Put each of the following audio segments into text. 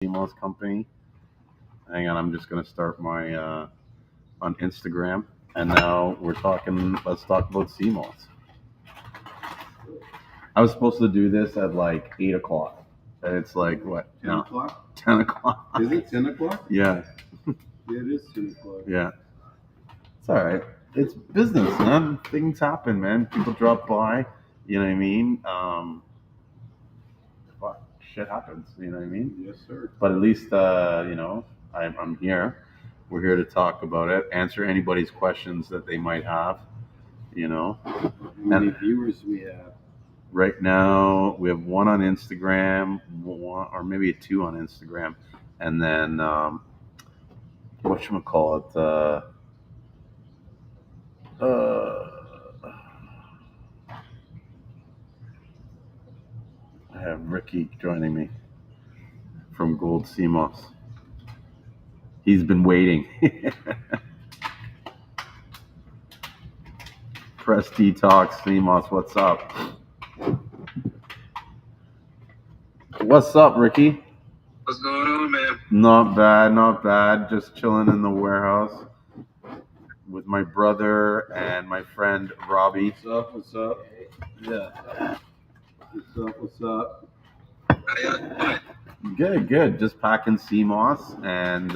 Seamoss company. Hang on, I'm just gonna start my on Instagram, and now we're talking. Let's talk about Seamoss. I was supposed to do this at like 8 o'clock, and it's like what? 10 o'clock? 10 o'clock. Is it 10 o'clock? Yeah. Yeah, it is 10 o'clock. Yeah. It's all right. It's business, man. Things happen, man. People drop by. You know what I mean? Fuck, shit happens. You know what I mean? Yes, sir. But at least, I'm here. We're here to talk about it, answer anybody's questions that they might have. How many viewers we have? Right now, we have one on Instagram, one, or maybe two on Instagram, and then whatchamacallit, I have Ricky joining me from Gold Seamoss. He's been waiting. Press Detox Seamoss, what's up? What's up, Ricky? What's going on, man? Not bad, not bad. Just chilling in the warehouse with my brother and my friend Robbie. What's up? What's up? Yeah. What's up? How y'all doing? Good. Just packing Seamoss and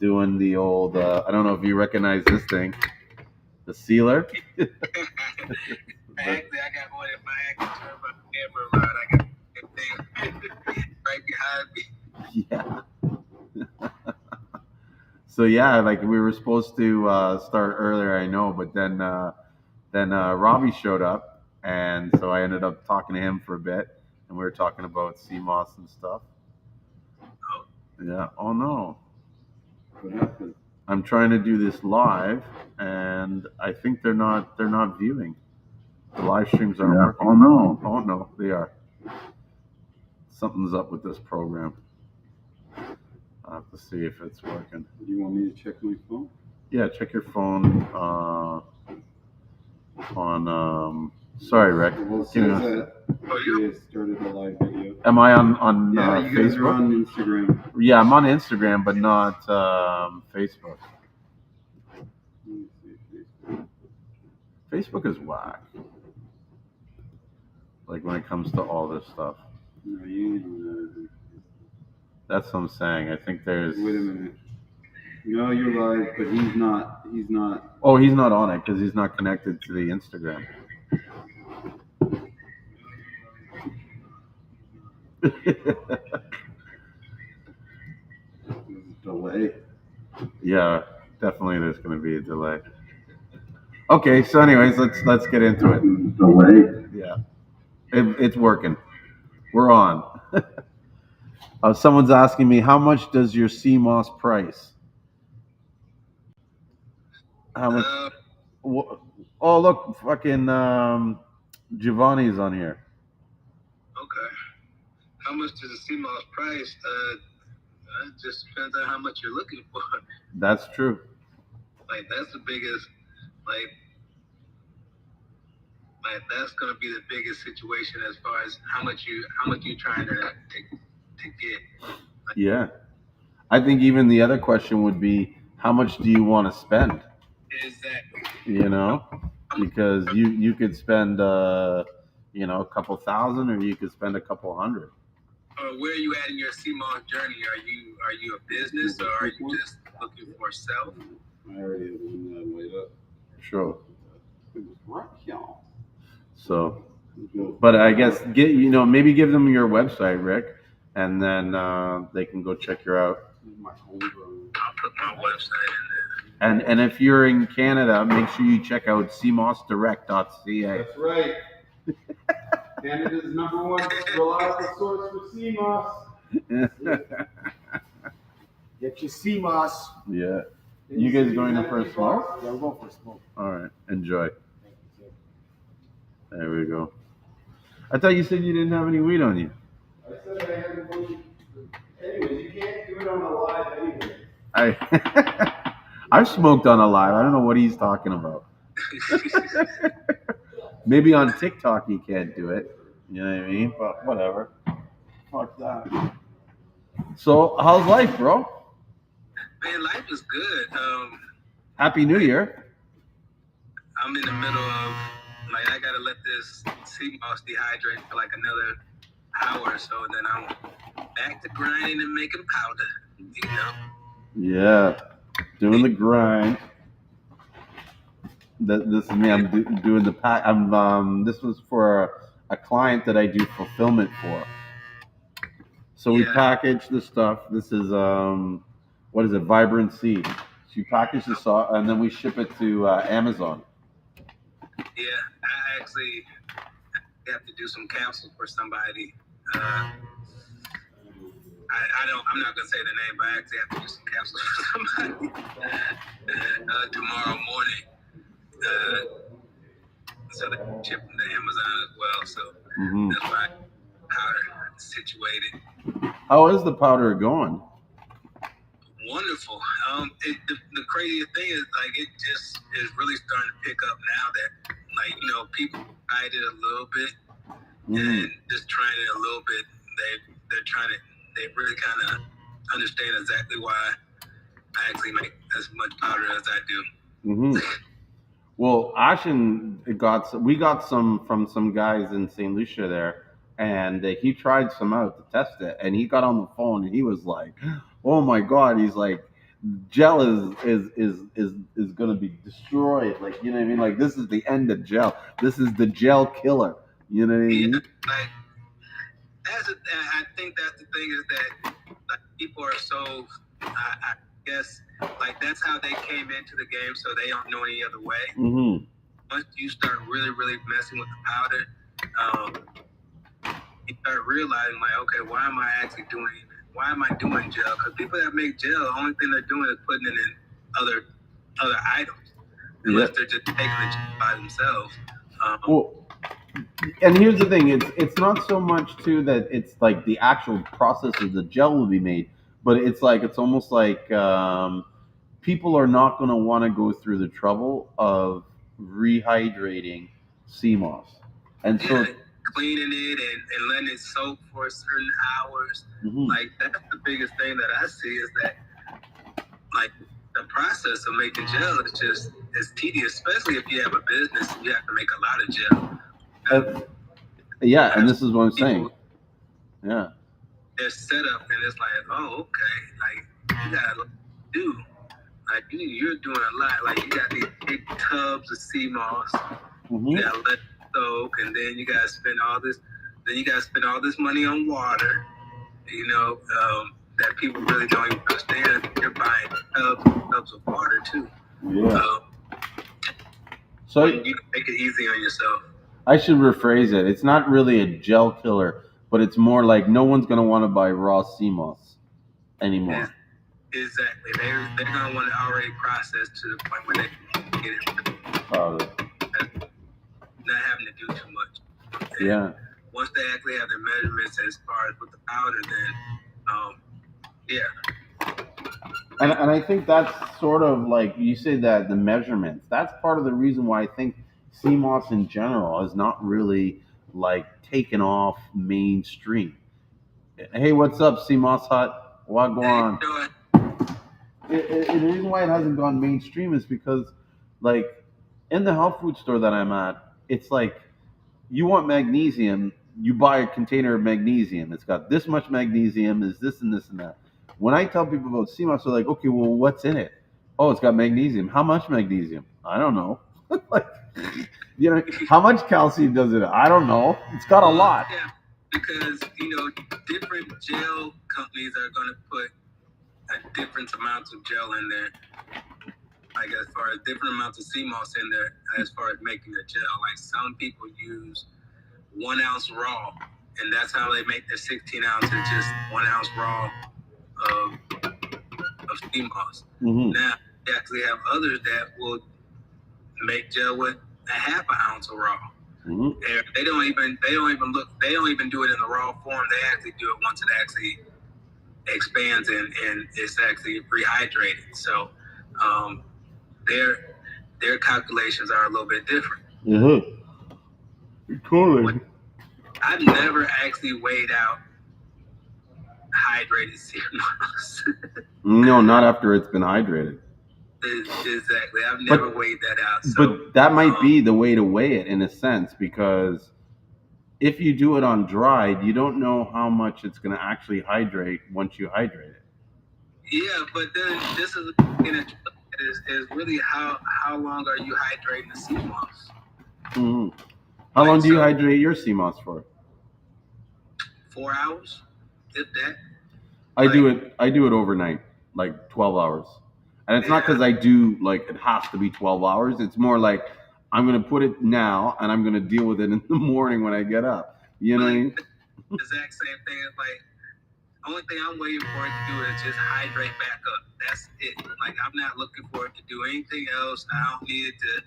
doing the old, I don't know if you recognize this thing, the sealer. Actually, I got one in my action turn my camera around. I got that thing right behind me. Yeah. So yeah, like we were supposed to start earlier, I know, but then Robbie showed up, and so I ended up talking to him for a bit, and we were talking about Seamoss and stuff. Oh. Yeah. Oh no. What happened? I'm trying to do this live, and I think they're not viewing. The live streams aren't working. Oh no. Oh no, they are. Something's up with this program. I'll have to see if it's working. Do you want me to check my phone? Yeah, check your phone on. Sorry, Rick. Well, it Give me says a- that you started a live video. Am I on Yeah, you guys Facebook? are on Instagram. Yeah, I'm on Instagram, but not Facebook. Let me see Facebook. Facebook is whack. Like when it comes to all this stuff. No, you ain't on that. That's what I'm saying. I think there's. Wait a minute. No, you're live, but he's not. He's not. Oh, he's not on it because he's not connected to the Instagram. There's a delay. Yeah, definitely. There's going to be a delay. Okay, so anyways, let's get into it. Delay. Yeah, it's working. We're on. Someone's asking me, how much does your Seamoss price? How much? Oh, look, fucking Giovanni's on here. Okay. How much does the Seamoss price? It just depends on how much you're looking for. That's true. Like that's the biggest. Like that's gonna be the biggest situation as far as how much you trying to get. Yeah. I think even the other question would be, how much do you want to spend? Exactly. You know, because you could spend a couple thousand, or you could spend a couple hundred. Where are you at in your Seamoss journey? Are you a business, or are you just looking for self? I already had one that laid up. Sure. It was right, y'all. So, but I guess maybe give them your website, Rick, and then they can go check you out. My homegrown. I'll put my website in there. And if you're in Canada, make sure you check out seamossdirect.ca. That's right. Canada's number one reliable source for Seamoss. Get your Seamoss. Yeah. You guys going in for a smoke? Yeah, we'll go for a smoke. All right. Enjoy. There we go. I thought you said you didn't have any weed on you. I said I had one. Anyways, you can't do it on a live anyway. I've smoked on a live. I don't know what he's talking about. Maybe on TikTok he can't do it. You know what I mean? But whatever. Fuck that. So how's life, bro? Man, life is good. Happy New Year. I'm in the middle of, like, I gotta let this sea moss dehydrate for like another hour or so, then I'm back to grinding and making powder, you know? Yeah, doing the grind. This is me. I'm doing the pack. This was for a client that I do fulfillment for. So we Yeah. package the stuff. This is what is it? Vibrant Seed. So you package the sauce and then we ship it to Amazon. Yeah, I actually have to do some capsule for somebody. I'm not gonna say the name, but I actually have to do some capsules for somebody tomorrow morning. So they ship them to Amazon as well. So that's why powder situated. How is the powder going? Wonderful. The craziest thing is like it just is really starting to pick up now that like people tried it a little bit and just trying it a little bit. They really kind of understand exactly why I actually make as much powder as I do. Well, Ashen we got some from some guys in St. Lucia there, and he tried some out to test it, and he got on the phone and he was like, "Oh my God!" He's like, "Gel is gonna be destroyed." Like, you know what I mean? Like, this is the end of gel. This is the gel killer. You know what I mean? Yeah, like I think that's the thing is that like people are so I guess like that's how they came into the game, so they don't know any other way. Once you start really messing with the powder, you start realizing like, okay, why am I doing gel? Because people that make gel, the only thing they're doing is putting it in other items, unless they're just taking the gel by themselves. And here's the thing: it's not so much too that it's like the actual process of the gel will be made, but it's almost like people are not going to want to go through the trouble of rehydrating Seamoss, and so cleaning it and letting it soak for certain hours. Like that's the biggest thing that I see is that like the process of making gel is tedious, especially if you have a business and you have to make a lot of gel. Yeah, and this is what I'm saying. Yeah. They're set up and it's like, oh, okay, like you gotta do. Like you're doing a lot. Like you got these big tubs of sea moss. You gotta let it soak, and then you gotta spend all this. Then you gotta spend all this money on water. That people really don't even understand. You're buying tubs of water too. Yeah. So you can make it easy on yourself. I should rephrase it. It's not really a gel killer, but it's more like no one's gonna want to buy raw Seamoss anymore. Exactly. They're gonna want it already processed to the point where they can get it powder. Not having to do too much. And yeah. Once they actually have their measurements as far as with the powder, then yeah. And I think that's sort of like you say that the measurements. That's part of the reason why I think Seamoss in general is not really like taken off mainstream. Hey, what's up, Seamoss Hut? What go on? The reason why it hasn't gone mainstream is because, like, in the health food store that I'm at, it's like you want magnesium, you buy a container of magnesium. It's got this much magnesium, is this and this and that. When I tell people about Seamoss, they're like, okay, well, what's in it? Oh, it's got magnesium. How much magnesium? I don't know. Like, you know, how much calcium does it? I don't know. It's got a lot. Yeah, because different gel companies are going to put different amounts of gel in there. Like as far as different amounts of Seamoss in there, as far as making the gel. Like some people use 1 ounce raw, and that's how they make their 16 ounces, just 1 ounce raw of Seamoss. Now they actually have others that will make gel with a half an ounce of raw. They don't even do it in the raw form. They actually do it once it actually expands and it's actually rehydrated. So their calculations are a little bit different. Totally. I've never actually weighed out hydrated sea moss. No, not after it's been hydrated. Exactly. I've never weighed that out. So, but that might be the way to weigh it in a sense, because if you do it on dried, you don't know how much it's going to actually hydrate once you hydrate it. Yeah, but then this is really how long are you hydrating the sea moss? Mm-hmm. How long do you hydrate your sea moss for? 4 hours, if that. I do it overnight, like 12 hours. And it's not because I do like it has to be 12 hours. It's more like I'm gonna put it now and I'm gonna deal with it in the morning when I get up. You know what I mean? The exact same thing. It's like only thing I'm waiting for it to do is just hydrate back up. That's it. Like I'm not looking for it to do anything else. I don't need it to.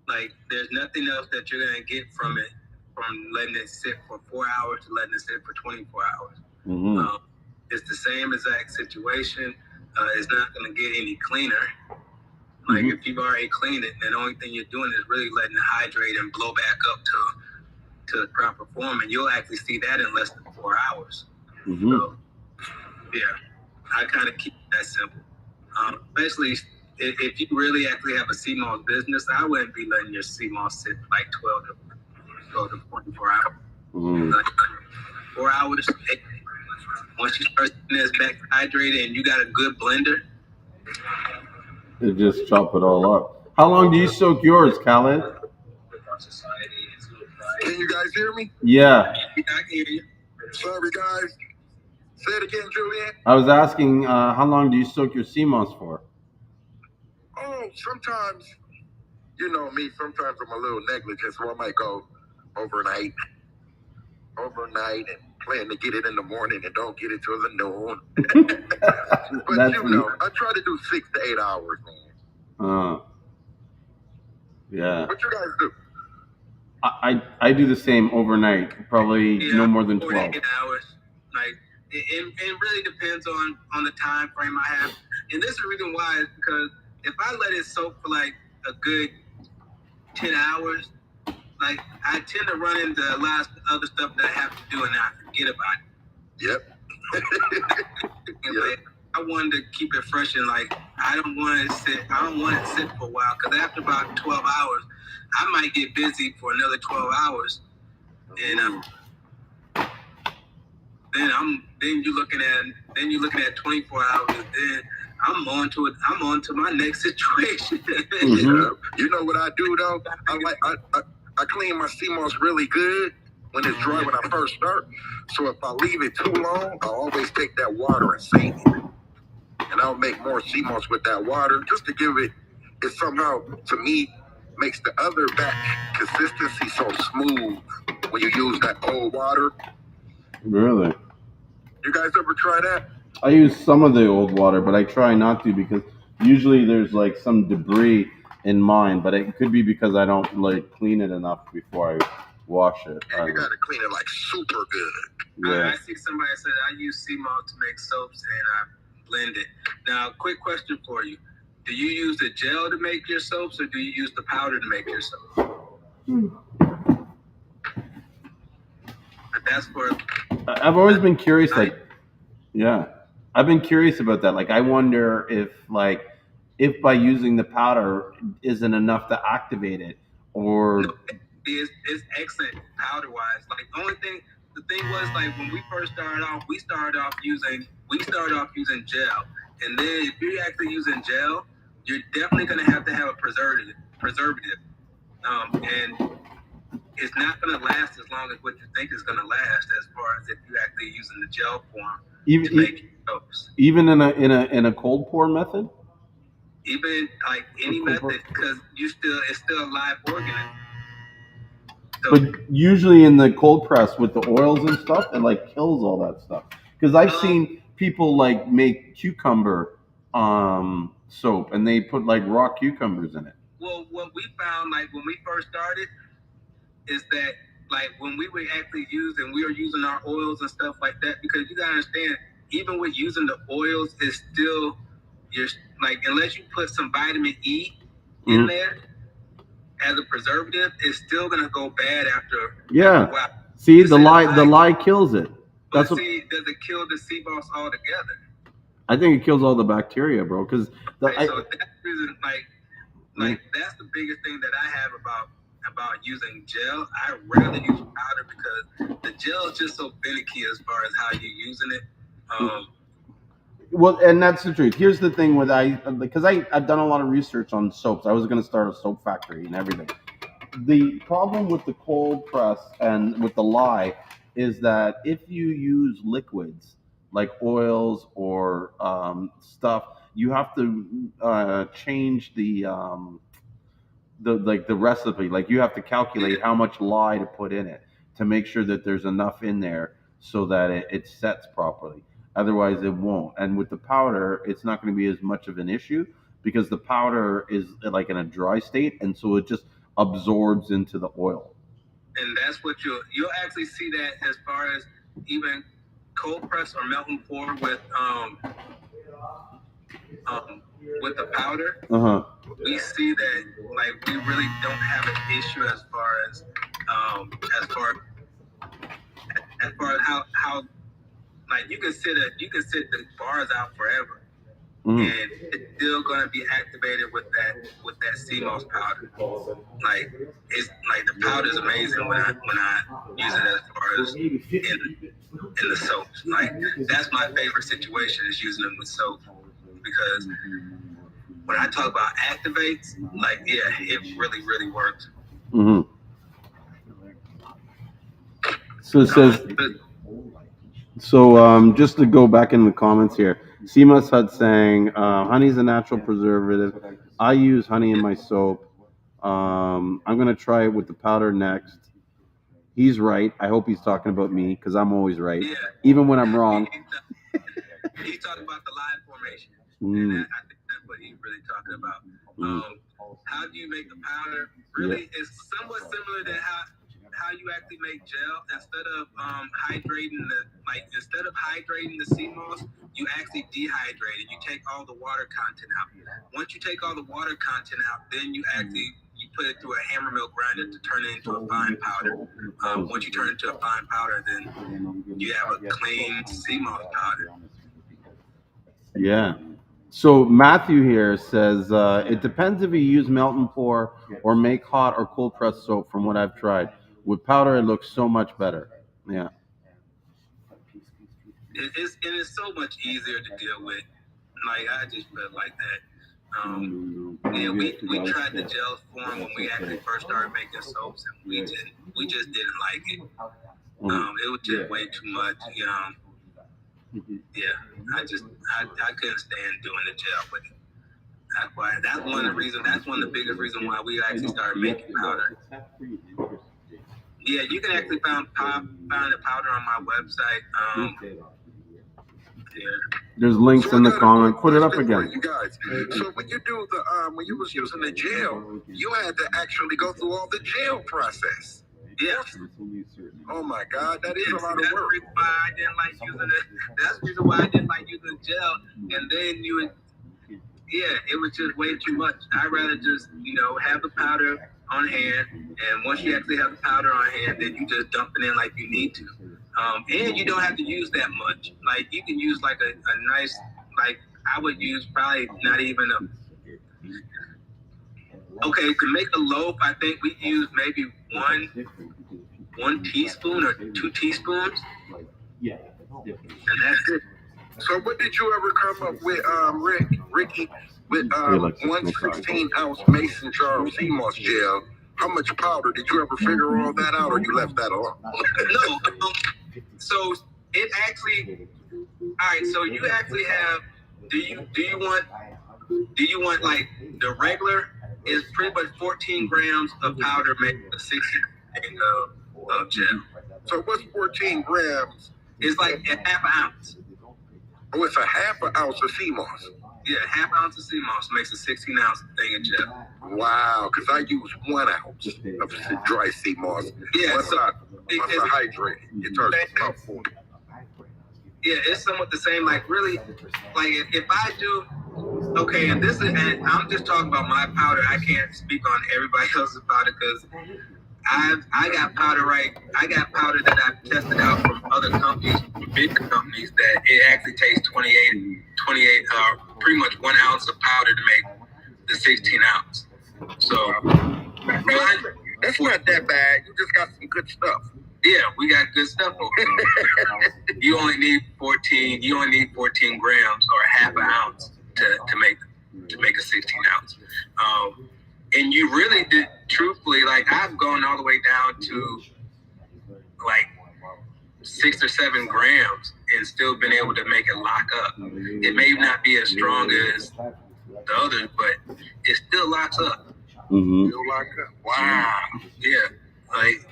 Like there's nothing else that you're gonna get from it, from letting it sit for 4 hours to letting it sit for 24 hours. Mm-hmm. It's the same exact situation. It's not going to get any cleaner. Like if you've already cleaned it, then the only thing you're doing is really letting it hydrate and blow back up to the proper form, and you'll actually see that in less than 4 hours. Mm-hmm. So, yeah, I kind of keep that simple. Especially if you really actually have a sea moss business, I wouldn't be letting your sea moss sit for like 12 to 24 hours. Mm-hmm. Like 4 hours. Once you start getting this back hydrated and you got a good blender, you just chop it all up. How long do you soak yours, Khaled? Can you guys hear me? Yeah. I can hear you. Sorry, guys. Say it again, Julian. I was asking, how long do you soak your sea moss for? Oh, sometimes, you know me, sometimes I'm a little negligent, so I might go overnight and plan to get it in the morning and don't get it till the noon. But I try to do 6 to 8 hours, man. Yeah. What you guys do? I do the same overnight, probably no more than 12 hours. Like it really depends on the time frame I have, and this is the reason why is because if I let it soak for like a good 10 hours, like I tend to run into a lot of other stuff that I have to do and I forget about it. Yep. Like, I wanted to keep it fresh and like I don't want it to sit for a while, because after about 12 hours, I might get busy for another 12 hours, and then you're looking at 24 hours. Then I'm on to my next situation. You know what I do though? I clean my sea moss really good when it's dry when I first start. So if I leave it too long, I always take that water and save it. And I'll make more sea moss with that water just to give it somehow, to me, makes the other batch consistency so smooth when you use that old water. Really? You guys ever try that? I use some of the old water, but I try not to, because usually there's like some debris in mine, but it could be because I don't like clean it enough before I wash it. And you gotta clean it like super good. Yeah. I see somebody said I use sea moss to make soaps and I blend it. Now, quick question for you: do you use the gel to make your soaps, or do you use the powder to make your soaps? That's for. I've always been curious, I've been curious about that. Like, I wonder if by using the powder isn't enough to activate it, or no, it's excellent powder wise. Like the thing was, like when we first started off, we started off using gel, and then if you're actually using gel, you're definitely gonna have to have a preservative, and it's not gonna last as long as what you think is gonna last, as far as if you're actually using the gel form to make soaps. Even in a cold pour method. Even like any method, because it's still a live organism. So, but usually in the cold press with the oils and stuff, it like kills all that stuff. Because I've seen people like make cucumber soap, and they put like raw cucumbers in it. Well, what we found, like when we first started, is that like when we were actually we were using our oils and stuff like that, because you gotta understand, even with using the oils, it's still like, unless you put some vitamin E in there as a preservative, it's still gonna go bad after a while. See, the lye kills it. But see, does it kill the sea moss altogether? I think it kills all the bacteria, bro. Because so that's the reason, like that's the biggest thing that I have about using gel. I rarely use powder because the gel is just so finicky as far as how you're using it. Well, and that's the truth. Here's the thing with because I've done a lot of research on soaps. I was going to start a soap factory and everything. The problem with the cold press and with the lye is that if you use liquids like oils or stuff, you have to change the recipe. Like you have to calculate how much lye to put in it to make sure that there's enough in there so that it sets properly. Otherwise, it won't. And with the powder, it's not going to be as much of an issue because the powder is like in a dry state, and so it just absorbs into the oil. And that's what you'll actually see that as far as even cold press or melt and pour with the powder. We see that like we really don't have an issue as far as how like you can sit the bars out forever. And it's still gonna be activated with that Seamoss powder. Like it's like the powder is amazing when I use it as far as in the soaps. Like that's my favorite situation is using them with soap because when I talk about activates, like it really works. So it says. So just to go back in the comments here, Seamoss Hut saying, honey's a natural preservative. I use honey in my soap. I'm going to try it with the powder next. He's right. I hope he's talking about me because I'm always right, even when I'm wrong. He's talking about the line formation. And I think that's what he's really talking about. How do you make the powder? Really, it's somewhat similar to how you actually make gel. Instead of hydrating the sea moss, you actually dehydrate it. You take all the water content out. Once you take all the water content out, then you put it through a hammer mill grinder to turn it into a fine powder. Once you turn it into a fine powder, then you have a clean sea moss powder. Yeah. So Matthew here says it depends if you use melt and pour or make hot or cold press soap. From what I've tried, with powder it looks so much better. Yeah. It's so much easier to deal with. Like I just felt like that. We tried the gel form when we actually first started making soaps, and we just didn't like it. It was just way too much. I couldn't stand doing the gel with it. That's one of the biggest reasons why we actually started making powder. Yeah, you can actually find the powder on my website. There's links in the comment. Put it up again. You guys. So when you do when you was using the gel, you had to actually go through all the gel process. Yeah. Oh my God, that is a lot of work. That's the reason why I didn't like using it. That's the reason why I didn't like using gel. And then it was just way too much. I'd rather just have the powder on hand, and once you actually have the powder on hand, then you just dump it in like you need to. And you don't have to use that much. Like you can use like a nice, like I would use probably not even to make a loaf, I think we use maybe one teaspoon or 2 teaspoons. And that's it. So what did you ever come up with, Ricky, with 1 16-ounce mason jar of Seamoss gel? How much powder? Did you ever figure all that out, or you left that alone? No. So it actually. All right. So you actually have. Do you want like the regular is pretty much 14 grams of powder makes a 60 of gel. So what's 14 grams? It's like a half an ounce. Oh, it's a half an ounce of Seamoss. Yeah, half an ounce of Seamoss makes a 16-ounce thing of gel. Wow, because I use 1 ounce of dry Seamoss. Yeah, once I hydrate, it turns tough for me. Yeah, it's somewhat the same. Like really, like if I do, and I'm just talking about my powder. I can't speak on everybody else's powder because I got powder I got powder that I've tested out from other companies, bigger companies, that it actually takes 28, pretty much 1 ounce of powder to make the 16 ounce. So that's not that bad. You just got some good stuff. Yeah, we got good stuff over here. You only need 14 grams or half an ounce to make a 16 ounce. And you really did, truthfully, like I've gone all the way down to like 6 or 7 grams and still been able to make it lock up. It may not be as strong as the others, but it still locks up. Mm-hmm. Still lock up. Wow. Yeah, like,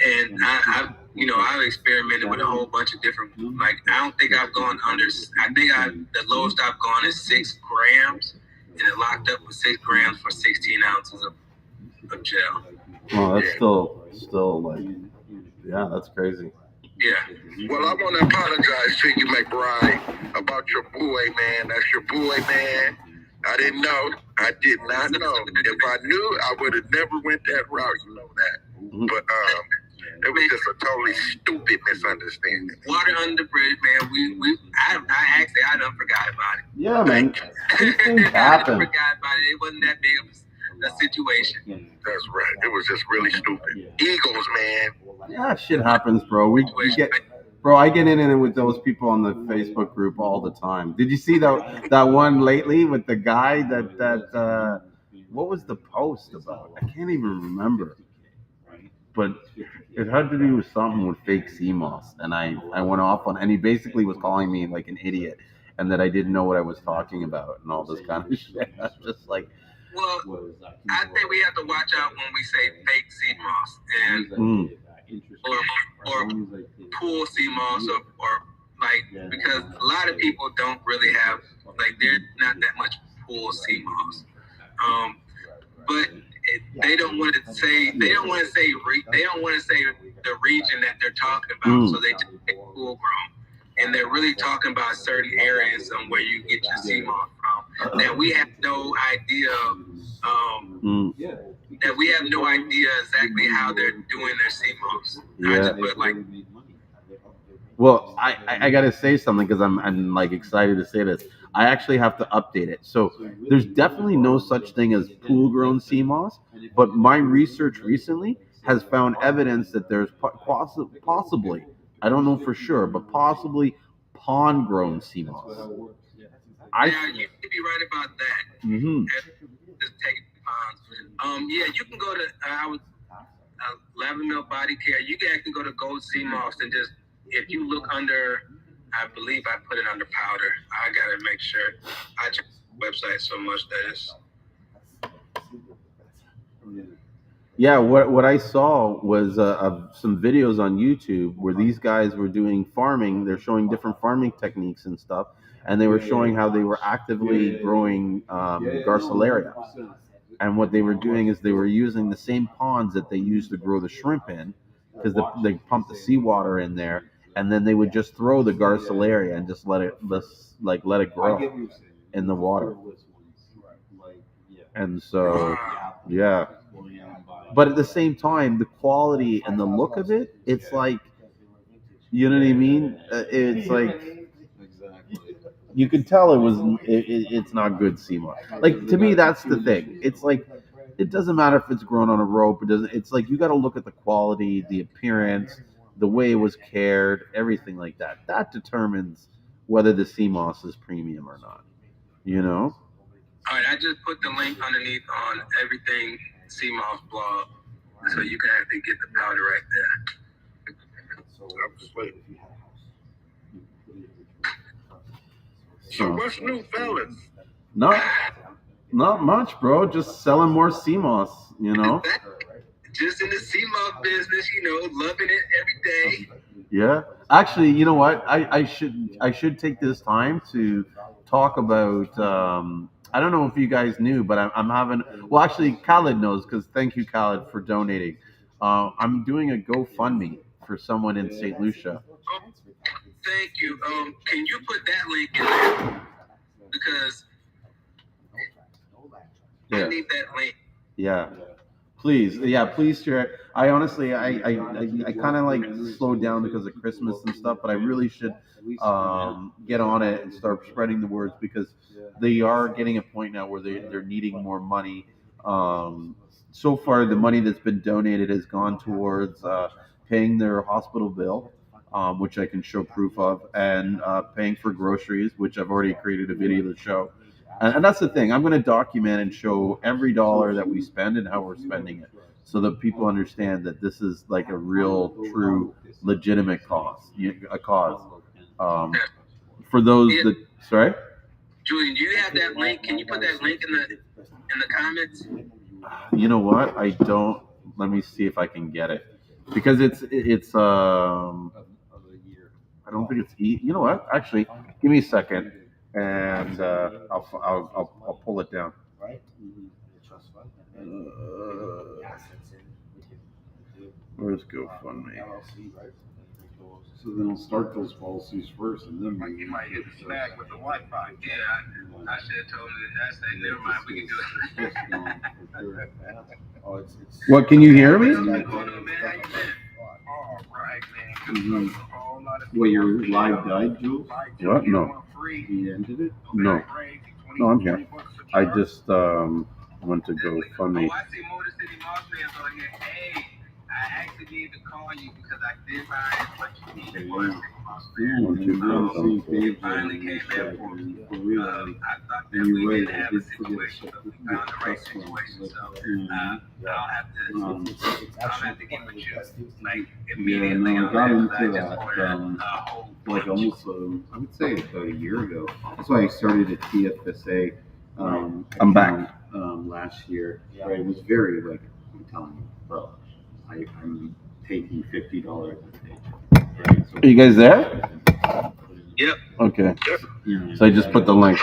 and I've experimented with a whole bunch of different, like, I don't think I've gone under, the lowest I've gone is 6 grams, and it locked up with 6 grams for 16 ounces of gel. Oh, that's still like, yeah, that's crazy. Yeah. Well, I want to apologize to you, McBride, about your boy, man. That's your boy, man. I didn't know. I did not know. If I knew, I would have never went that route. You know that. Mm-hmm. But it was just a totally stupid misunderstanding. Water under the bridge, man. I done forgot about it. Yeah, man. These things happen. I forgot about it. It wasn't that big of a situation. That's right. It was just really stupid. Egos, man. Yeah, shit happens, bro. I get in it with those people on the Facebook group all the time. Did you see that one lately with the guy that what was the post about? I can't even remember. But it had to do with something with fake Seamoss, and I went off on, and he basically was calling me like an idiot, and that I didn't know what I was talking about, and all this kind of shit. I was just like, well, I think we have to watch out when we say fake Seamoss and or pool Seamoss or like, because a lot of people don't really have, like, there's not that much pool Seamoss, but they don't want to say the region that they're talking about, so they just say pool grown, and they're really talking about certain areas where you get your Seamoss from. That we have no idea. That we have no idea exactly how they're doing their Seamoss. Yeah. Well, I gotta say something, because I'm like excited to say this. I actually have to update it. So there's definitely no such thing as pool grown Seamoss, but my research recently has found evidence that there's possibly, I don't know for sure, but possibly pond grown Seamoss. Yeah, you could be right about that. Mm-hmm. Just take ponds. Yeah, you can go to Lavender Body Care. You can actually go to Gold Seamoss and just, if you look under, I believe I put it under powder. I gotta make sure. I check the website so much that it's. Yeah, what I saw was some videos on YouTube where these guys were doing farming. They're showing different farming techniques and stuff, and they were showing how they were actively growing Garcilaria. And what they were doing is they were using the same ponds that they used to grow the shrimp in, because they pumped the seawater in there, and then they would just throw the Garcilaria and just let it grow in the water. And so, yeah. But at the same time, the quality and the look of it, it's like, you know what I mean? It's like, you could tell it's not good Seamoss. Like, to me, that's the thing. It's like, it doesn't matter if it's grown on a rope. It's like, you got to look at the quality, the appearance, the way it was cared, everything like that. That determines whether the Seamoss is premium or not. You know? All right, I just put the link underneath on Everything Seamoss blog, so you can actually get the powder right there. So what's new, fellas? Not much, bro. Just selling more Seamoss, you know? Just in the Seamoss business, loving it every day. Yeah. Actually, you know what? I should take this time to talk about. I don't know if you guys knew, but I'm having. Well, actually, Khaled knows, because thank you, Khaled, for donating. I'm doing a GoFundMe for someone in St. Lucia. Oh, thank you. Can you put that link in there? Because I need that link. Yeah. Please, yeah, please share it. I honestly, I kind of like slowed down because of Christmas and stuff, but I really should get on it and start spreading the words because they are getting a point now where they're needing more money. So far, the money that's been donated has gone towards paying their hospital bill, which I can show proof of, and paying for groceries, which I've already created a video to show. And that's the thing. I'm going to document and show every dollar that we spend and how we're spending it, so that people understand that this is like a real, true, legitimate cause. A cause. For those that, sorry. Julian, do you have that link? Can you put that link in the comments? You know what? I don't. Let me see if I can get it, because it's I don't think it's you know what? Actually, give me a second, and I'll pull it down. Where's GoFundMe? So then I'll start those policies first, and then You might hit the snag with the Wi-Fi. Yeah, I should have told him that. I said, never mind, we can do it. What? Can you hear me? What's going on, man? How you been? All right, man. Mm-hmm. Well, your live died, Jules? What? No. You ended it? No. No, I'm here. I just went to GoFundMe. Oh, I see Motor City Moss fans on here. Hey, I actually need to call you because I did buy what you need to Motor City Moss fans. It finally came in for me. I thought that we didn't have a situation, but we found the right situation. So I'll have to get with you like immediately. I got into that like almost I would say about a year ago. That's why I started at TFSA. I'm back. Last year, right? It was very like I'm telling you, bro. I'm taking $50 a day. Right? So Are you guys there? Yep. Okay. you know, So I just put the link.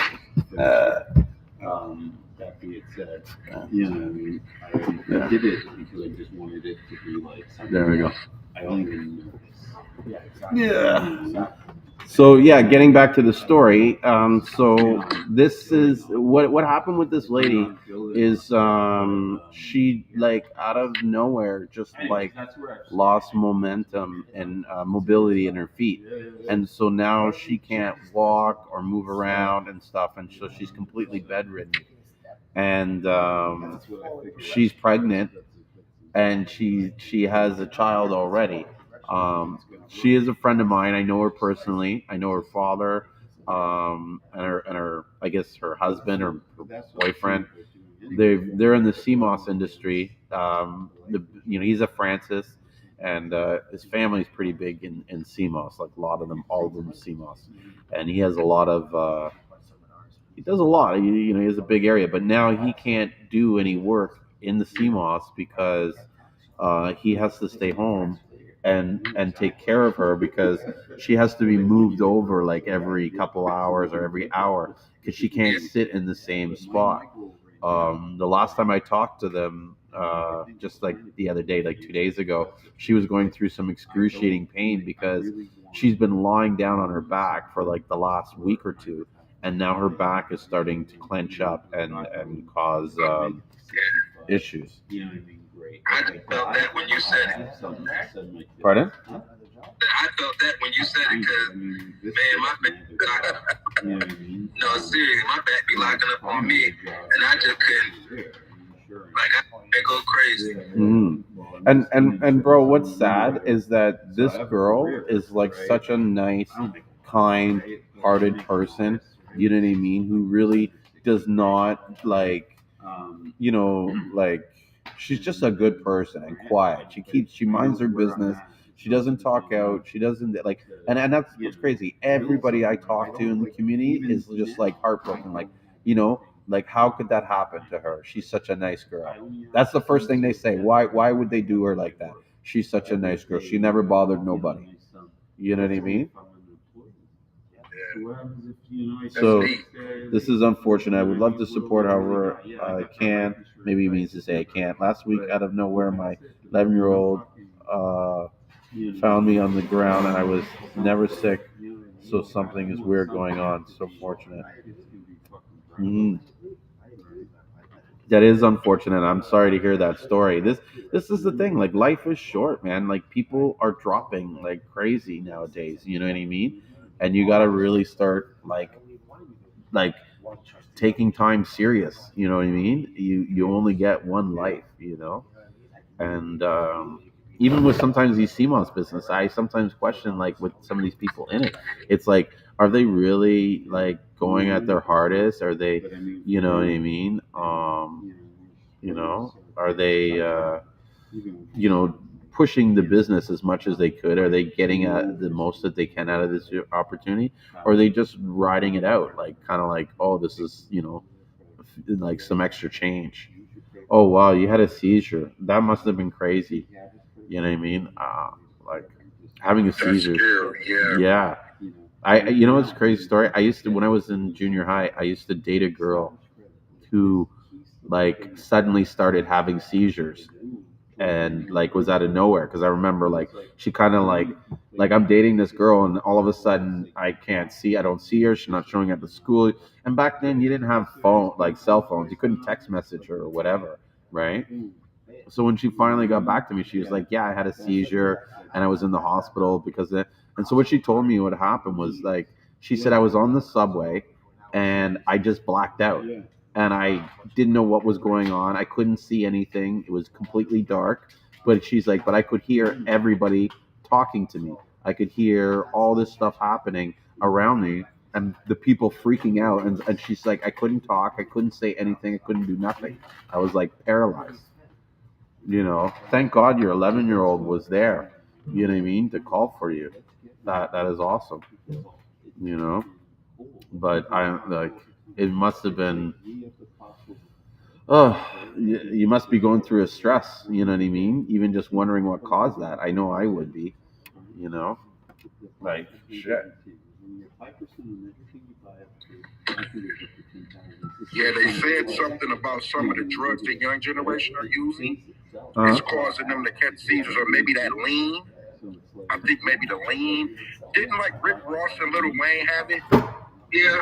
that being said, you know, I mean, I did it because I just wanted it to be like something. There we go. I don't even know this. Yeah. So yeah, getting back to the story. So this is what happened with this lady is she like out of nowhere just like lost momentum and mobility in her feet, and so now she can't walk or move around and stuff, and so she's completely bedridden, and she's pregnant, and she has a child already. She is a friend of mine. I know her personally. I know her father, and her I guess her husband or her boyfriend. They're in the Seamoss industry. He's a Francis, and his family's pretty big in Seamoss. Like a lot of them, all of them Seamoss, and he has a lot of. He does a lot. He has a big area, but now he can't do any work in the Seamoss because he has to stay home and take care of her because she has to be moved over like every couple hours or every hour because she can't sit in the same spot. The last time I talked to them, just like the other day, like 2 days ago, she was going through some excruciating pain because she's been lying down on her back for like the last week or two, and now her back is starting to clench up and cause issues. I felt that when you said it. Pardon? I felt that when you said it because, man, my back, no, seriously, my back be locking up on me, and I just couldn't, like, I go crazy. Mm-hmm. And bro, what's sad is that this girl is like such a nice, kind-hearted person. You know what I mean? Who really does not like, like she's just a good person and quiet. She minds her business. She doesn't talk out. She doesn't like, and that's what's crazy. Everybody I talk to in the community is just like heartbroken. Like, like how could that happen to her? She's such a nice girl. That's the first thing they say. Why would they do her like that? She's such a nice girl. She never bothered nobody. You know what I mean? So this is unfortunate. I would love to support however I can. Maybe it means to say I can't. Last week, out of nowhere, my 11-year-old found me on the ground, and I was never sick. So something is weird going on. So fortunate. Mm-hmm. That is unfortunate. I'm sorry to hear that story. This is the thing. Like life is short, man. Like people are dropping like crazy nowadays. You know what I mean? And you got to really start like taking time serious. You know what I mean? You only get one life. You know, and even with sometimes these CMOS business, I sometimes question like with some of these people in it. It's like, are they really like going at their hardest? Are they, you know what I mean? You know, are they, you know, pushing the business as much as they could? Are they getting the most that they can out of this opportunity? Or are they just riding it out, like kind of like, oh, this is, you know, like some extra change. Oh wow, you had a seizure. That must have been crazy. You know what I mean? Like having a That's seizure. scary, yeah. Yeah. You know what's a crazy story? I used to, when I was in junior high, I used to date a girl who like suddenly started having seizures and like was out of nowhere, because I remember like she kind of like I'm dating this girl and all of a sudden I don't see her, she's not showing up at school. And back then you didn't have cell phones, you couldn't text message her or whatever, right? So when she finally got back to me, she was like, yeah, I had a seizure and I was in the hospital because of it. And so what she told me what happened was like, she said I was on the subway and I just blacked out and I didn't know what was going on. I couldn't see anything. It was completely dark. But she's like, but I could hear everybody talking to me. I could hear all this stuff happening around me and the people freaking out. And she's like, I couldn't talk. I couldn't say anything. I couldn't do nothing. I was like paralyzed. You know, thank God your 11-year-old was there. You know what I mean? To call for you. That is awesome. You know, but I like it must have been. Oh, you must be going through a stress. You know what I mean? Even just wondering what caused that. I know I would be. You know, like shit. Yeah, they said something about some of the drugs the young generation are using. Uh-huh. It's causing them to catch seizures, or maybe that lean. I think maybe the lean. Didn't like Rick Ross and Lil Wayne have it? Yeah,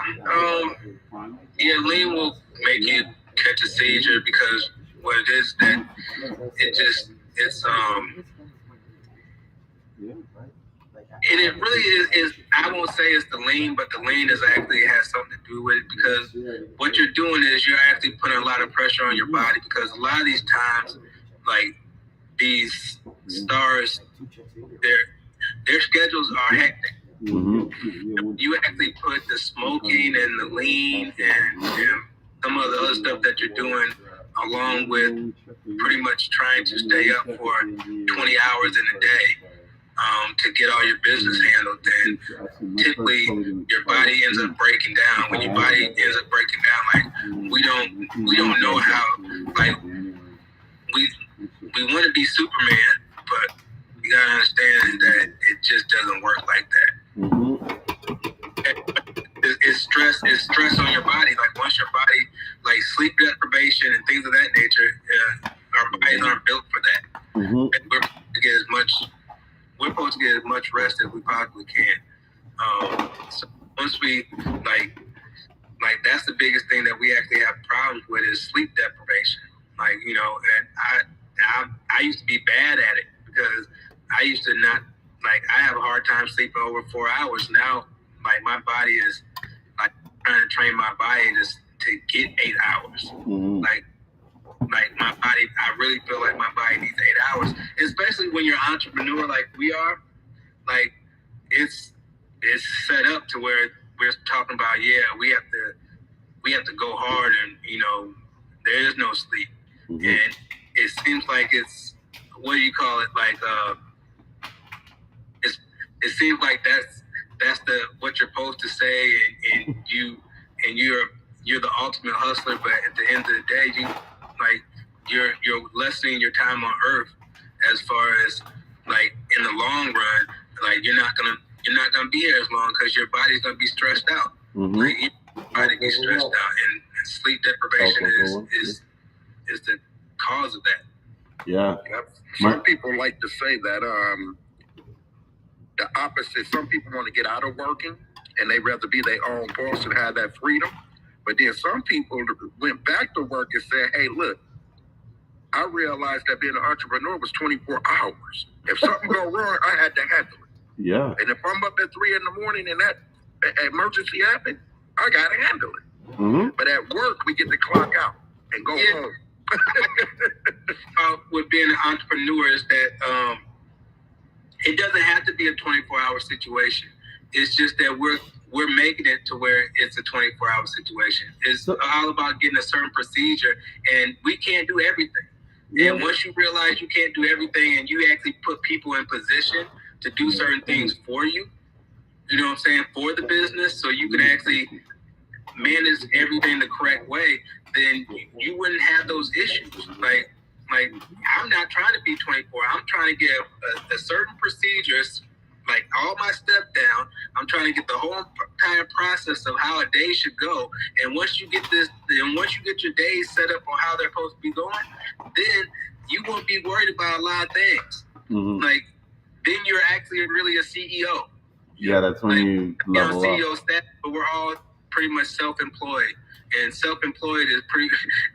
lean will make you catch a seizure because what it is that and it really is I won't say it's the lean, but the lean is actually has something to do with it, because what you're doing is you're actually putting a lot of pressure on your body, because a lot of these times, like these stars, their schedules are hectic. Mm-hmm. You actually put the smoking and the lean and some of the other stuff that you're doing, along with pretty much trying to stay up for 20 hours in a day to get all your business handled, then typically your body ends up breaking down. When your body ends up breaking down, like we don't know how, like we want to be Superman, but you gotta understand that it just doesn't work like that. Mm-hmm. It's stress on your body. Like once your body, like sleep deprivation and things of that nature, our bodies aren't built for that. Mm-hmm. And we're supposed to get as much rest as we possibly can. So once we like that's the biggest thing that we actually have problems with is sleep deprivation. Like, you know, and I used to be bad at it because I used to not, like, I have a hard time sleeping over 4 hours. Now, like, my body is like trying to train my body to get 8 hours. Mm-hmm. Like my body, I really feel like my body needs 8 hours, especially when you're an entrepreneur like we are. Like it's set up to where we're talking about, yeah, we have to go hard, and you know, there is no sleep. Mm-hmm. And it seems like it's, what do you call it, like it seems like that's the what you're supposed to say, and you're the ultimate hustler, but at the end of the day, you're lessening your time on earth, as far as like in the long run. Like you're not gonna be here as long because your body's gonna be stressed out. Mm-hmm. Like your body be stressed out, and sleep deprivation is the cause of that. Yeah. Some people like to say that the opposite. Some people want to get out of working and they rather be their own boss and have that freedom. But then some people went back to work and said, hey, look, I realized that being an entrepreneur was 24 hours. If something go wrong, I had to handle it. Yeah. And if I'm up at 3 a.m. and that emergency happened, I got to handle it. Mm-hmm. But at work, we get to clock out and go home. With being an entrepreneur is that it doesn't have to be a 24-hour situation. It's just that we're making it to where it's a 24-hour situation. It's all about getting a certain procedure, and we can't do everything. Yeah. And once you realize you can't do everything, and you actually put people in position to do certain things for you, you know what I'm saying, for the business, so you can actually manage everything the correct way, then you wouldn't have those issues. Like I'm not trying to be 24. I'm trying to get a certain procedures, like all my step down. I'm trying to get the whole entire process of how a day should go. And once you get your days set up on how they're supposed to be going, then you won't be worried about a lot of things. Mm-hmm. Like then you're actually really a CEO. Yeah, that's when you level up. CEO staff, but we're all pretty much self-employed, and self-employed is pretty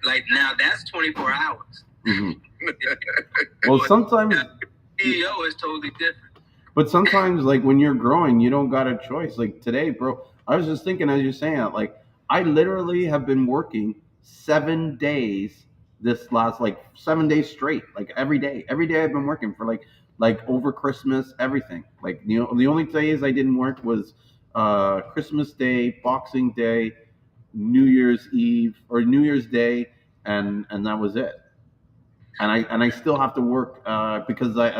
like now that's 24 hours. Mm-hmm. Well, sometimes CEO is totally different. But sometimes, like when you're growing, you don't got a choice. Like today, bro, I was just thinking as you're saying that, like I literally have been working 7 days this last 7 days straight, like every day. Every day I've been working for like over Christmas, everything. Like the only days I didn't work was Christmas Day, Boxing Day, New Year's Eve or New Year's Day, and that was it. And I still have to work because I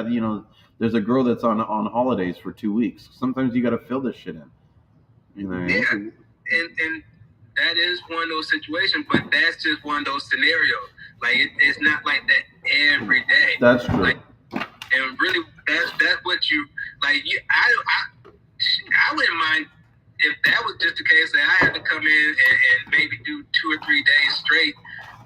there's a girl that's on holidays for 2 weeks. Sometimes you got to fill this shit in. You know. Yeah, and that is one of those situations, but that's just one of those scenarios. Like it's not like that every day. That's true. Like, and really, that's what you like. I wouldn't mind if that was just the case that I had to come in and maybe do 2 or 3 days straight,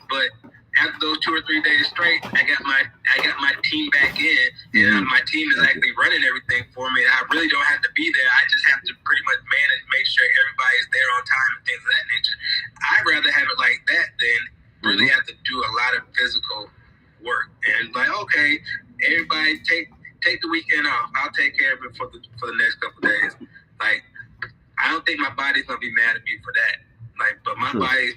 but after those 2 or 3 days straight, I got my team back in, and my team is actually running everything for me. I really don't have to be there. I just have to pretty much manage, make sure everybody's there on time and things of that nature. I'd rather have it like that than really have to do a lot of physical work. And like, okay, everybody take the weekend off. I'll take care of it for the next couple of days. Like, I don't think my body's gonna be mad at me for that. Like, but my body's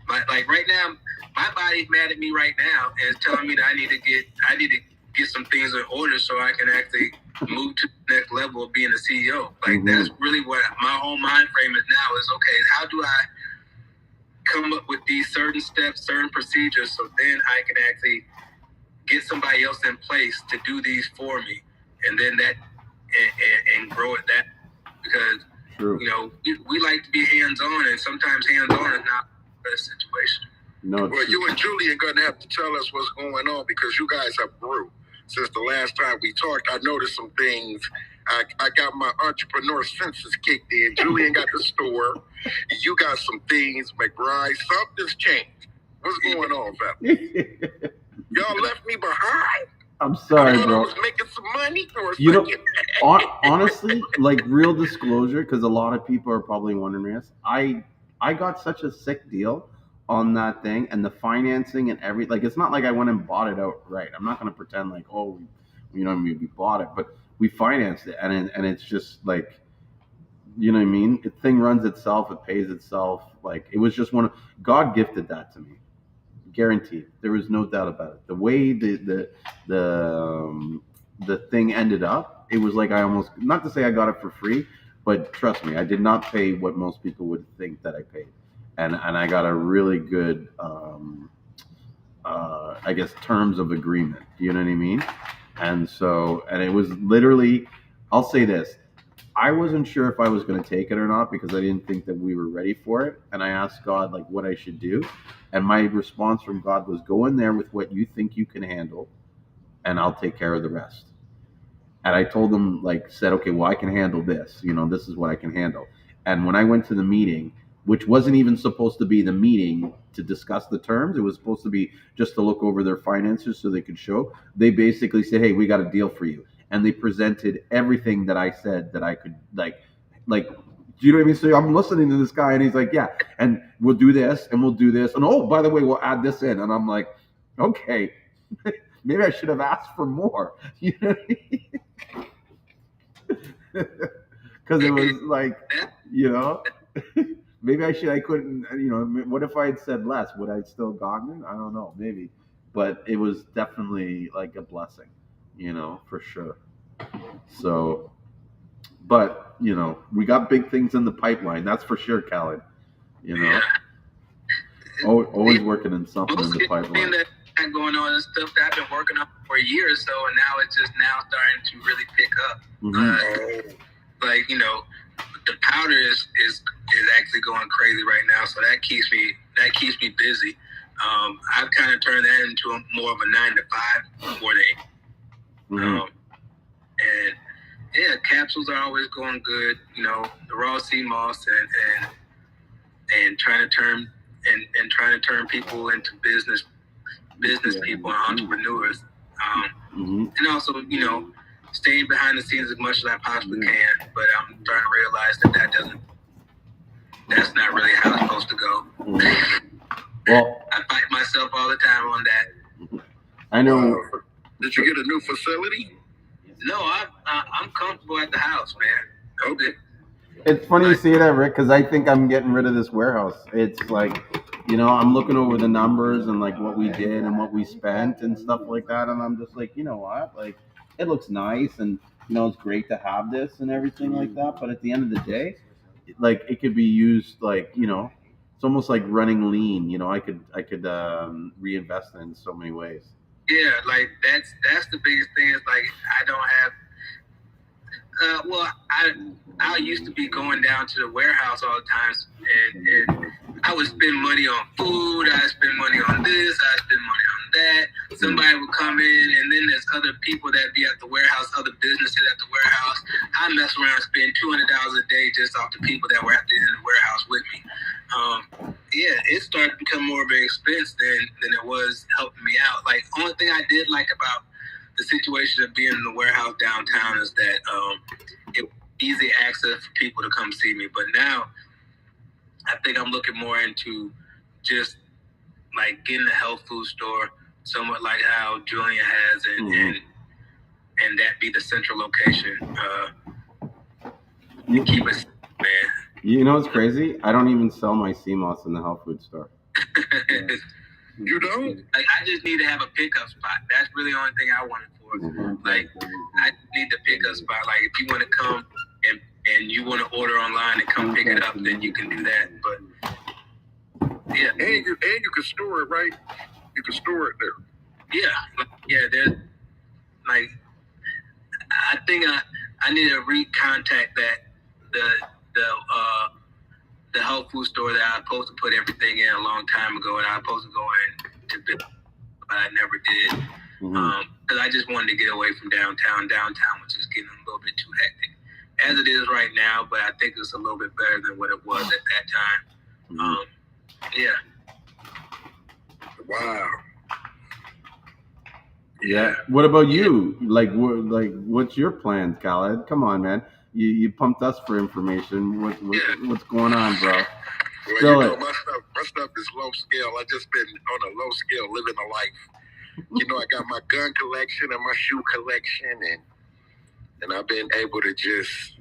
like right now. My body's mad at me right now and is telling me that I need to get some things in order so I can actually move to the next level of being a CEO. Like that's really what my whole mind frame is now is, okay, how do I come up with these certain steps, certain procedures so then I can actually get somebody else in place to do these for me, and then that and grow it that, because we like to be hands-on, and sometimes hands-on is not the best situation. No, well, you and Julie are going to have to tell us what's going on because you guys have grew. Since the last time we talked, I noticed some things. I got my entrepreneur senses kicked in. Julian got the store. You got some things. McBride, something's changed. What's going on, family? Y'all left me behind? I'm sorry, bro. I was making some money. Honestly, like real disclosure, because a lot of people are probably wondering this. I got such a sick deal on that thing, and the financing and everything. Like, it's not like I went and bought it outright. I'm not going to pretend like, oh, we bought it, but we financed it, and it's just like, you know what I mean? The thing runs itself, it pays itself. Like, it was just God gifted that to me, guaranteed. There was no doubt about it. The way the thing ended up, it was like I almost, not to say I got it for free, but trust me, I did not pay what most people would think that I paid. And I got a really good, I guess, terms of agreement. You know what I mean? And so, and it was literally, I'll say this. I wasn't sure if I was going to take it or not because I didn't think that we were ready for it. And I asked God, like, what I should do. And my response from God was, go in there with what you think you can handle, and I'll take care of the rest. And I told them, said, okay, well, I can handle this. This is what I can handle. And when I went to the meeting, which wasn't even supposed to be the meeting to discuss the terms. It was supposed to be just to look over their finances so they could show. They basically said, hey, we got a deal for you. And they presented everything that I said that I could, like you know what I mean? So I'm listening to this guy, and he's like, yeah, and we'll do this, and we'll do this, and oh, by the way, we'll add this in, and I'm like, okay, maybe I should have asked for more, you know what I mean? Because it was like, you know, maybe I couldn't, you know, what if I had said less? Would I still gotten it? I don't know, maybe, but it was definitely like a blessing, you know, for sure. So, but you know, we got big things in the pipeline, that's for sure, Khaled. You know, always working in something in the pipeline. That going on and stuff that I've been working on for a year or so, and now it's just now starting to really pick up. Like, you know, the powder is actually going crazy right now, so that keeps me busy. I've kind of turned that into more of a 9 to 5 more than 8. And yeah, capsules are always going good. You know, the raw Seamoss and trying to turn people into business people and entrepreneurs. And also, you know, staying behind the scenes as much as I possibly can. But I'm starting to realize that's not really how it's supposed to go. Well, I fight myself all the time on that. I know. Did you get a new facility? No, I'm comfortable at the house, man. Okay. It's funny you say that, Rick, because I think I'm getting rid of this warehouse. It's like, you know, I'm looking over the numbers and like what we did and what we spent and stuff like that, and I'm just like, you know what, like it looks nice and you know it's great to have this and everything like that, but at the end of the day, like it could be used like, you know, it's almost like running lean. You know, I could reinvest in so many ways. Yeah, like that's the biggest thing is like I don't have. Well, I used to be going down to the warehouse all the time, and I would spend money on food. I spend money on this. I spend money on that. Somebody would come in, and then there's other people that be at the warehouse, other businesses at the warehouse. I mess around and spend $200 a day just off the people that were in the warehouse with me. Yeah, it started to become more of an expense than it was helping me out. Like, only thing I did like about the situation of being in the warehouse downtown is that it was easy access for people to come see me. But now I think I'm looking more into just like getting a health food store, somewhat like how Julian has, and that be the central location. Keep it, man. You know what's crazy? I don't even sell my Seamoss in the health food store. You don't? Like, I just need to have a pickup spot. That's really the only thing I want it for. Like, I need the pickup spot. Like, if you want to come and you want to order online and come pick it up, then you can do that. But yeah, and you can store it, right? You can store it there. Yeah. There's like, I think I need to recontact that the health food store that I was supposed to put everything in a long time ago, and I was supposed to go in to build, but I never did. Because I just wanted to get away from downtown. Downtown was just getting a little bit too hectic, as it is right now. But I think it's a little bit better than what it was at that time. Yeah. Wow. Yeah. What about you? Like, what's your plans, Khaled? Come on, man. You pumped us for information. What's going on, bro? Well, Still you know, my stuff is low scale. I just been on a low scale living a life. You know, I got my gun collection and my shoe collection, and I've been able to just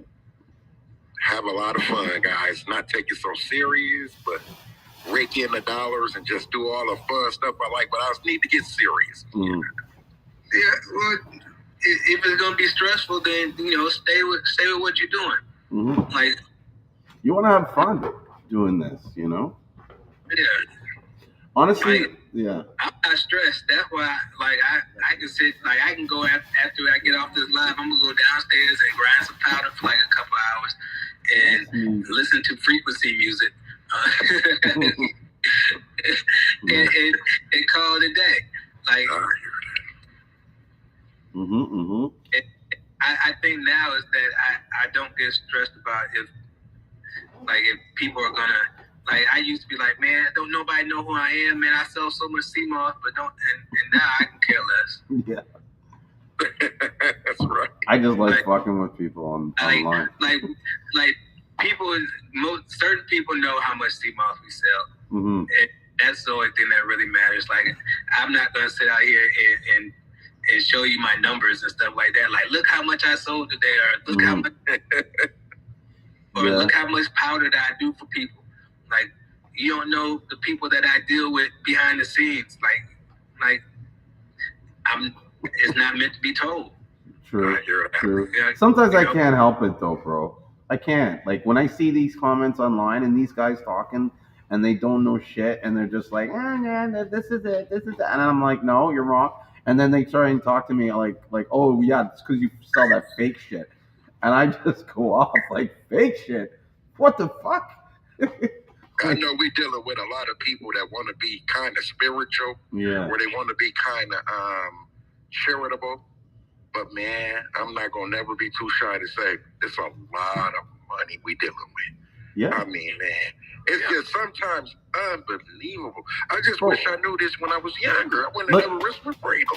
have a lot of fun, guys. Not take it so serious, but rake in the dollars and just do all the fun stuff I like. But I need to get serious. Yeah, well, if it's gonna be stressful, then you know, stay with what you're doing. Like, you want to have fun doing this, you know? Yeah. Honestly, like, yeah. I'm not stressed. That's why, like, I can sit, like, I can go after I get off this live. I'm gonna go downstairs and grind some powder for like a couple hours and listen to frequency music, and call it a day. Like. I think now is that I don't get stressed about if people are gonna, like, I used to be like, man, don't nobody know who I am, man. I sell so much Seamoss, but don't, and now I can care less. Yeah. That's right. I just like fucking with people online. Like certain people know how much Seamoss we sell. Mm-hmm. And that's the only thing that really matters. Like, I'm not gonna sit out here and show you my numbers and stuff like that. Like, look how much I sold today, or look how much, or look how much powder that I do for people. Like, you don't know the people that I deal with behind the scenes. Like it's not meant to be told. True. Yeah, sometimes I can't help it though, bro. I can't. Like when I see these comments online and these guys talking and they don't know shit and they're just like, this is it, and I'm like, no, you're wrong. And then they try and talk to me like, oh yeah, it's because you sell that fake shit, and I just go off like, fake shit. What the fuck? I know we're dealing with a lot of people that want to be kind of spiritual, or they want to be kind of charitable. But man, I'm not gonna never be too shy to say it's a lot of money we dealing with. Yeah. I mean, man, it's just sometimes unbelievable. I just wish I knew this when I was younger. I wouldn't have never risked my freedom.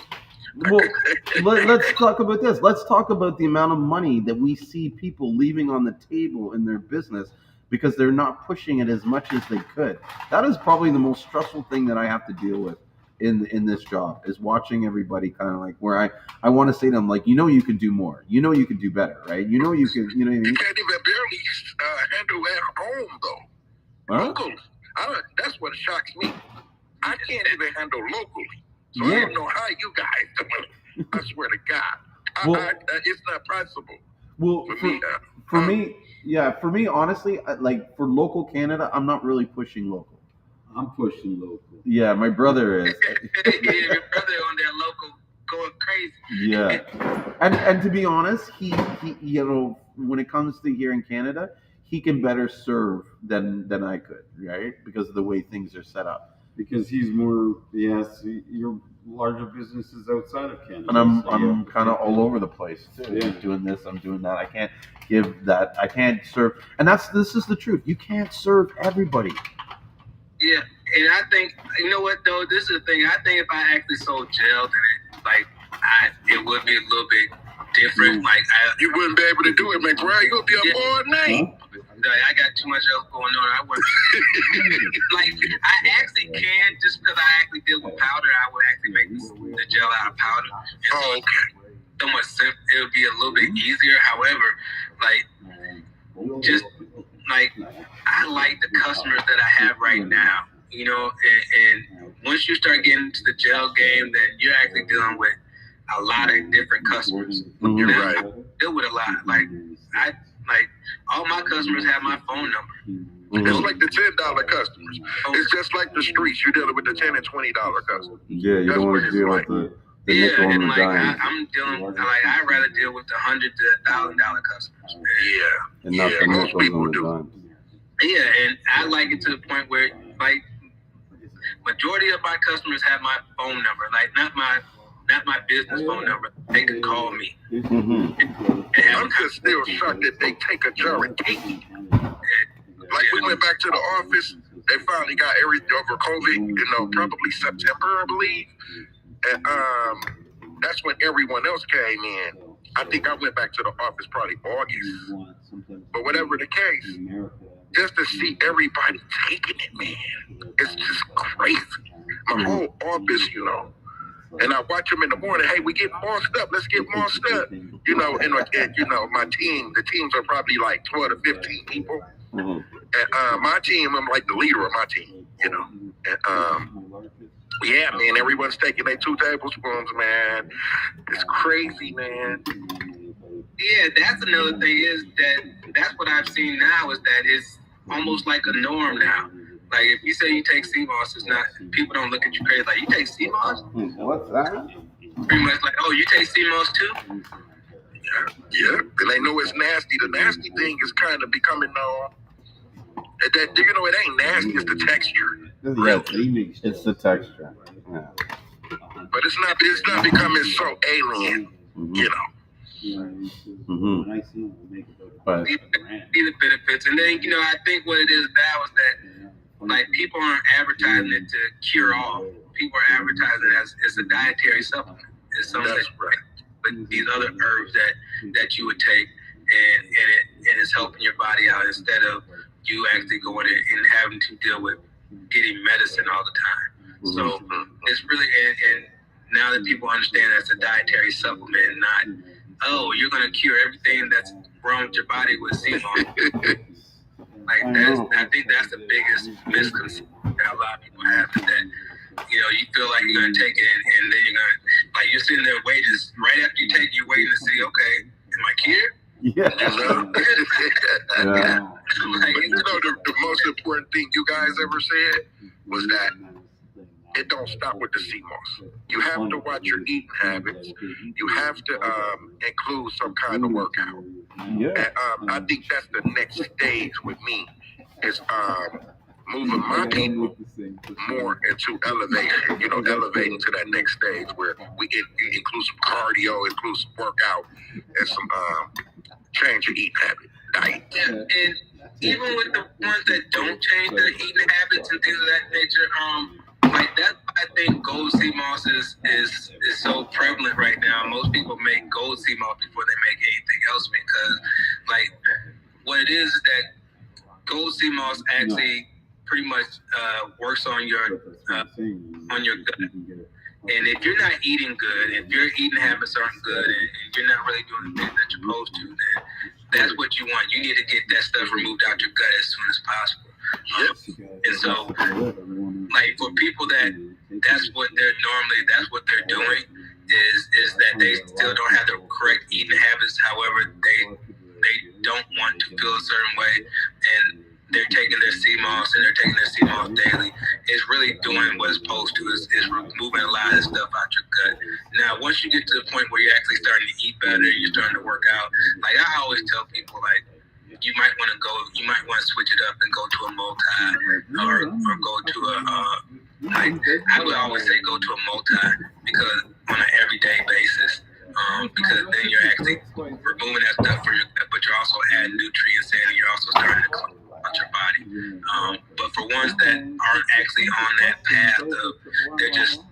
Well, let's talk about this. Let's talk about the amount of money that we see people leaving on the table in their business because they're not pushing it as much as they could. That is probably the most stressful thing that I have to deal with in this job, is watching everybody kind of like where I want to say to them, like, you can do more. You could do better, right? You can, You can't even barely handle at home, though. Huh? Locally. That's what shocks me. I can't even handle locally. So I don't know how you guys do it. I swear to God. It's not possible. Well, for me, honestly, like for local Canada, I'm not really pushing local. I'm pushing local. Yeah, my brother is. Your brother on there local going crazy. Yeah, and to be honest, he when it comes to here in Canada, he can better serve than I could, right? Because of the way things are set up. Because he's more, your larger businesses outside of Canada. And I'm kind of all over the place too. Yeah. I'm doing this, I'm doing that. I can't give that. I can't serve, and this is the truth. You can't serve everybody. Yeah, and I think, you know what though, this is the thing. I think if I actually sold gel, then it would be a little bit different. Like you wouldn't be able to do it, McBride. You'll be up all night. I got too much else going on. I wouldn't. Like I actually can, just because I actually deal with powder. I would actually make the gel out of powder. And okay. Somewhat simple. It would be a little bit easier. However, I like the customers that I have right now, and once you start getting into the gel game, then you're actually dealing with a lot of different customers. You're right. I deal with a lot. All my customers have my phone number. It's like the $10 customers. It's just like the streets. You're dealing with the $10 and $20 customers. Yeah, you don't want to deal with the nickel and the dime. I'm dealing I'd rather deal with the $100 to $1,000 customers. Yeah. And not the most people do. Dimes. Yeah, and I like it to the point where majority of my customers have my phone number. Like not my business phone number. They can call me. I'm just still shocked that they take a jar and take it. Like we went back to the office, they finally got everything over COVID, probably September, I believe. And that's when everyone else came in. I think I went back to the office probably August. But whatever the case, just to see everybody taking it, man, it's just crazy. My whole office, and I watch them in the morning. Hey, we get more stuff. Let's get more stuff. And my team. The teams are probably like 12 to 15 people. And my team, I'm like the leader of my team. And yeah, man, everyone's taking their 2 tablespoons, man. It's crazy, man. Yeah, that's another thing that's what I've seen now is that it's almost like a norm now. Like if you say you take Seamoss, it's not, people don't look at you crazy. Like, you take Seamoss? What's that? Pretty much like, oh, you take Seamoss too? Yeah, and they know it's nasty. The nasty thing is kind of becoming known. That it ain't nasty, it's the texture. It's the texture. Yeah. But it's not becoming so alien, But see the benefits. And then, I think what it is now is that people aren't advertising it to cure all. People are advertising it as it's a dietary supplement. It's something but these other herbs that you would take. and it's helping your body out instead of you actually going in and having to deal with getting medicine all the time. So it's really, and now that people understand that's a dietary supplement and not, oh, you're going to cure everything that's wrong with your body with sea moss. I think that's the biggest misconception that a lot of people have, is that, you feel like you're going to take it and then you're going to, you're sitting there waiting, right after you take it, you're waiting to see, okay, am I cured? Yeah. The most important thing you guys ever said was that it don't stop with the sea moss. You have to watch your eating habits. You have to include some kind of workout. Yeah. And I think that's the next stage with me, is moving my people more into elevation, elevating to that next stage where we include some cardio, include some workout, and some change your eating habit, diet. Yeah, and even with the ones that don't change their eating habits and things of that nature, that's why I think gold sea moss is so prevalent right now. Most people make gold sea moss before they make anything else, because what it is that gold sea moss actually pretty much works on your gut. And if you're not eating good, if your eating habits aren't good, and you're not really doing the things that you're supposed to, then that's what you want. You need to get that stuff removed out your gut as soon as possible. And so, for people that's what they're doing, is that they still don't have the correct eating habits. However, they don't want to feel a certain way, and they're taking their sea moss and they're taking their sea moss daily. It's really doing what it's supposed to, is removing a lot of stuff out your gut. Now, once you get to the point where you're actually starting to eat better, you're starting to work out, I always tell people, you might want to switch it up and go to a multi, or go to I would always say go to a multi, because on an everyday basis, because then you're actually removing that stuff from your gut, but you're also adding nutrients in, and you're also starting to clean out your body. But for ones that aren't actually on that path they're just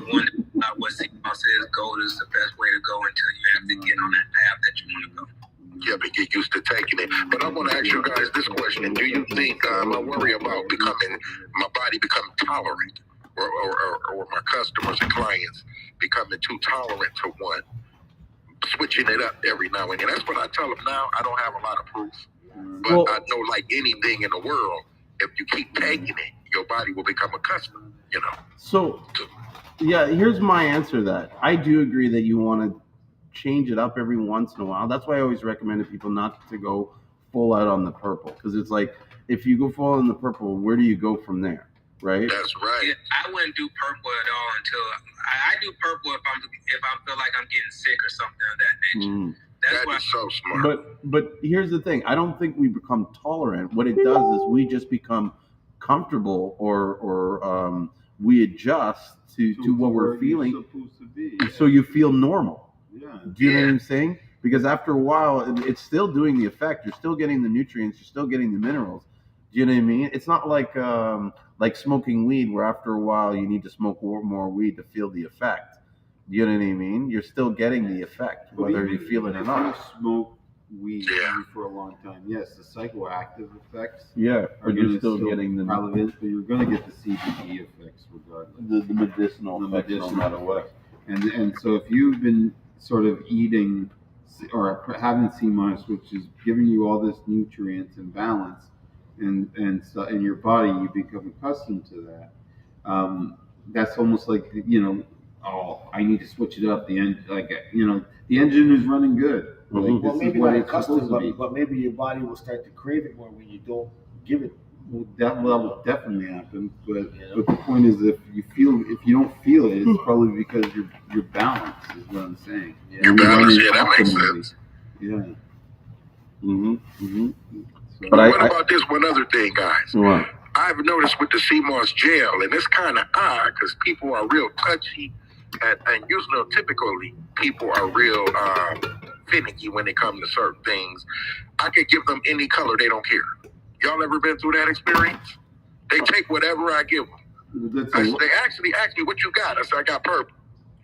wondering about what sea moss is, gold is the best way to go until you actually get on that path that you want to go. Yeah, but get used to taking it. But I want to ask you guys this question. Do you think I worry about my body becoming tolerant, or my customers and clients becoming too tolerant to one, switching it up every now and then? That's what I tell them now. I don't have a lot of proof, but I know, like anything in the world, if you keep taking it, your body will become accustomed, So, yeah, here's my answer to that. I do agree that you want to change it up every once in a while. That's why I always recommended people not to go full out on the purple, because it's if you go full on the purple, where do you go from there, right? That's right. Yeah, I wouldn't do purple at all until I do purple if I feel like I'm getting sick or something of that nature. That is so smart. But here's the thing. I don't think we become tolerant. What it does is we just become comfortable, or we adjust to what we're feeling, supposed to be. so you feel normal. Yeah. Do you know what I'm saying? Because after a while, it's still doing the effect. You're still getting the nutrients. You're still getting the minerals. Do you know what I mean? It's not like smoking weed, where after a while you need to smoke more weed to feel the effect. Do you know what I mean? You're still getting the effect, whether you feel it or not. If you smoke weed for a long time, yes, the psychoactive effects are you're still getting the relevant, but you're going to get the CBD effects regardless. The medicinal effects, no matter what. And so if you've been sort of eating or having sea moss, which is giving you all this nutrients and balance, and in your body, you become accustomed to that. That's almost like, I need to switch it up. The engine is running good. Well, maybe not accustomed, but maybe your body will start to crave it more when you don't give it. Well, that will definitely happen. But the point is, if you don't feel it, it's probably because you're balanced, is what I'm saying. You're balanced, that makes sense. Yeah. So, but what about this one other thing, guys? What? I've noticed with the sea moss gel, and it's kind of odd because people are real touchy, and usually, typically, people are real finicky when it comes to certain things. I could give them any color, they don't care. Y'all ever been through that experience? They take whatever I give them. They actually ask me, what you got? I said, I got purple,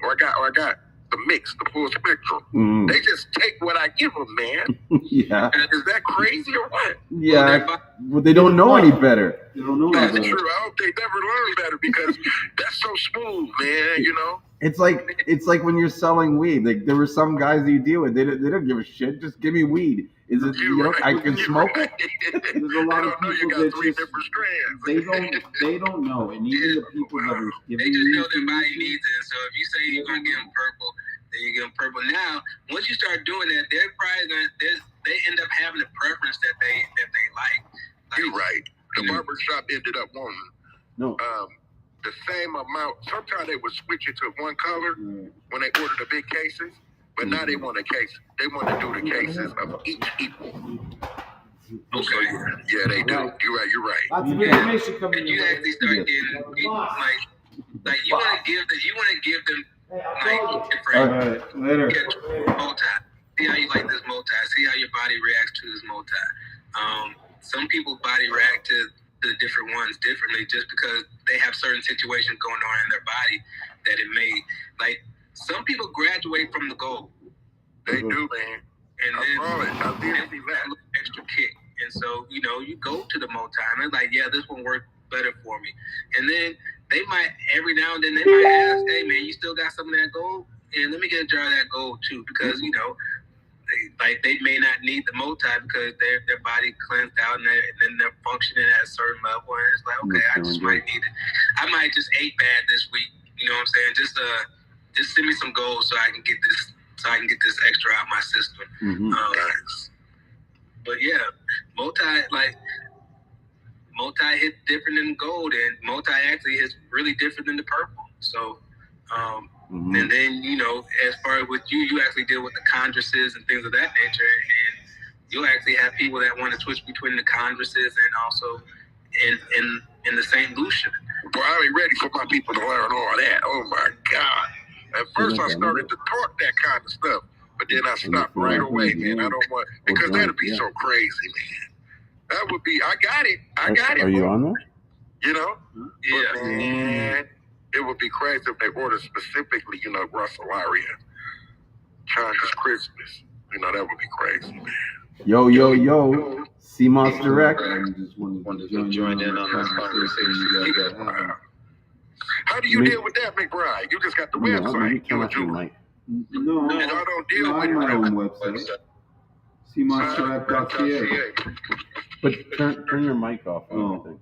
or I got the mix, the full spectrum. Mm. They just take what I give them, man. Yeah. Is that crazy or what? Yeah. Well, they don't know any better. They don't know any That's better. true. I hope they never learn better because that's so smooth, man. You know. It's like when you're selling weed. Like there were some guys you deal with, they don't give a shit. Just give me weed. Is it I can smoke it? There's a lot of people you got that three just different strands. they don't know, and even the people that are giving They just you know their body information, needs it. So if you say you're gonna give them purple, then you give them purple. Now, once you start doing that, they're probably they end up having a preference that they like. You're right. The barbershop ended up wanting the same amount. Sometimes they would switch it to one color when they order the big cases, but now they want a case. They want to do the cases of each equal. Okay. Yeah, they do. You're right. Lots of information coming And in. you actually start getting like you want to give them like different. all right, later. Multi. See how you like this multi. See how your body reacts to this multi. Some people's body react to the different ones differently just because they have certain situations going on in their body that it may like. Some people graduate from the gold. They do, man. And then I did see that little extra kick. And so, you go to the multi and it's like, yeah, this one worked better for me. And then they might, every now and then, they might ask, hey, man, you still got some of that gold? And let me get a jar of that gold, too, because, they may not need the multi because their body cleansed out and then they're functioning at a certain level. And it's like, okay, I just might need it. I might just ate bad this week. You know what I'm saying? Just send me some gold so I can get this extra out of my system. Mm-hmm. But yeah, multi hits different than gold, and multi actually hits really different than the purple. So, and then as far as with you actually deal with the chondruses and things of that nature, and you'll actually have people that want to switch between the chondruses and also in the St.Lucian. Well, I ain't ready for my people to learn all that. Oh my God! At first, I started to talk that kind of stuff, but then I stopped right away, man. I don't want because that'd be so crazy, man. That would be. I got it. Are you on there? Yeah. Yeah. But, man, it would be crazy if they ordered specifically, Russelaria, Chonda's Christmas. That would be crazy, man. Yo, Seamoss Direct. I just wanted to join in on this conversation you guys are having. How do you deal with that, McBride? You just got the website. No, I don't deal with my own website. SeamossDirect.ca. But turn your mic off. Oh.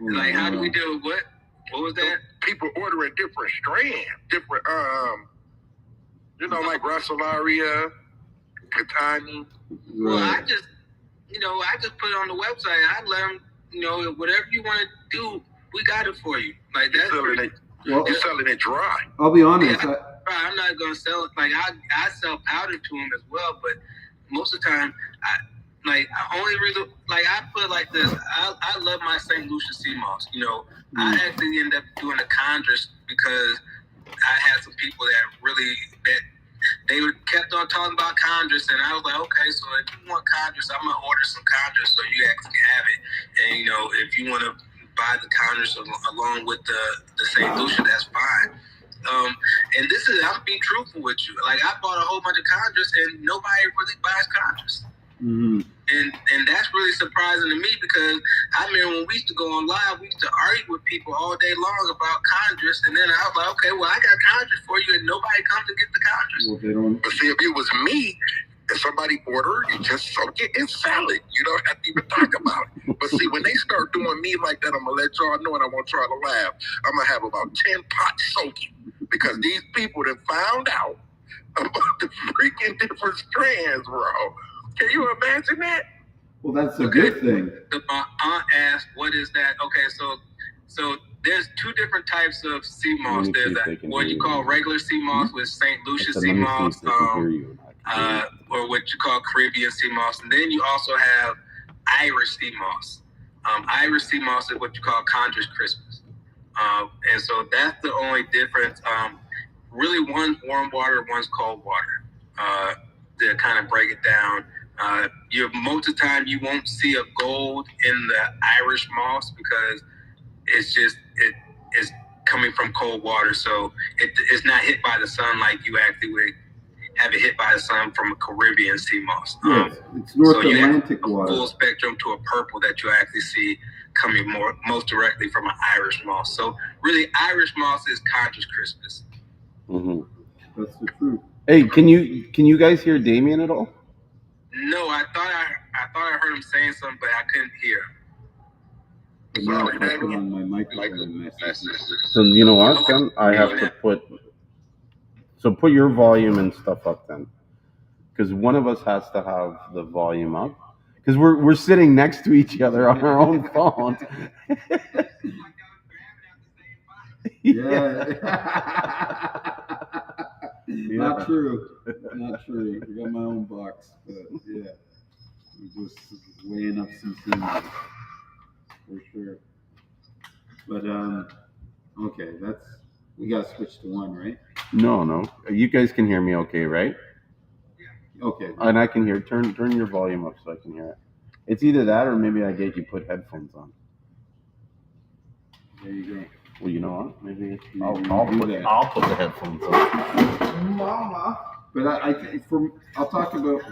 Like, how do we deal with what? What was that? People ordering different strands, different, like Russelaria, Katani. Well, I just put it on the website. I let them, whatever you want to do, we got it for you. Like that's you're selling it dry. I'll be honest. I'm not gonna sell it. Like I sell powder to them as well, but most of the time, I put it like this. I love my St.Lucian Seamoss. I actually ended up doing a chondrus because I had some people that they kept on talking about chondrus, and I was like, okay, so if you want chondrus, I'm gonna order some chondrus so you actually can have it. And if you want to buy the chondrus along with the St. Lucian, that's fine. And I'm being truthful with you. Like I bought a whole bunch of chondrus, and nobody really buys chondrus. Mm-hmm. And that's really surprising to me because I remember when we used to go on live, we used to argue with people all day long about chondrus, and then I was like, okay, well I got chondrus for you, and nobody comes to get the chondrus. Well, they don't. But see, if it was me, if somebody ordered, you just soak it in salad. You don't have to even talk about it. But see, when they start doing me like that, I'm gonna let y'all know, and I want y'all to laugh. I'm gonna have about 10 pots soaking because these people that found out about the freaking different strands, bro. Can you imagine that? Well, that's a good thing. My aunt asked, "What is that?" Okay, so there's two different types of sea moss. There's what you call regular sea moss with St. Lucian sea moss, or what you call Caribbean sea moss, and then you also have Irish sea moss. Irish sea moss is what you call chondrus crispus, and so that's the only difference. Really, one's warm water, one's cold water. To kind of break it down. Most of the time you won't see a gold in the Irish moss because it's coming from cold water, so it's not hit by the sun like you actually would have it hit by the sun from a Caribbean sea moss. It's North so you Atlantic have water. A full spectrum to a purple that you actually see coming most directly from an Irish moss. So really, Irish moss is Condra's crispus. Mm-hmm. That's the truth. Hey, can you guys hear Damien at all? No, I thought I heard him saying something, but I couldn't hear. But now if I put on my microphone So you know what? Then I have to put your volume and stuff up then, because one of us has to have the volume up, because we're sitting next to each other on our own phones. Yeah. Not true. Not true. I got my own box, but yeah, we're just weighing up some things for sure. But okay, we gotta switch to one, right? No, you guys can hear me, okay, right? Okay. And I can hear. Turn your volume up so I can hear it. It's either that or maybe I get you put headphones on. There you go. Well, you know what? Maybe I'll put the headphones on. Mama. But I'll talk about.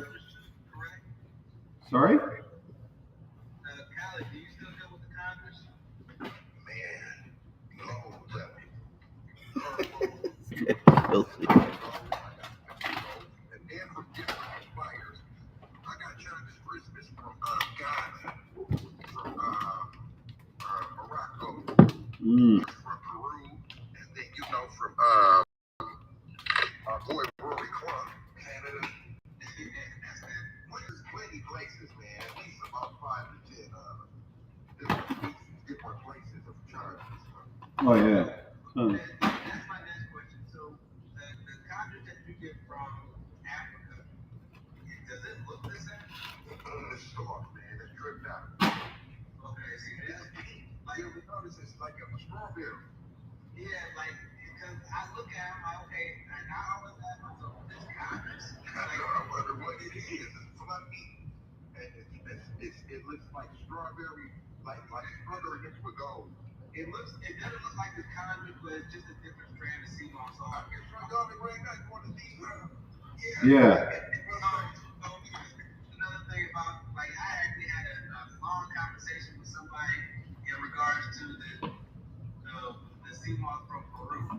Sorry. Khaled, do you still deal with the Congress? Man, We'll see. I got Chinese Christmas from Ghana, from Morocco, from Peru, and then from our boy Rory Clark, Canada. Plenty places, man. At least about 5 to 10 different places of China. Oh yeah. That's my next question. So the condoms that you get from Africa, does it look the same? The stalk, man, that's dripped out. Okay, see this? Like you ever notice it's like a strawberry. Yeah, like because I look at them, okay, and I always ask myself, this condoms. I wonder what it is. It's fluffy, and it looks like strawberry, like strawberry mixed with gold. It doesn't look like the condom, but it's just a different strand of sea moss. I guess I'm going to bring back one of these. Yeah. Another thing about, like, I actually had a long conversation with somebody in regards to the sea moss from Peru.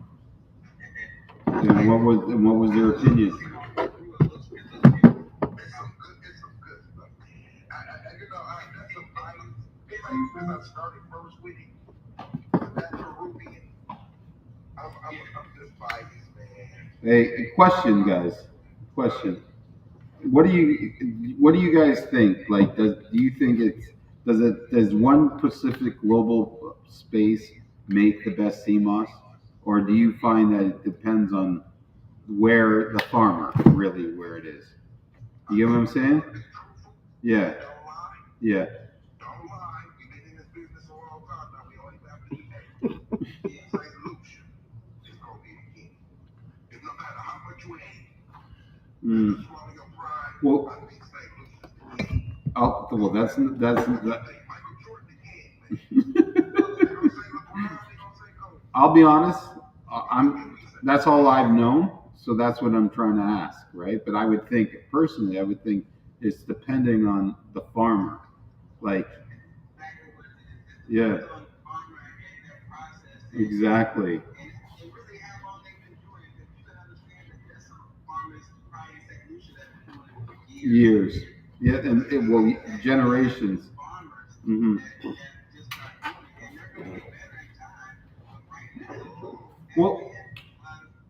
And what was their opinion? It's some good stuff. That's some items. Because I started first with it, that Peruvian, I'm just biased, man. Hey, question, guys. Question. What do you guys think? Like, do you think does one Pacific global space make the best sea moss, or do you find that it depends on where the farmer really where it is? You know what I'm saying? Yeah. Yeah. Don't lie. We've been in this business a long time now. We only have to do St. Lucian is going to be the king. It's no matter how much you hate, swallow your pride. Well, I think St. Lucian is the king. well, that's Michael Jordan the king, man. They don't say LeBron, they don't say Kobe. I'll be honest. That's all I've known, so that's what I'm trying to ask, right? But I would think personally, it's depending on the farmer, like, yeah, exactly. Years, yeah, and generations. Mm-hmm. Well,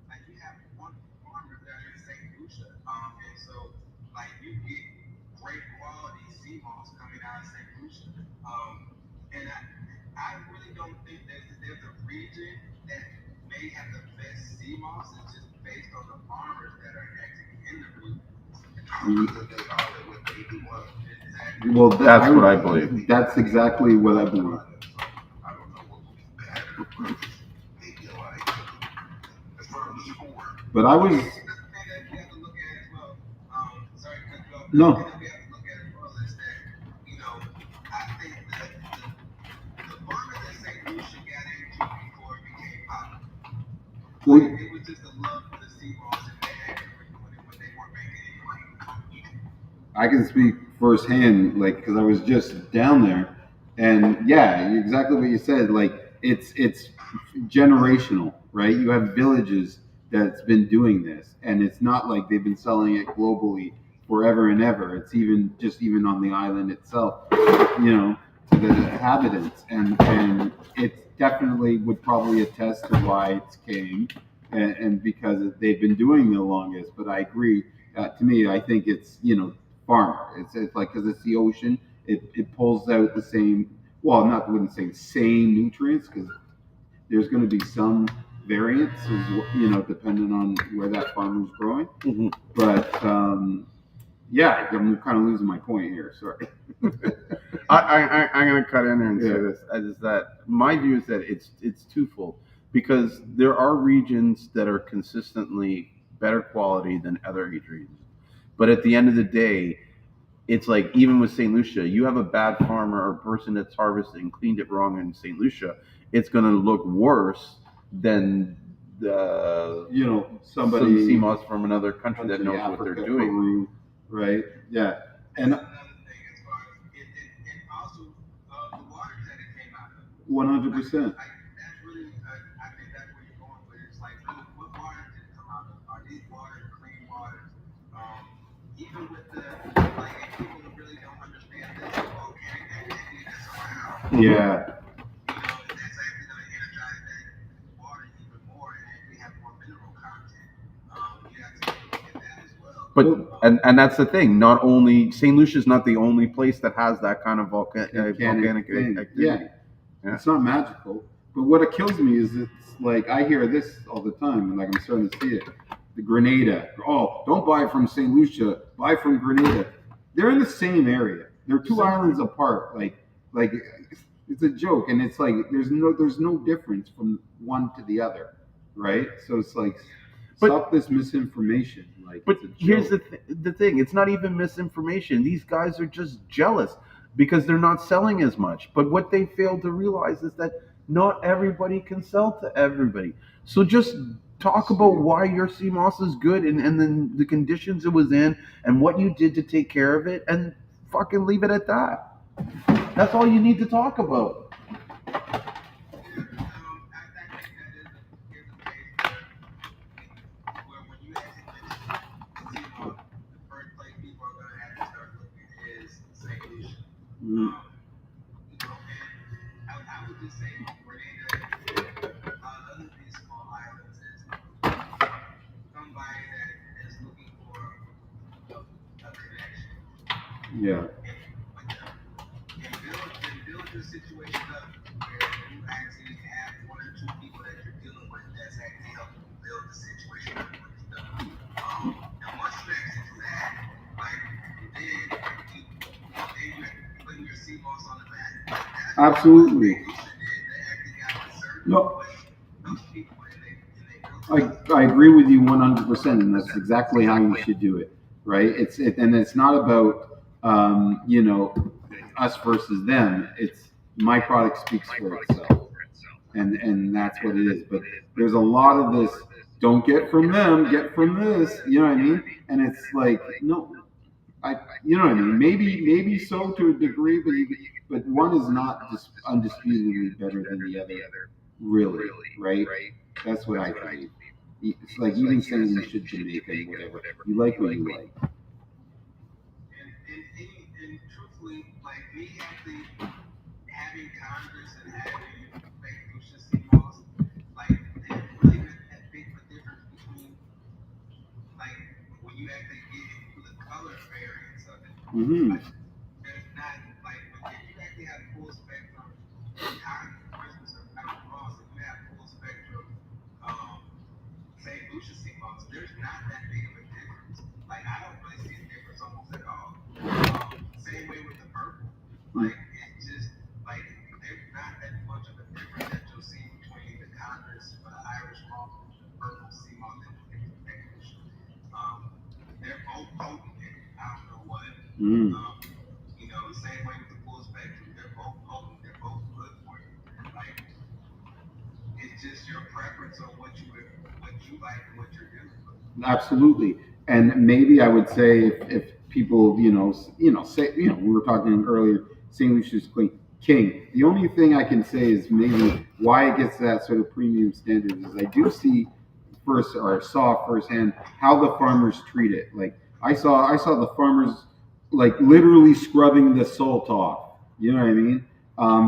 like you have one farmer there in St. Lucia, and so like you get great quality sea moss coming out of St. Lucia, and I really don't think there's a region that may have the best sea moss. It's just based on the farmers that are actually in the region. Well, that's what I believe. That's exactly what I believe. I don't know what would be better. But I was no. I can speak firsthand, like, because I was just down there, and yeah, exactly what you said. Like, it's generational, right? You have villages that's been doing this, and it's not like they've been selling it globally forever and ever. It's even on the island itself, to the inhabitants, and it definitely would probably attest to why it's king, and because they've been doing the longest. But I agree. To me, I think it's farmer. It's like, because it's the ocean, it pulls out the same. Well, not wouldn't say same nutrients, because there's going to be some variance, depending on where that farmer's growing. Mm-hmm. But yeah, I'm kind of losing my point here. Sorry. I'm going to cut in there and say this. Is that my view is that it's twofold, because there are regions that are consistently better quality than other age regions. But at the end of the day, it's like, even with St. Lucia, you have a bad farmer or person that's harvested and cleaned it wrong in St. Lucia, it's going to look worse than somebody some Seamoss from another country that knows Africa, what they're doing. Peru, right? Yeah, and another thing as far as it also the waters that it came out of. 100%. Like, that's really, I think that's where you're going with it. It's like, really, what waters did it come out of? Are these waters clean waters? Even with the, like, if people really don't understand this volcanic activity that's around, Yeah. that's actually going to energize that water even more, and actually have more mineral content. You have to look at that as well. But and that's the thing. Not only St. Lucia's not the only place that has that kind of volcanic activity. Yeah. It's not magical. But what kills me is, it's like, I hear this all the time, and like, I'm starting to see it. The Grenada. Oh, don't buy from St. Lucia. Buy from Grenada. They're in the same area. They're two islands apart. Like it's a joke, and it's like there's no difference from one to the other, right? So it's like, stop this misinformation. Like, but here's the thing. It's not even misinformation. These guys are just jealous because they're not selling as much. But what they fail to realize is that not everybody can sell to everybody. So just talk about why your Seamoss is good, and then the conditions it was in and what you did to take care of it, and fucking leave it at that. That's all you need to talk about. I would just say Grenada, other of these small islands, is somebody that is looking for a connection. Yeah. And build your situation up where you actually have one or two people that you're dealing with that's actually helping you build the situation up with stuff. And once you actually do that, like, then you're putting your Seamoss on the map. Absolutely. No, I agree with you 100%, and that's exactly how you should do it, right? And it's not about us versus them. It's my product speaks for itself, and that's what it is. But there's a lot of this. Don't get from them, get from this. You know what I mean? And it's like, no, you know what I mean? Maybe so to a degree, but one is not undisputedly better than the other, really, right? That's what I believe. It's like, even saying you should Jamaica and whatever. You like what you like. And truthfully, like, me actually having Congress and having St. Lucian Seamoss, like, there's really not that big of a difference between, like, when you actually get into the color variance of it. Mm-hmm. Like, there's not, like, if you actually have full spectrum Congress, for instance, or Ross, if you have full spectrum St. Lucian Seamoss, there's not that big of a difference. Like, I don't really see a difference almost at all. Same way with the purple. Like, it's just, like, there's not that much of a difference that you'll see between the Congress or the Irish Moss, the purple Seamoss, and the St. Lucian. They're both potent. I don't know what. Same way with the full spectrum. They're both potent. They're both good for you. Like, it's just your preference on what you like and what you're doing. Absolutely. And maybe I would say, if people, say, we were talking earlier, St. Lucia's King. The only thing I can say is maybe why it gets that sort of premium standard is I do see saw firsthand how the farmers treat it. Like I saw the farmers like literally scrubbing the salt off. You know what I mean?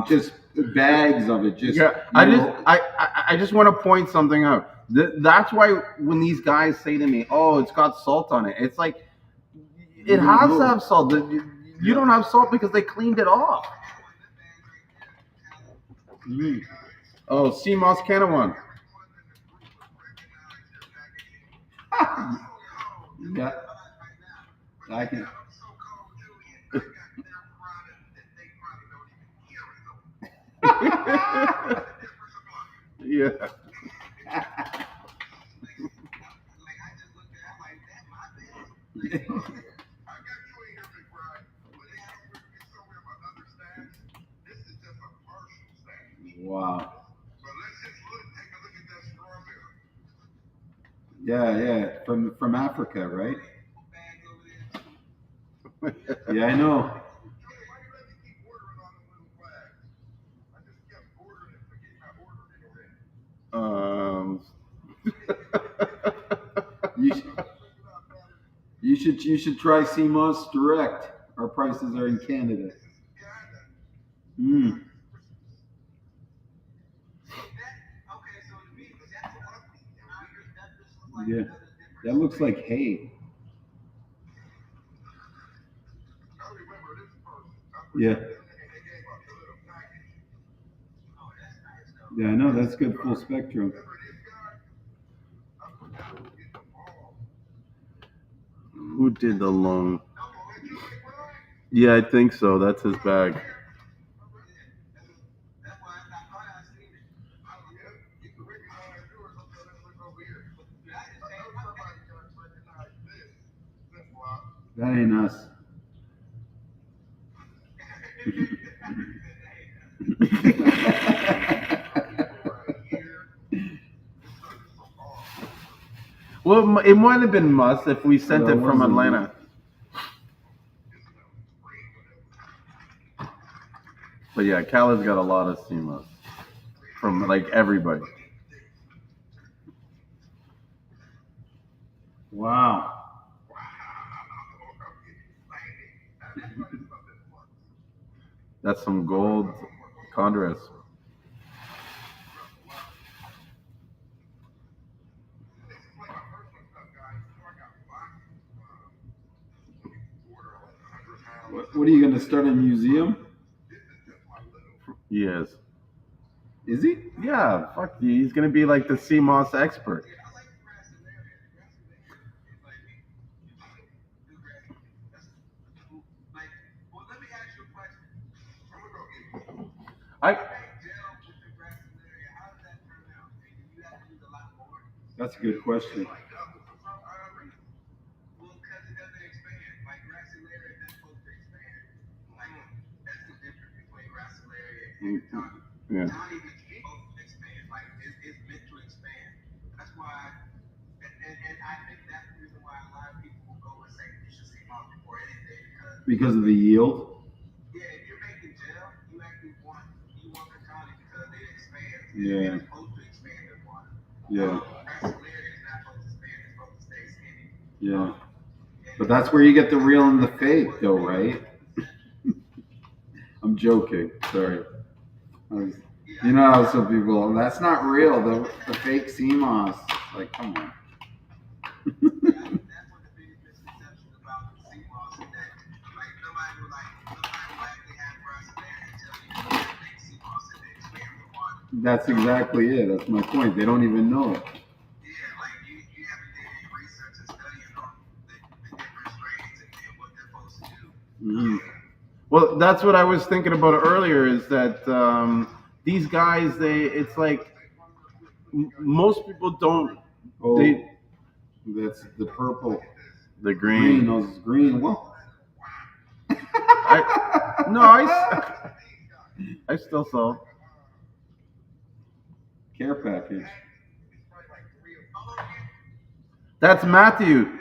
Just bags of it. Just Yeah, I just want to point something out. That's why when these guys say to me, "Oh, it's got salt on it," it's like it has to have salt. You don't have salt because they cleaned it off. Oh, Seamoss Canawan. Yeah, I can. Yeah. Wow. Yeah, from Africa, right? Yeah, I know. Um, You should try Seamoss Direct. Our prices are in Canada. Mm. Yeah, that looks like hay. Yeah. Yeah, I know that's good full spectrum. who did the loan? Yeah, I think so. That's his bag. That ain't us. Well, it might have been Muss if we sent it from Atlanta. But yeah, Khaled's got a lot of Seamoss from like everybody. Wow. That's some gold Condorus. What are you going to start a museum? Yes. Is he? Yeah, fuck you. He's gonna be like the Seamoss expert. That's a good question. Yeah. Because of the yield? Yeah. Yeah. Yeah. But that's where you get the real and the fake, though, right? I'm joking. Sorry. You know how some people, that's not real. The fake Seamoss. Like, come on. That's exactly it. That's my point. They don't even know it. Mm-hmm. Well, that's what I was thinking about earlier. Is that these guys? It's like most people don't. Oh, that's the purple. The green. Those green. Well, I still saw. Care package. That's Matthew.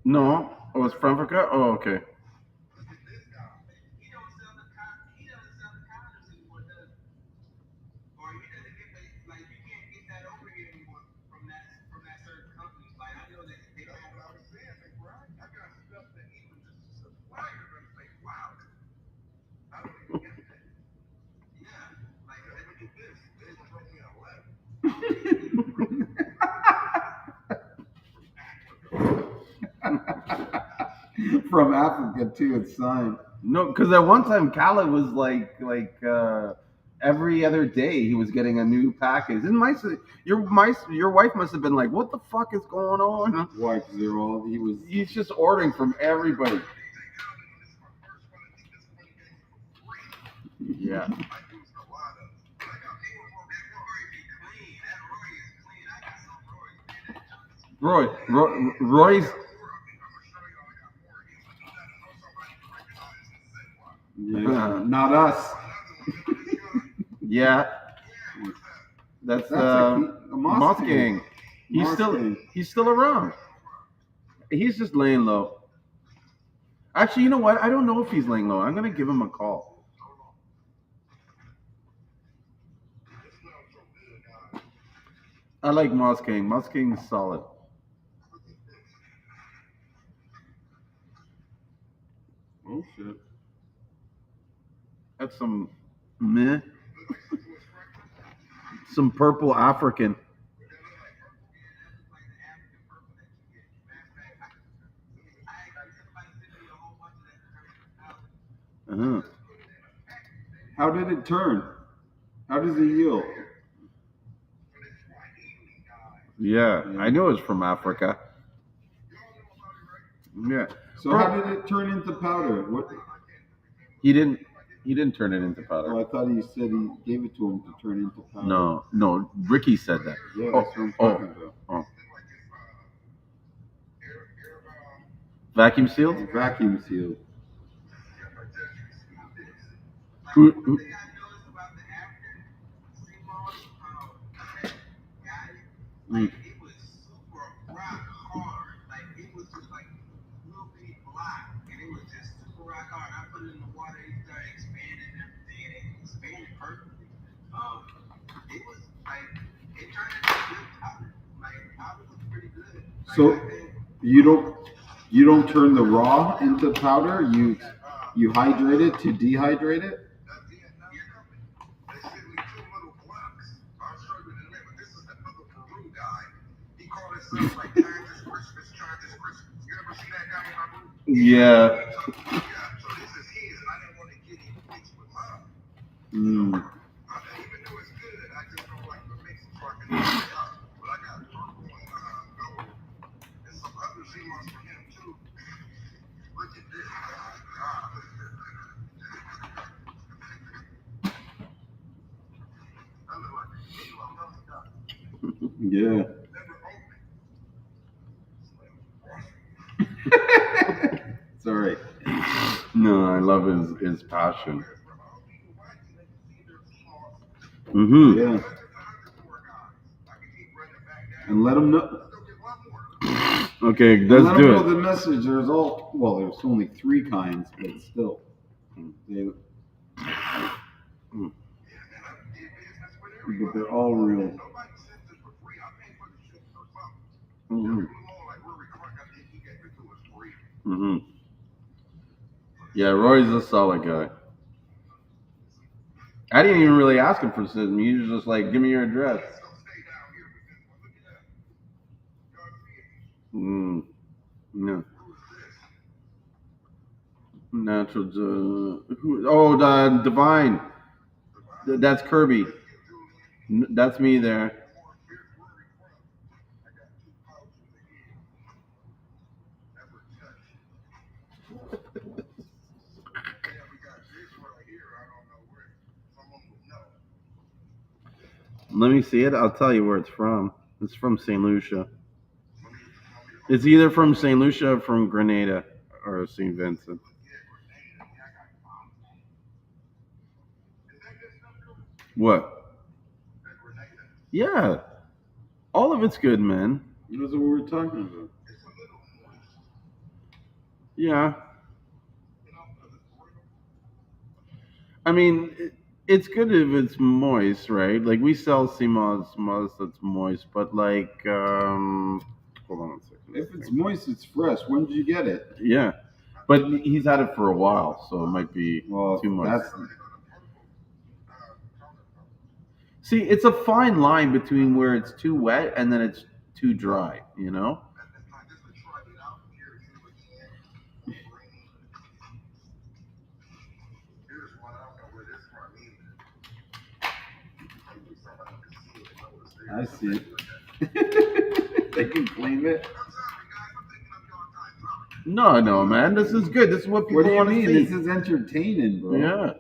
No. Oh, it's from Africa? Oh, okay. From Africa too, it's signed. No, because at one time Khaled was like every other day he was getting a new package. And your wife must have been like, "What the fuck is going on?" Why? Because they're all He's just ordering from everybody. Yeah. Roy's. Yeah, not us. Yeah. That's a Moss Gang. Gang. He's still around. He's just laying low. Actually, you know what? I don't know if he's laying low. I'm gonna give him a call. I like Moss Gang. Moss Gang's solid. Oh shit. That's some meh. Some purple African. Uh-huh. How did it turn? How does it yield? Yeah, I knew it was from Africa. Yeah. So how did it turn into powder? What? He didn't turn it into powder. Oh, I thought he said he gave it to him to turn into powder. No. Ricky said that. Yeah, that's what I'm talking about. Oh. Vacuum sealed? Vacuum sealed. Who? Mm. So you don't turn the raw into powder. You hydrate it to dehydrate it. Yeah. Mm. Yeah. Sorry. No, I love his passion. Mm-hmm. Yeah. And let them know. Okay, And let's let them do know it. the message. There's only 3 kinds, but still. But they're all real. Mm-hmm. Mm-hmm. Yeah, Roy's a solid guy. I didn't even really ask him for system. He was just like, "Give me your address." No. Natural. Divine. That's Kirby. That's me there. Let me see it. I'll tell you where it's from. It's from St. Lucia. It's either from St. Lucia or from Grenada or St. Vincent. What? Yeah. All of it's good, man. That's what we were talking about. Yeah. I mean, it's good if it's moist, right? Like we sell CMOS that's moist, but like, hold on a second. If it's moist, it's fresh. When did you get it? Yeah, but he's had it for a while, so it might be too much. See, it's a fine line between where it's too wet and then it's too dry, you know? I see it. They can claim it. No, man. This is good. This is what people want to see. This is entertaining, bro. Yeah.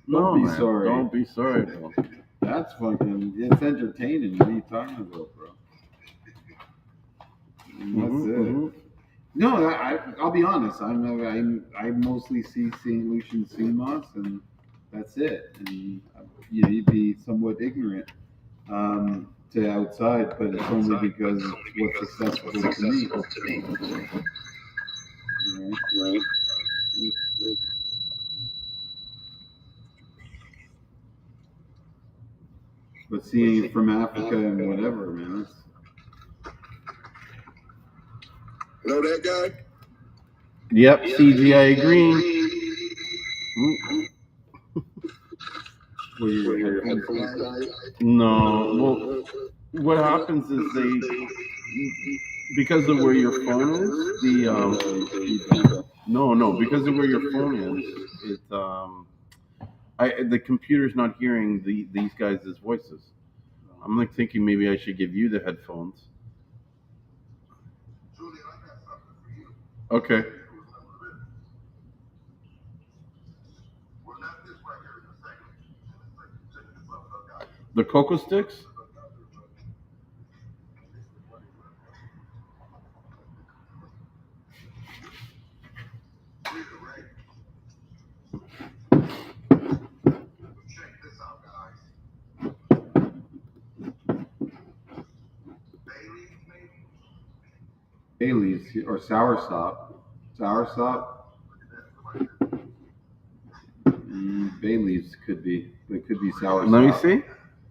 Don't be sorry. Don't be sorry, bro. That's fucking. It's entertaining. What are you talking about, bro? That's it. No, I'll be honest. I mostly see St. Lucian CMOS, and that's it. And you'd be somewhat ignorant to outside, but it's only because it's what's accessible to me. Right. But seeing it from Africa and whatever, man. Know that guy? Yep, CGI green. Were your headphones guys? No. Well, what happens is they, because of where your phone is, because of where your phone is, the computer's not hearing these guys' voices. I'm like thinking maybe I should give you the headphones. Okay. The cocoa sticks? Bailey's or soursop. Bailey's could be. It could be soursop. Let me see.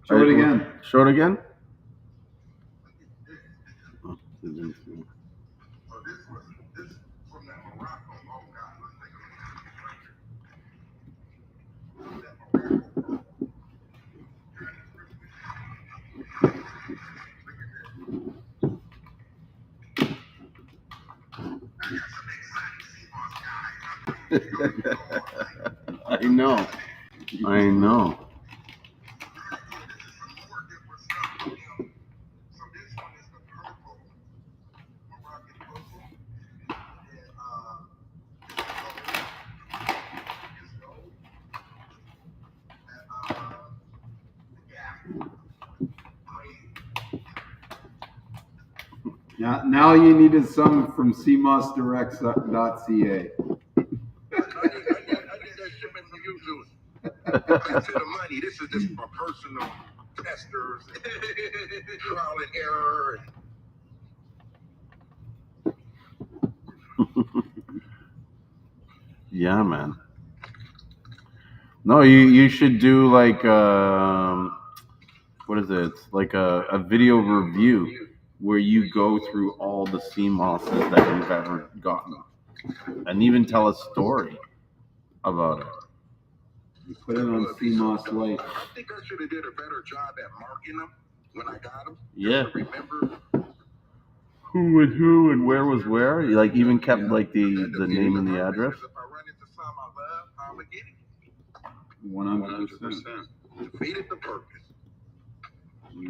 Show it again. Show it again. Oh, I know. Now you needed some from cmossdirect.ca. I need that shipment from you, Julie. Back to the money. This is just for personal testers and trial and error. Yeah, man. No, you should do like what is it? It's like a video review where you go through all the CMOSs that you've ever gotten, and even tell a story about it. You put it on CMOS Life. I think I should have did a better job at marking them when I got them. Yeah. Remember who was who and where was where. You like even kept like the name and the address. If I run into some I love, I'm getting 100%. Defeated the purpose.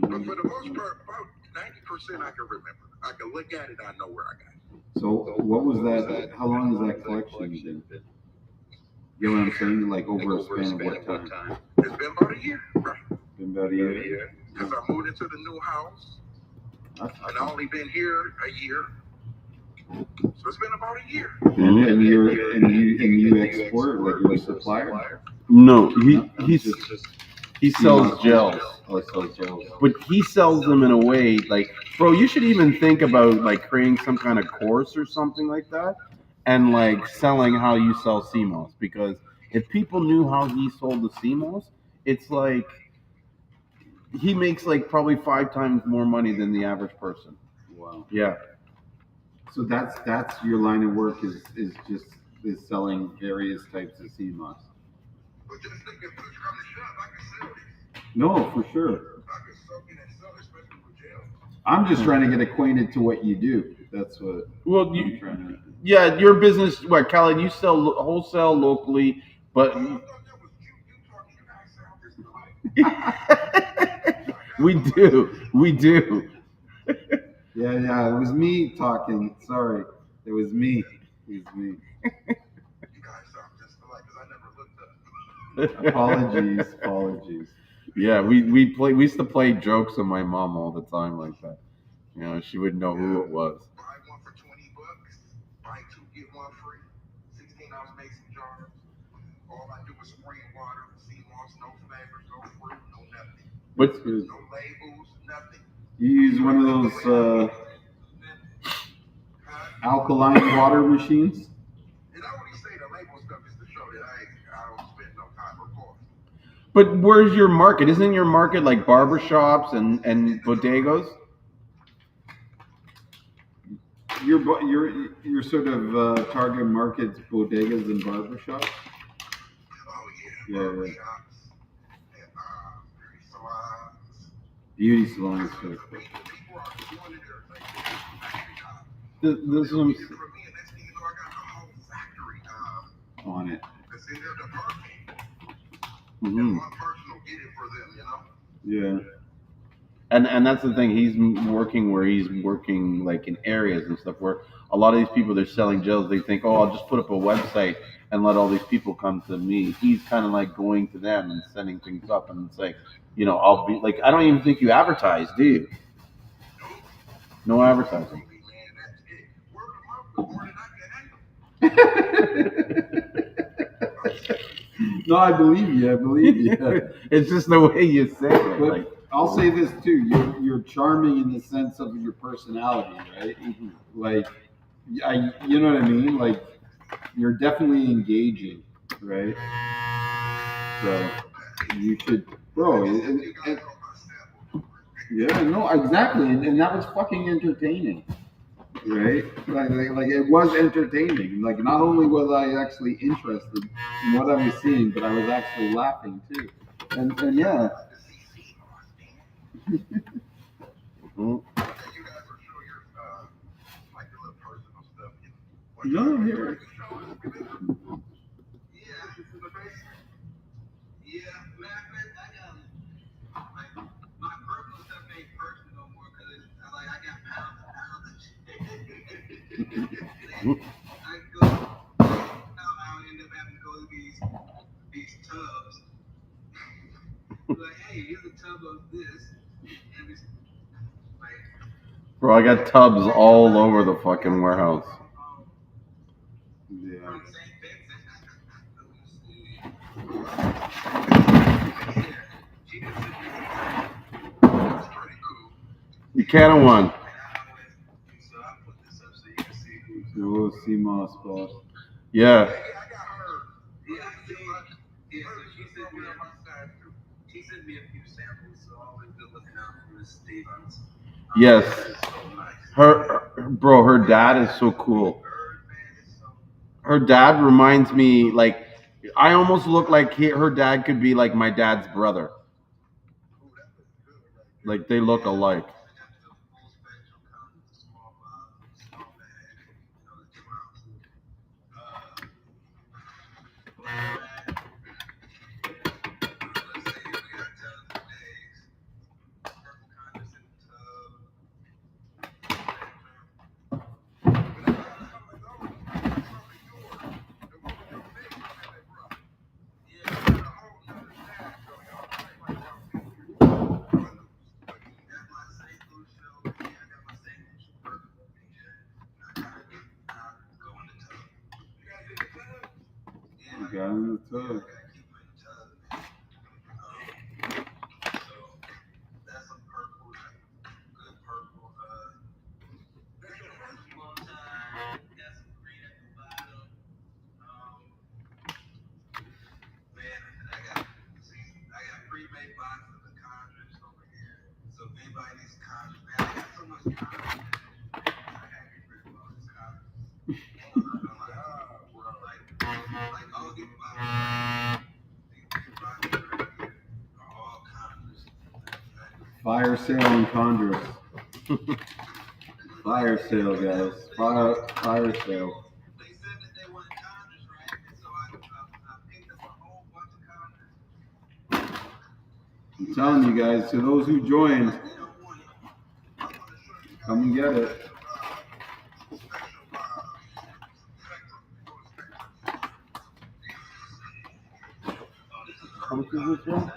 But for the most part, about 90% I can remember. I can look at it, I know where I got it. So what was that? How long has that collection been? You know what I'm saying? Like over a span of what time? It's been about a year. Right. Been about a year. Because I moved into the new house. And I only been here a year. So it's been about a year. And you export, like you're a supplier? No, he sells gels. But he sells them in a way like, bro, you should even think about like creating some kind of course or something like that and like selling how you sell Seamoss, because if people knew how he sold the Seamoss, it's like he makes like probably 5 times more money than the average person. Wow. Yeah. So that's your line of work is selling various types of Seamoss. But just think if you come to shop, I can sell these. No, for sure. I can soak it and sell it, especially with gel. I'm just trying to get acquainted to what you do. That's what. Well, I'm trying to. yeah, your business, what, Khaled? You sell wholesale locally, but I thought that was cute. You talking, we do. Yeah, it was me talking. Sorry, it was me. You guys sound just alike because I never looked up. Apologies. Yeah, we used to play jokes on my mom all the time like that. You know, she wouldn't know who it was. Buy one for $20. Buy 2 get 1 free. 16-ounce mason jars. All I do is spray water, Seamoss, no flavors, no fruit, no nothing. But No labels, nothing. You use one of those alkaline water machines? And I only say the label stuff is to show that I don't spend no time recording. But where's your market? Isn't your market like barbershops and bodegas? Your sort of target market's bodegas and barbershops? Oh Yeah. Barbershops and Beauty salons. People are doing it everything. This is For me, next thing you know, I got the whole factory On it. that's in their department. Mhm. And one person will get it for them, you know? Yeah. And that's the thing. He's working like in areas and stuff where a lot of these people, they're selling gels. They think, oh, I'll just put up a website and let all these people come to me. He's kind of like going to them and setting things up and saying, you know, I'll be like, I don't even think you advertise, do you? No advertising. No, I believe you. It's just the way you say it. But Like, I'll say this too: you're charming in the sense of your personality, right? Like, you know what I mean? Like, you're definitely engaging, right? So you should, bro. Yeah, no, exactly, and that was fucking entertaining, right? Like it was entertaining. Like, not only was I actually interested in what I was seeing, but I was actually laughing too. And yeah. mhm. No, here. My personal stuff ain't personal no more because it's like I got pounds and pounds of shit. I go I'll end up having to go to these tubs. Like, hey, here's a tub of this, and it's like, Bro, I got tubs all over the fucking warehouse. Yeah. from St. Vincent. She just said, that's pretty cool. You can of one. So I put this up so you can see who's The little Seamoss boss. Yeah. Yeah, she sent me a few samples, so always good looking out for Miss Stevens. Yes. So nice. Her dad is so cool. Her dad reminds me, like, I almost look like her dad could be like my dad's brother. Like, they look alike. You got in the tub. Fire sale in Congress. Fire sale, guys. Fire sale. They said that they wanted Congress, right? And so I picked up a whole bunch of Congress. I'm telling you guys, to those who joined, come and get it. How much is this one?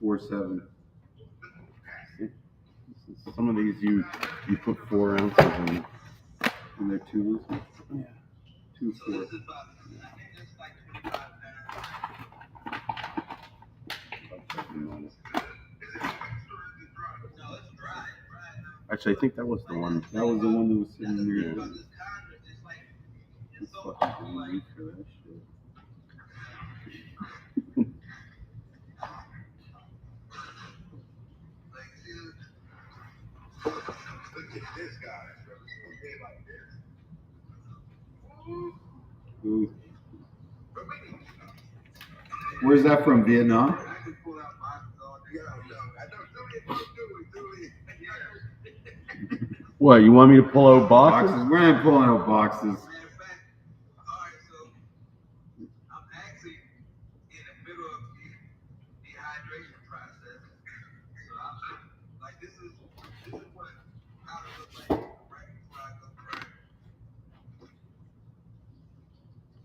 4.7. Some of these you put 4 ounces in. And they're 2 ounces? Yeah. 2 4. Actually, I think that was the one. That was the one that was sitting there. Yeah. It's fucking weak for that shit. Ooh. Where's that from? Vietnam? What, you want me to pull out boxes? We're not pulling out boxes. I'm actually in the middle of the dehydration process. So I'm like, this is what how it looks like right before I go cry.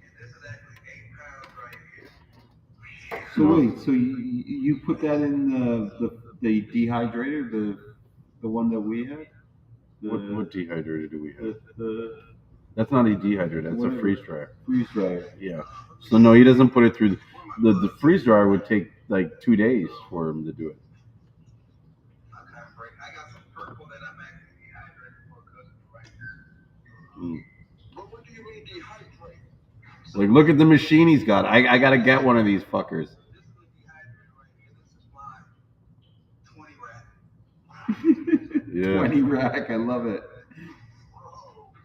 And this is actually 8 pounds right here. So wait, so you put that in the dehydrator, the one that we had? What dehydrator do we have? The That's not a dehydrator. That's whatever. a freeze dryer. freeze dryer. Yeah. So no, he doesn't put it through. The freeze dryer would take like 2 days for him to do it. I got some purple that I'm actually dehydrated for cooking right now. But what do you mean dehydrate? Like, look at the machine he's got. I gotta get one of these fuckers. This is a dehydrator right here. This is my 20 rack. Yeah. 20 rack, I love it.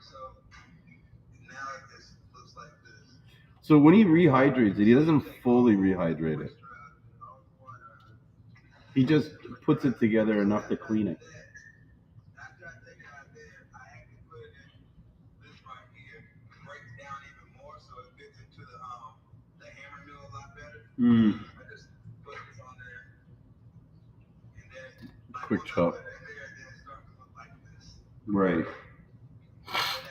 So now it just looks like this. So when he rehydrates it, he doesn't fully rehydrate it. He just puts it together enough to clean it. After I take it out of there, I actually put it in this right here. It breaks down even more so it fits into the hammer mill a lot better. I just put this on there. And then Quick chop. it starts to look like this. Right. And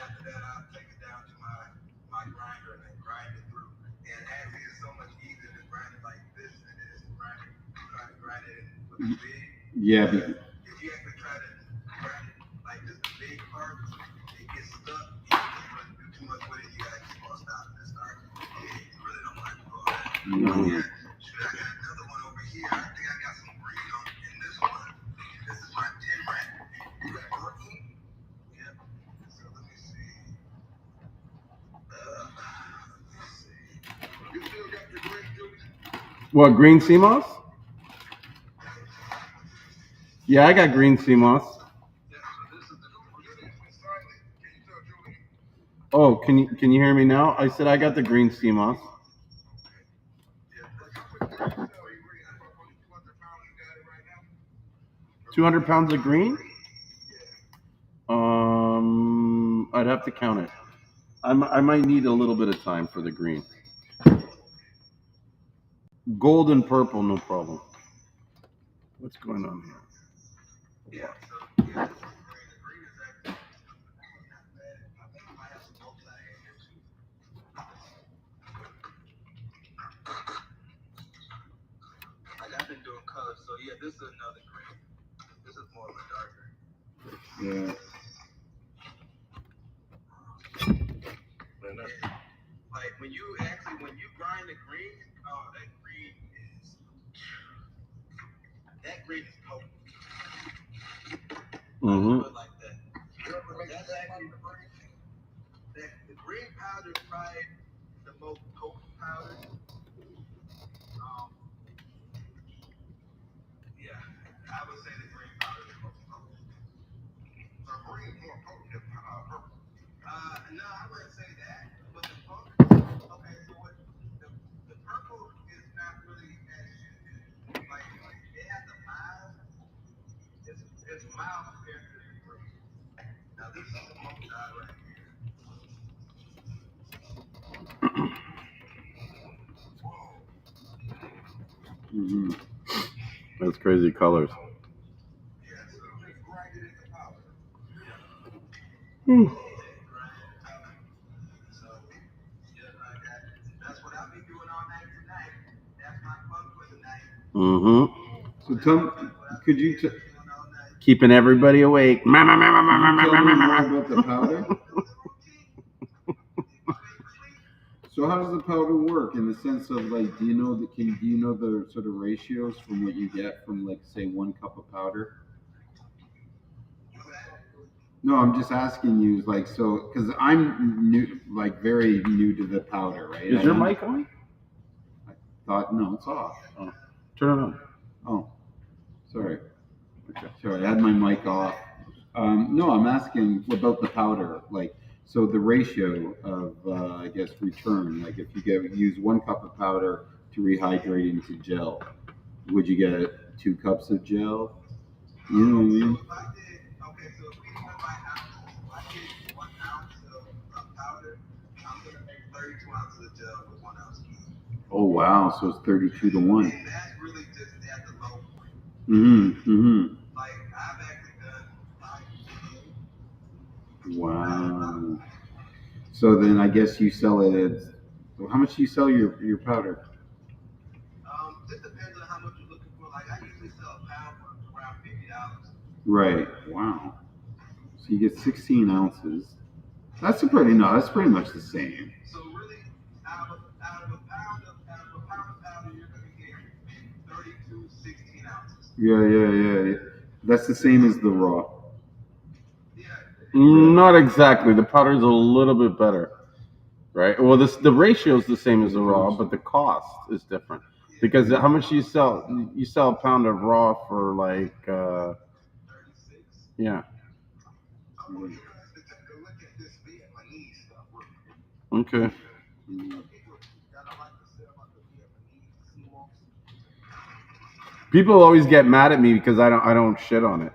after that, I'll take it down to my grinder and then grind it through. And actually, it's so much easier to grind it like this than it is to grind it with the big. Yeah. If you actually try to grind it like this, the big part, it gets stuck. You don't do too much with it. You gotta keep on stopping and starting. You really don't want to do all that. Mm-hmm. I got another one over here. I think I got some green on in this one. This is my 10 rack. You got green? Yep. So let me see. You still got your green, Julie? What, green Seamoss? Yeah, I got green Seamoss. Oh, can you hear me now? I said I got the green Seamoss. 200 pounds of green? I'd have to count it. I might need a little bit of time for the green. Gold and purple, no problem. What's going on here? I've been doing colors, so yeah, this is another green. This is more of a darker. Yeah. Like when you grind the green, that green is potent. Like that. That's actually the green powder is probably the most potent powder. Yeah, I would say the green powder is the most potent. No, I wouldn't say that. But the purple, okay, so what the purple is not really as like it has a mild, it's mild compared to the green. Now this is the most dye right here. Mm-hmm. That's crazy colors. Yeah, so we grind it into powder. So yeah, like that. That's what I'll be doing all night tonight. That's my fun for tonight. Mm-hmm. So tell me, could you Keeping everybody awake. tell me more about the powder? So how does the powder work in the sense of like, do you know the sort of ratios from what you get from like say 1 cup of powder? No, I'm just asking you like so because I'm new, like very new to the powder, right? Is your mic on? I thought no, it's off. Oh. Turn it on. Oh, sorry. Okay. Sorry, I had my mic off. No, I'm asking about the powder, like. So the ratio of, I guess, return, like if you use 1 cup of powder to rehydrate into gel, would you get 2 cups of gel? You know what I mean? So if I did, okay, so if we went by ounces, if I did 1 ounce of powder, I'm gonna make 32 ounces of gel with 1 ounce key. Oh wow, so it's 32 to 1. And that's really just at the low point. Like I've actually done 5 Wow. So then I guess you sell it at, how much do you sell your powder? Just depends on how much you're looking for. Like I usually sell a pound for around $50. Right. Wow. So you get 16 ounces. That's pretty much the same. So really, out of a pound of powder, you're gonna get 32, 16 ounces. Yeah. That's the same as the raw. Not exactly. The powder's a little bit better, right? Well, the ratio is the same as the raw, but the cost is different because how much you sell? You sell a pound of raw for like, 36. yeah. I want you guys to take a look at this Vietnamese stuff. Okay. People always get mad at me because I don't shit on it.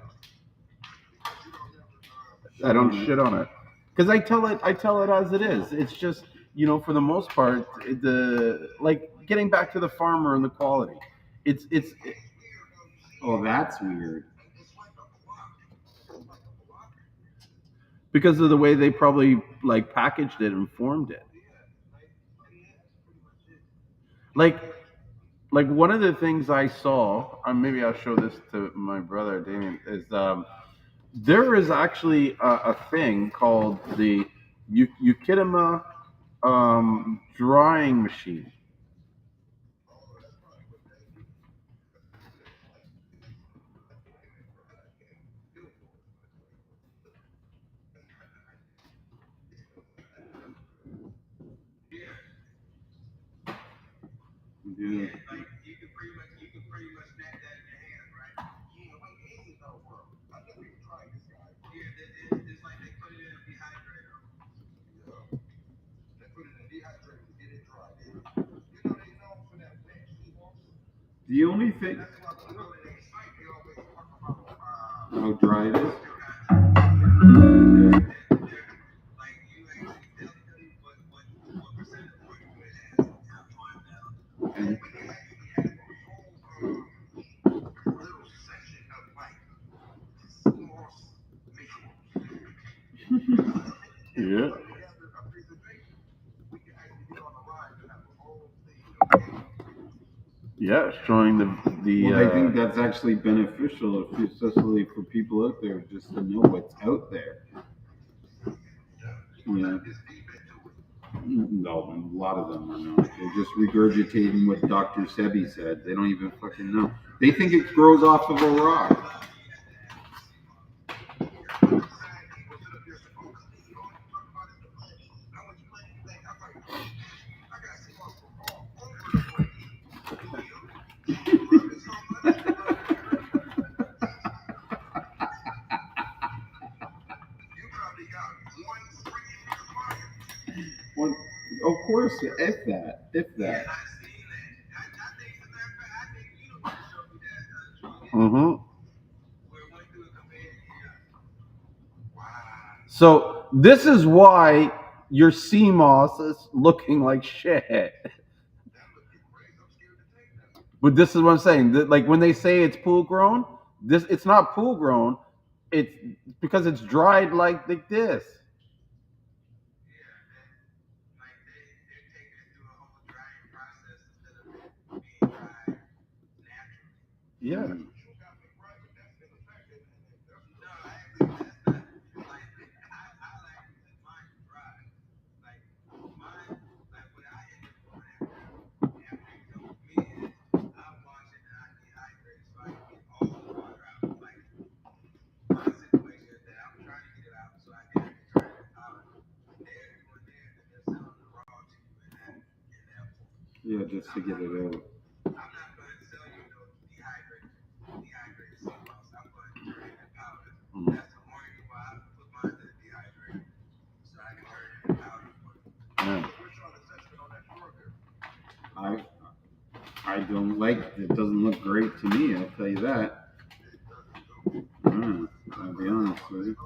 I don't shit on it because I tell it as it is. It's just, for the most part, like getting back to the farmer and the quality. It's Oh, that's weird. because of the way they probably like packaged it and formed it. Like one of the things I saw, maybe I'll show this to my brother Damien, is there is actually a thing called the Ukidama drying machine. Yeah. Like you can pretty much snap that in your hand, right? Yeah, wait, ain't no world. I never even tried this guy. Yeah, it's like they put it in a dehydrator. Yeah. They put it in a dehydrator to get it dry. You know they know for that wet Seamoss. The only thing. That's why when we go to their site, they always talk about How dry it is. like you actually they'll tell you what percent of moisture it has and how dry down. And We can actually have a whole little section of like Seamoss visuals. Yeah. We can actually get on the line and have a whole thing. Yeah, showing the. Well, I think that's actually beneficial, especially for people out there, just to know what's out there. Yeah. No, a lot of them are not. They're just regurgitating what Dr. Sebi said. They don't even fucking know. They think it grows off of a rock. course, if that. Mm-hmm. So this is why your Seamoss is looking like shit. But this is what I'm saying. Like when they say it's pool grown, it's not pool grown. It's because it's dried like this. Yeah. Yeah, just to get it out. I don't like it. Doesn't look great to me, I'll tell you that. I'll be honest with you.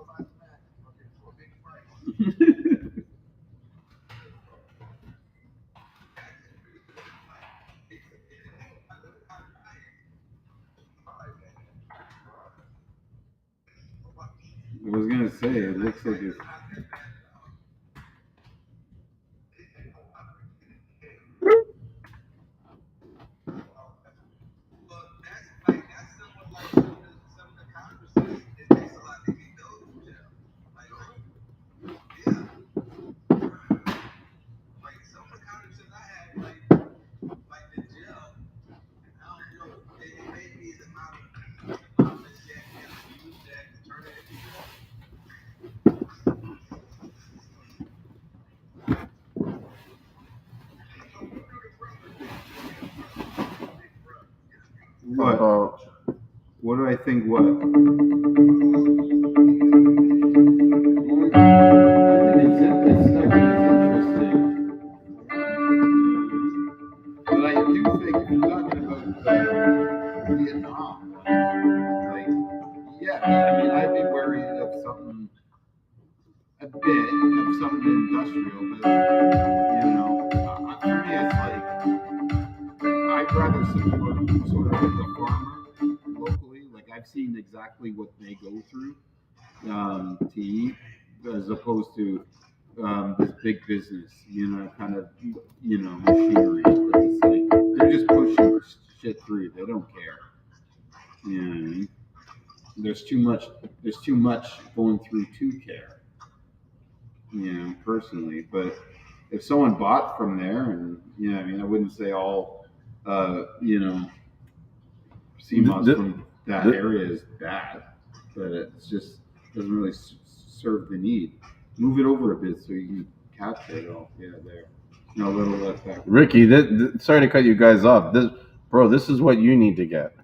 I was gonna say it looks like it's. What? What do I think? What? It's interesting. But I do think if you're talking about Vietnam, like, yeah, I mean, I'd be worried of something, a bit of something industrial, but, you know, for me, it's like, I'd rather support sort of the farmer locally. Like, I've seen exactly what they go through to eat, as opposed to this big business, kind of, machinery. But it's like they're just pushing shit through. They don't care. You know what I mean? There's too much going through to care. Personally. But if someone bought from there, and I mean, I wouldn't say all, Seamoss from that area is bad, but it's just doesn't really serve the need. Move it over a bit so you can capture it all. Yeah, there. No, a little less back. Ricky, sorry to cut you guys off. This is what you need to get.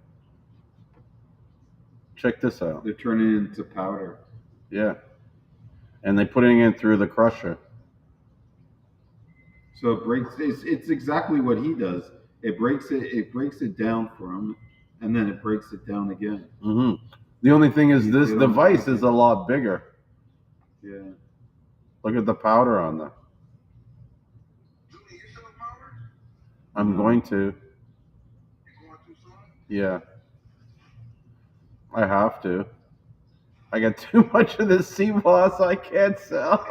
Check this out. They're turning it into powder. Yeah. And they're putting it through the crusher. So it breaks. It's exactly what he does. It breaks it down for him, and then it breaks it down again. Mm-hmm. The only thing is this device is a lot bigger. Yeah. Look at the powder on there. I'm going to. Yeah. I have to. I got too much of this Seamoss I can't sell.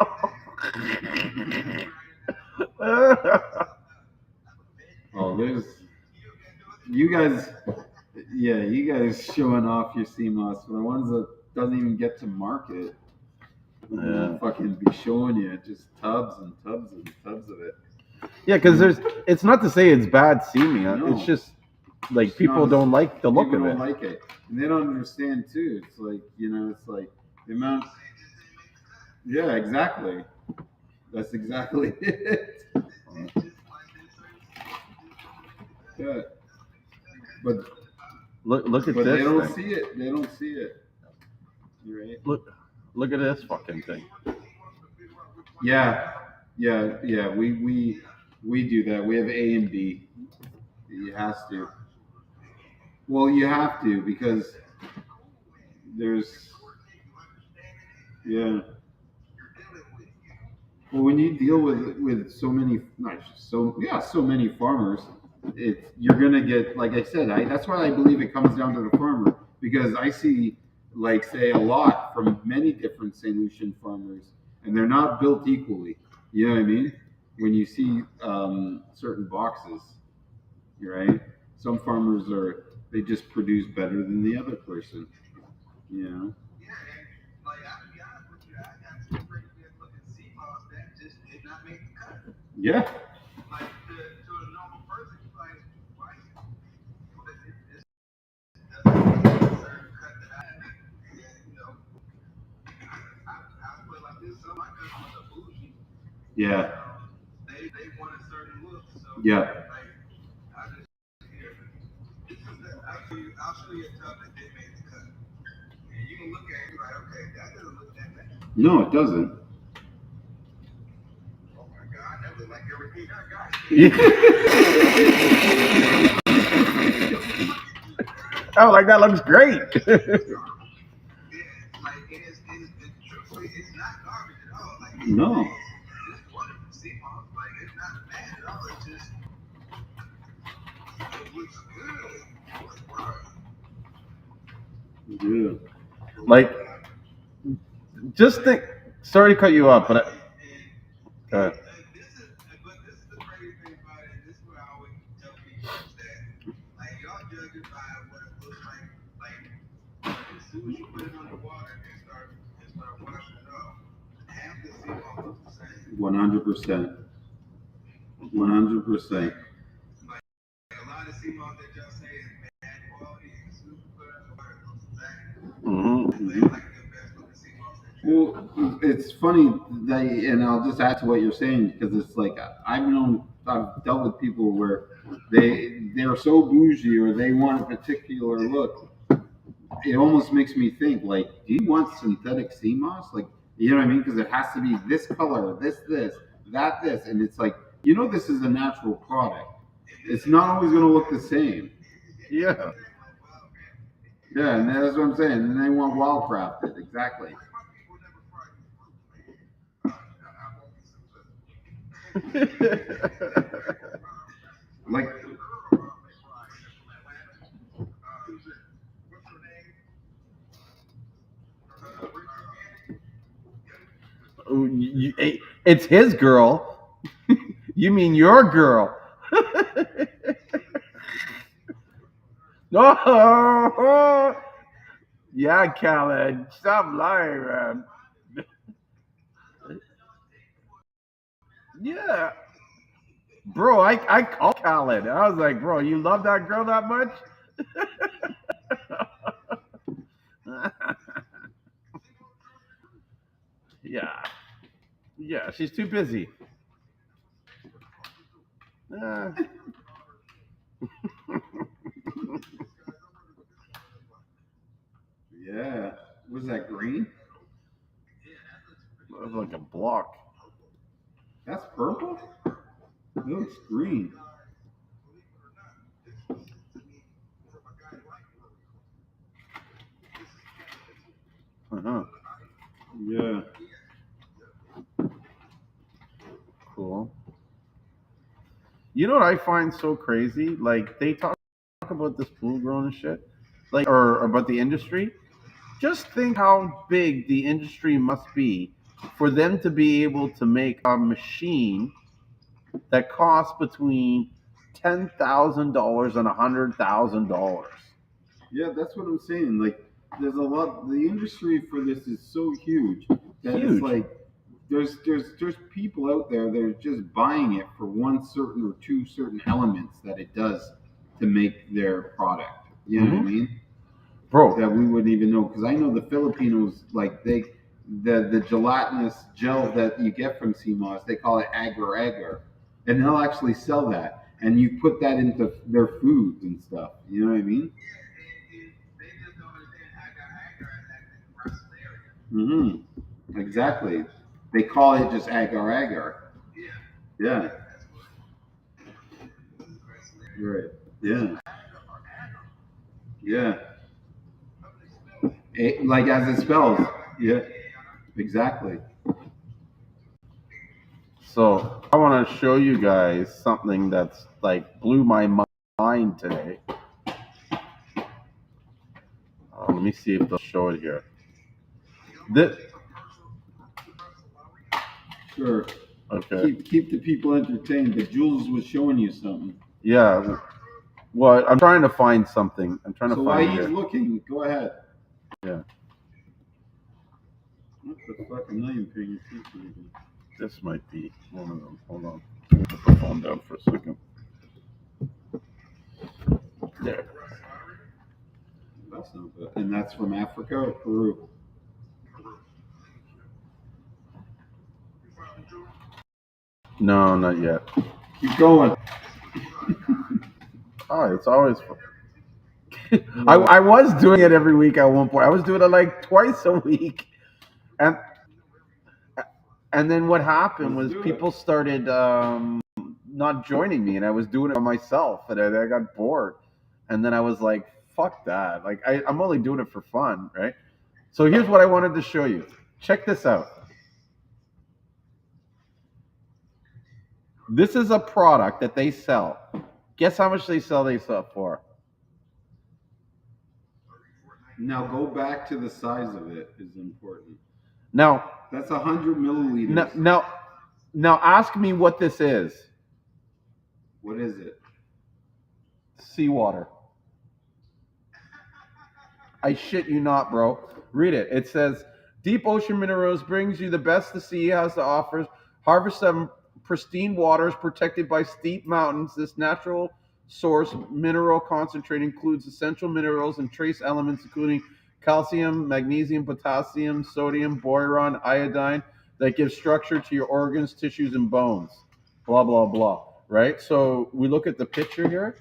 Oh, there's you guys. Yeah, you guys showing off your Seamoss for the ones that doesn't even get to market. Yeah. Fucking be showing you just tubs and tubs and tubs of it. Yeah, because it's not to say it's bad Seamoss. No. It's just like people don't like the look of it. People don't like it, and they don't understand too. It's like it's like the amount. Yeah, exactly. That's exactly it. Yeah, but look at but this. They don't see it. They don't see it. Right. Look at this fucking thing. Yeah. We We do that. We have A and B. It has to. Well, you have to because there's yeah. Well, when you deal with so many, not just so many farmers, you're gonna get like I said. That's why I believe it comes down to the farmer because I see like say a lot from many different St. Lucian farmers, and they're not built equally. You know what I mean? When you see certain boxes, right? Some farmers they just produce better than the other person. You know? Yeah, and like I'll be honest with you, I got some pretty good looking Seamoss that just did not make the cut. Yeah. Like to a normal person, you're like, why? But it doesn't make a certain cut that I make. You know, I feel like this. Some of my customers are bougie. Yeah. They want a certain look. So Yeah. like I just here. I'll show you a tub that did make the cut. And you can look at it like, okay, that doesn't look that bad. No, it doesn't. Oh my God, that looks like everything I got. Oh, like that looks great. Yeah, like truthfully, it's not garbage at all. Like No. it's wonderful Seamoss. Like it's not bad at all. It's just it looks good. Yeah. Like, just think. Sorry to cut you off, but But this is the crazy thing about it. This is what I always tell people is that like y'all judge it by what it looks like. Like as soon as you put it on the water and start washing it off, half the Seamoss looks the same. 100%. 100%. Like a lot of Seamoss that y'all say is bad quality, as soon as you put it on the water, it looks exactly. It's like the best looking Seamoss that you Well, it's funny that, and I'll just add to what you're saying because it's like I've dealt with people where they're so bougie or they want a particular look. It almost makes me think like, do you want synthetic Seamoss? Like, you know what I mean? Because it has to be this color, this, this, and it's like this is a natural product. It's not always going to look the same. yeah. Yeah, and that's what I'm saying. And they want wild crafted, exactly. Like, It's his girl. You mean your girl? No. Yeah, Khaled. Stop lying, man. Yeah. Bro, I called Khaled. I was like, bro, you love that girl that much? Yeah. Yeah, she's too busy. yeah, was that green? Looks like a block. That's purple? It looks green. Uh-huh. Yeah. Cool. You know what I find so crazy? Like they talk about this pool growing and shit, like or about the industry. Just think how big the industry must be for them to be able to make a machine that costs between $10,000 and $100,000. Yeah, that's what I'm saying. Like, there's a lot. The industry for this is so huge that Huge. it's like there's people out there that are just buying it for one certain or two certain elements that it does to make their product. You know what I mean? Bro, That we wouldn't even know because I know the Filipinos like the gelatinous gel that you get from Seamoss, they call it agar agar, and they'll actually sell that, and you put that into their foods and stuff. You know what I mean? Mm-hmm. Exactly. They call it just agar agar. Yeah. Right. Yeah. Yeah. Like as it spells. Yeah. Exactly. So I want to show you guys something that's like blew my mind today. Let me see if they'll show it here. This, Sure. okay. Keep the people entertained. But Jules was showing you something. Yeah. Well, I'm trying to find something. I'm trying to So find while it he's here. looking, go ahead. Yeah. What the fuck? I'm not even paying attention. This might be one of them. Hold on. Put the phone down for a second. There. That's not bad. And that's from Africa or Peru? No, not yet. Keep going. Oh, it's always fun. I was doing it every week at one point. I was doing it like twice a week, and then what happened was people started not joining me, and I was doing it by myself, and I got bored, and then I was like, "Fuck that!" Like I'm only doing it for fun, right? So here's what I wanted to show you. Check this out. This is a product that they sell. Guess how much they sell it for? Now go back to the size of it is important. Now That's 100 milliliters. Now ask me what this is. What is it? Seawater. I shit you not, bro. Read it. It says, deep ocean minerals brings you the best the sea has to offer. Harvest them pristine waters protected by steep mountains. This natural source mineral concentrate includes essential minerals and trace elements including calcium, magnesium, potassium, sodium, boron, iodine that give structure to your organs, tissues, and bones. Blah, blah, blah. Right? So we look at the picture here.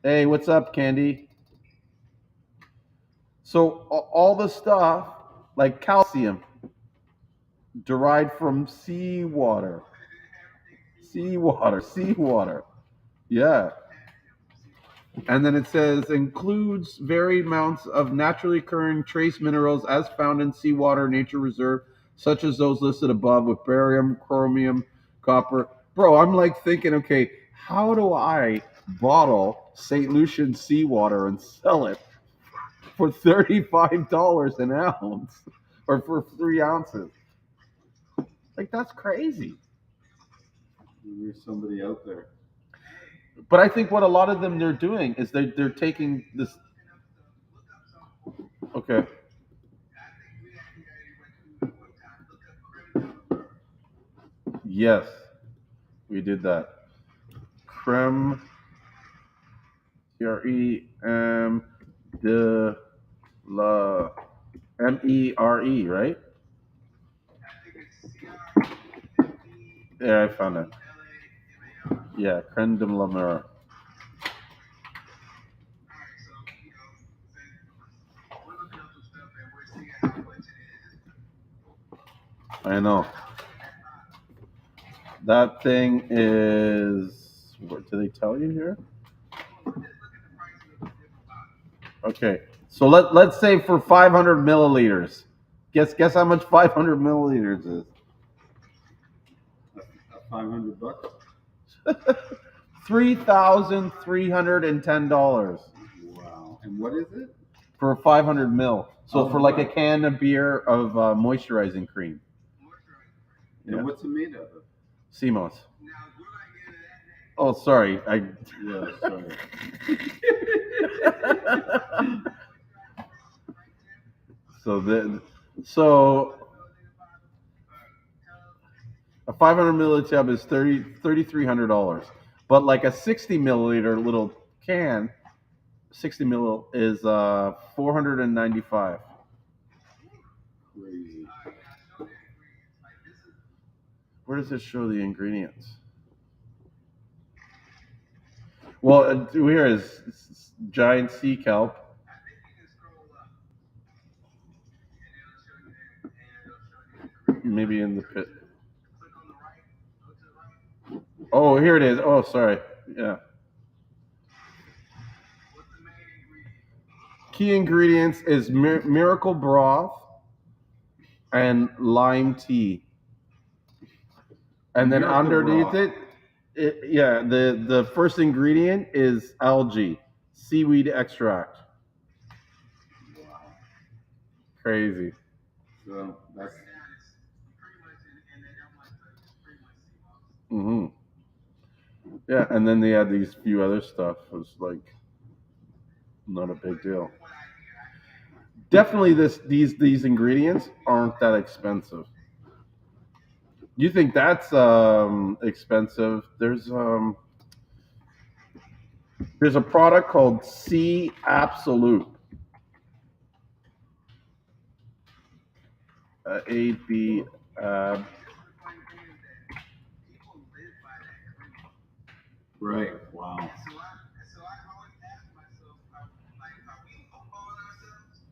Hey, what's up, Candy? So all the stuff like calcium derived from seawater. Seawater. Yeah. And then it says includes varied amounts of naturally occurring trace minerals as found in seawater nature reserve, such as those listed above with barium, chromium, copper. Bro, I'm like thinking, okay, how do I bottle St. Lucian seawater and sell it for $35 an ounce or for 3 ounces? Like, that's crazy. There's somebody out there. But I think what a lot of them they're doing is they're taking this. Okay. Yes, we did that. Creme, Crem de la Mere, right? Yeah, I found it. Yeah, creme de la Mere. I know. That thing is. What do they tell you here? Okay, so let's say for 500 milliliters. Guess how much 500 milliliters is? 500 bucks. $3,310 Wow. And what is it? for 500 mil. So Oh, for like a wow. can of beer of moisturizing cream. And Yeah. what's it made out of? Seamoss. Oh, sorry. Yeah, sorry. So a 500 milliliter tub is $3,300, but like a 60 milliliter little can, 60 mil is 495. Crazy. Where does it show the ingredients? Well, here is giant sea kelp. Maybe in the pit. Oh, here it is. Oh, sorry. Yeah. Key ingredients is miracle broth and lime tea. And then Miracle underneath broth. the first ingredient is algae, seaweed extract. Crazy. So that's Hmm. Yeah, and then they had these few other stuff. It was like not a big deal. Definitely, these ingredients aren't that expensive. You think that's expensive? There's a product called Sea Absolute. AB. right. Wow.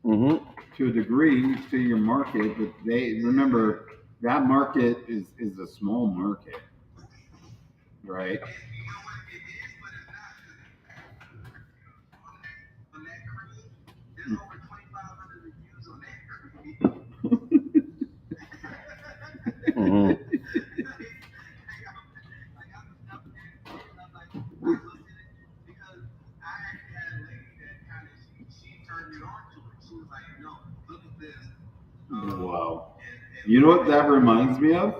Mm-hmm. To a degree, to your market, but they remember that market is a small market, right? Mm-hmm. Wow. You know what that reminds me of?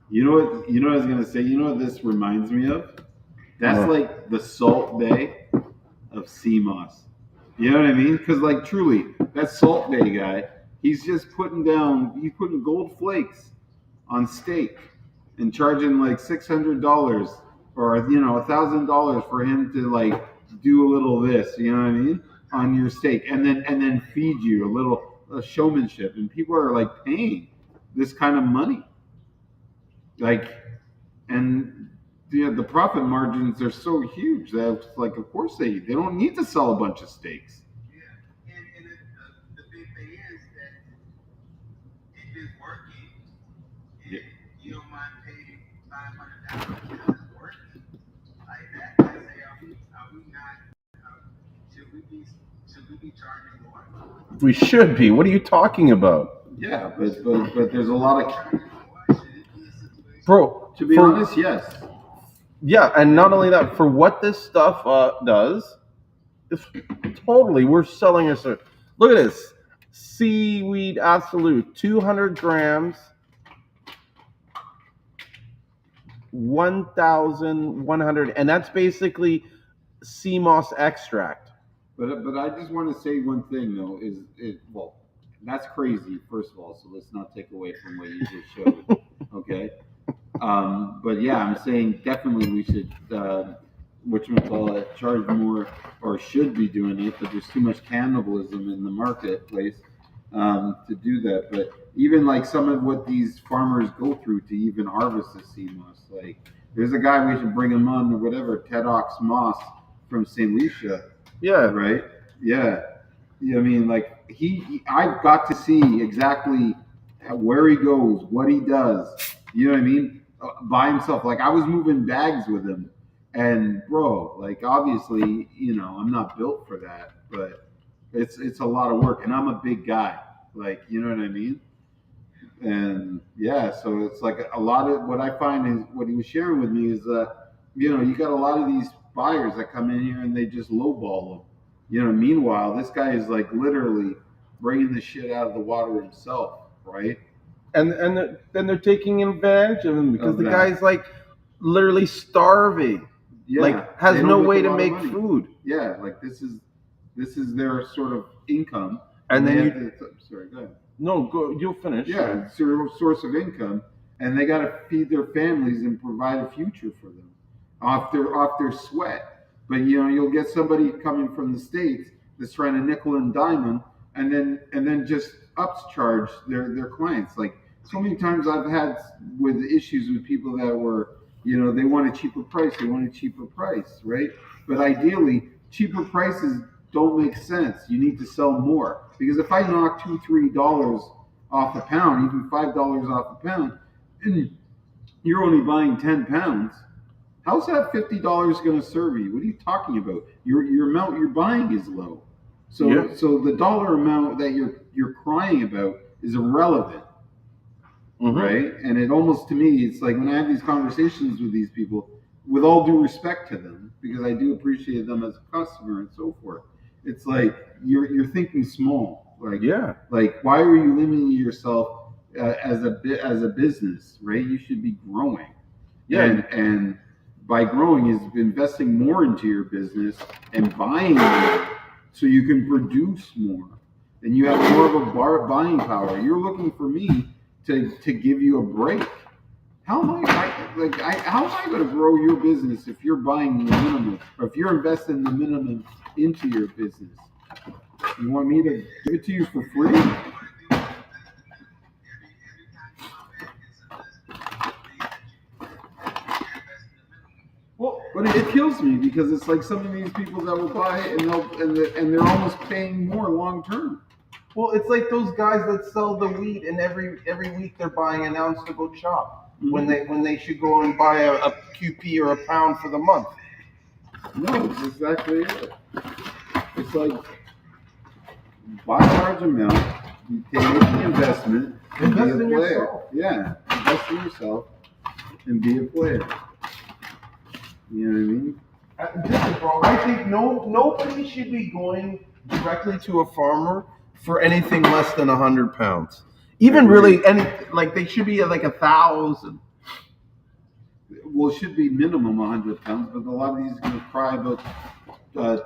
You know what I was gonna say? You know what this reminds me of? That's like the Salt Bay of Seamoss. You know what I mean? Because like truly, that Salt Bay guy, he's putting gold flakes on steak and charging like $600 or $1,000 for him to like do a little of this. You know what I mean? On your steak, and then feed you a little showmanship, and people are like paying this kind of money, like, and the profit margins are so huge that it's like, of course they don't need to sell a bunch of steaks. Yeah. We should be. What are you talking about? Yeah, but there's a lot of, Bro, to be honest, yes. Yeah, and not only that, for what this stuff does, it's totally we're selling a service. Look at this seaweed absolute, 200 grams, 1,100, and that's basically sea moss extract. But I just want to say one thing though well, that's crazy first of all. So let's not take away from what you just showed. Okay. But yeah, I'm saying definitely we should charge more, or should be doing it. But there's too much cannibalism in the marketplace to do that. But even like some of what these farmers go through to even harvest the sea moss, like there's a guy, we should bring him on or whatever, Ted Ox Moss from St. Lucia. Yeah. Right. Yeah. I mean, like I've got to see exactly where he goes, what he does. You know what I mean? By himself. Like I was moving bags with him, and bro, like obviously, I'm not built for that, but it's a lot of work, and I'm a big guy. Like, you know what I mean? And yeah, so it's like a lot of what I find is what he was sharing with me is that you got a lot of these buyers that come in here and they just lowball them. Meanwhile, this guy is like literally bringing the shit out of the water himself, right? And then they're taking advantage of him because the guy's like literally starving. Yeah, like has no way to make food. Yeah, like this is their sort of income. And then sorry, go ahead. No, go. You'll finish. Yeah, it's their source of income, and they got to feed their families and provide a future for them off their sweat. But you'll get somebody coming from the States that's trying to nickel and dime them, and then just upcharge their clients. Like so many times I've had with issues with people that were, they want a cheaper price. They want a cheaper price, right? But ideally, cheaper prices don't make sense. You need to sell more, because if I knock $2-3 off the pound, even $5 off the pound, and you're only buying 10 pounds. How's that $50 going to serve you? What are you talking about? Your amount you're buying is low. So so the dollar amount that you're crying about is irrelevant. Mm-hmm. Right? And it almost, to me, it's like when I have these conversations with these people, with all due respect to them, because I do appreciate them as a customer and so forth, it's like you're thinking small. Like why are you limiting yourself as a business, right? You should be growing. And by growing is investing more into your business and buying more so you can produce more and you have more of a buying power. You're looking for me to give you a break. How am I going to grow your business if you're buying the minimum, or if you're investing the minimum into your business? You want me to give it to you for free? Well, but it kills me because it's like some of these people that will buy it and they're almost paying more long term. Well, it's like those guys that sell the wheat, and every week they're buying an ounce to go chop when they should go and buy a QP or a pound for the month. No, it's exactly it. It's like buy a large amount, you take the investment, and invest be a in player. yourself. Yeah, invest in yourself and be a player. You know what I mean? Listen, bro, I think nobody should be going directly to a farmer for anything less than 100 pounds. Even really, like they should be at like 1,000. Well, it should be minimum 100 pounds, but a lot of these are going to cry about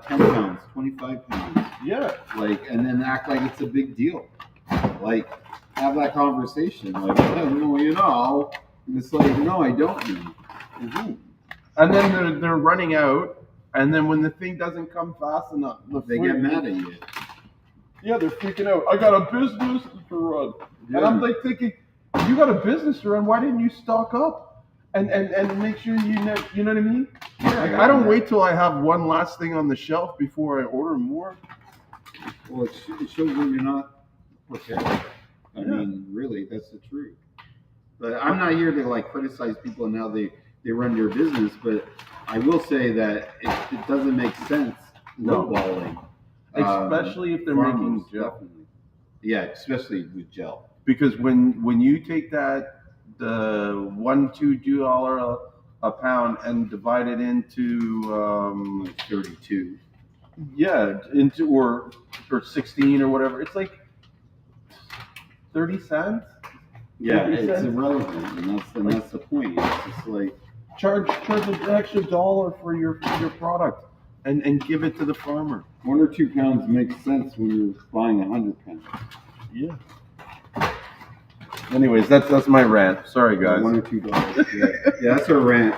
10 pounds, 25 pounds. Yeah. Like, and then act like it's a big deal. Like, have that conversation. Like, well, you know, and it's like, no, I don't know. Mm-hmm. And then they're running out, and then when the thing doesn't come fast enough, they get mad at you. Yeah, they're freaking out. I got a business to run. Yeah. And I'm like thinking, you got a business to run, why didn't you stock up and make sure you know what I mean? Yeah, like, I don't wait till I have one last thing on the shelf before I order more. Well, it shows that you're not prepared. I mean, really, that's the truth. But I'm not here to like criticize people and how they run their business, but I will say that it doesn't make sense lowballing. Especially if they're making gel. Definitely. Yeah, especially with gel. Because when you take the $1-2 a pound and divide it into like 32. Yeah, into or 16 or whatever, it's like 30 cents. Yeah, it's irrelevant, and that's the point. It's just like charge an extra $1 for your product and give it to the farmer. 1 or 2 pounds makes sense when you're buying 100 pounds. Yeah. Anyways, that's my rant. Sorry, guys. $1 or $2. Yeah, that's our rant.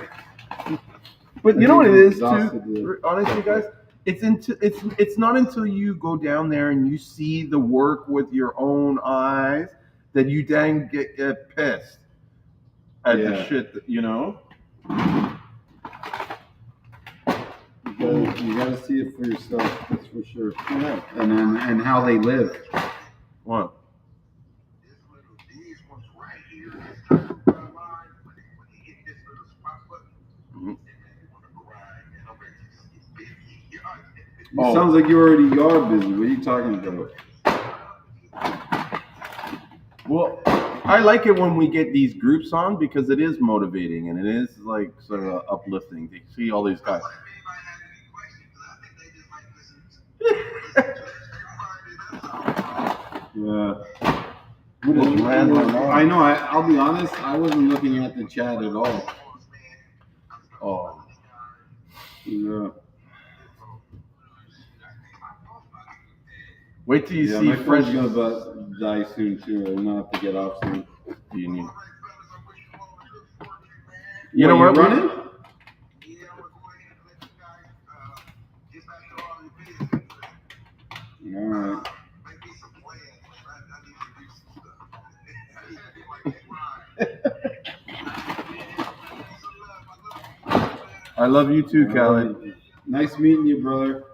But you know what it is too. Honestly, guys, it's not until you go down there and you see the work with your own eyes that you then get pissed at the shit that, you know. You gotta see it for yourself. That's for sure. Yeah. And how they live. What? It sounds like you already are busy. What are you talking about? Well, I like it when we get these groups on because it is motivating and it is like sort of uplifting to see all these guys. Yeah. I know. I'll be honest. I wasn't looking at the chat at all. Oh. Yeah. Wait till you see my fresh. friend's gonna die soon too. I'm gonna have to get off soon. Do you need? You know what? Running? All right. I love you too, Callie. Nice meeting you, brother.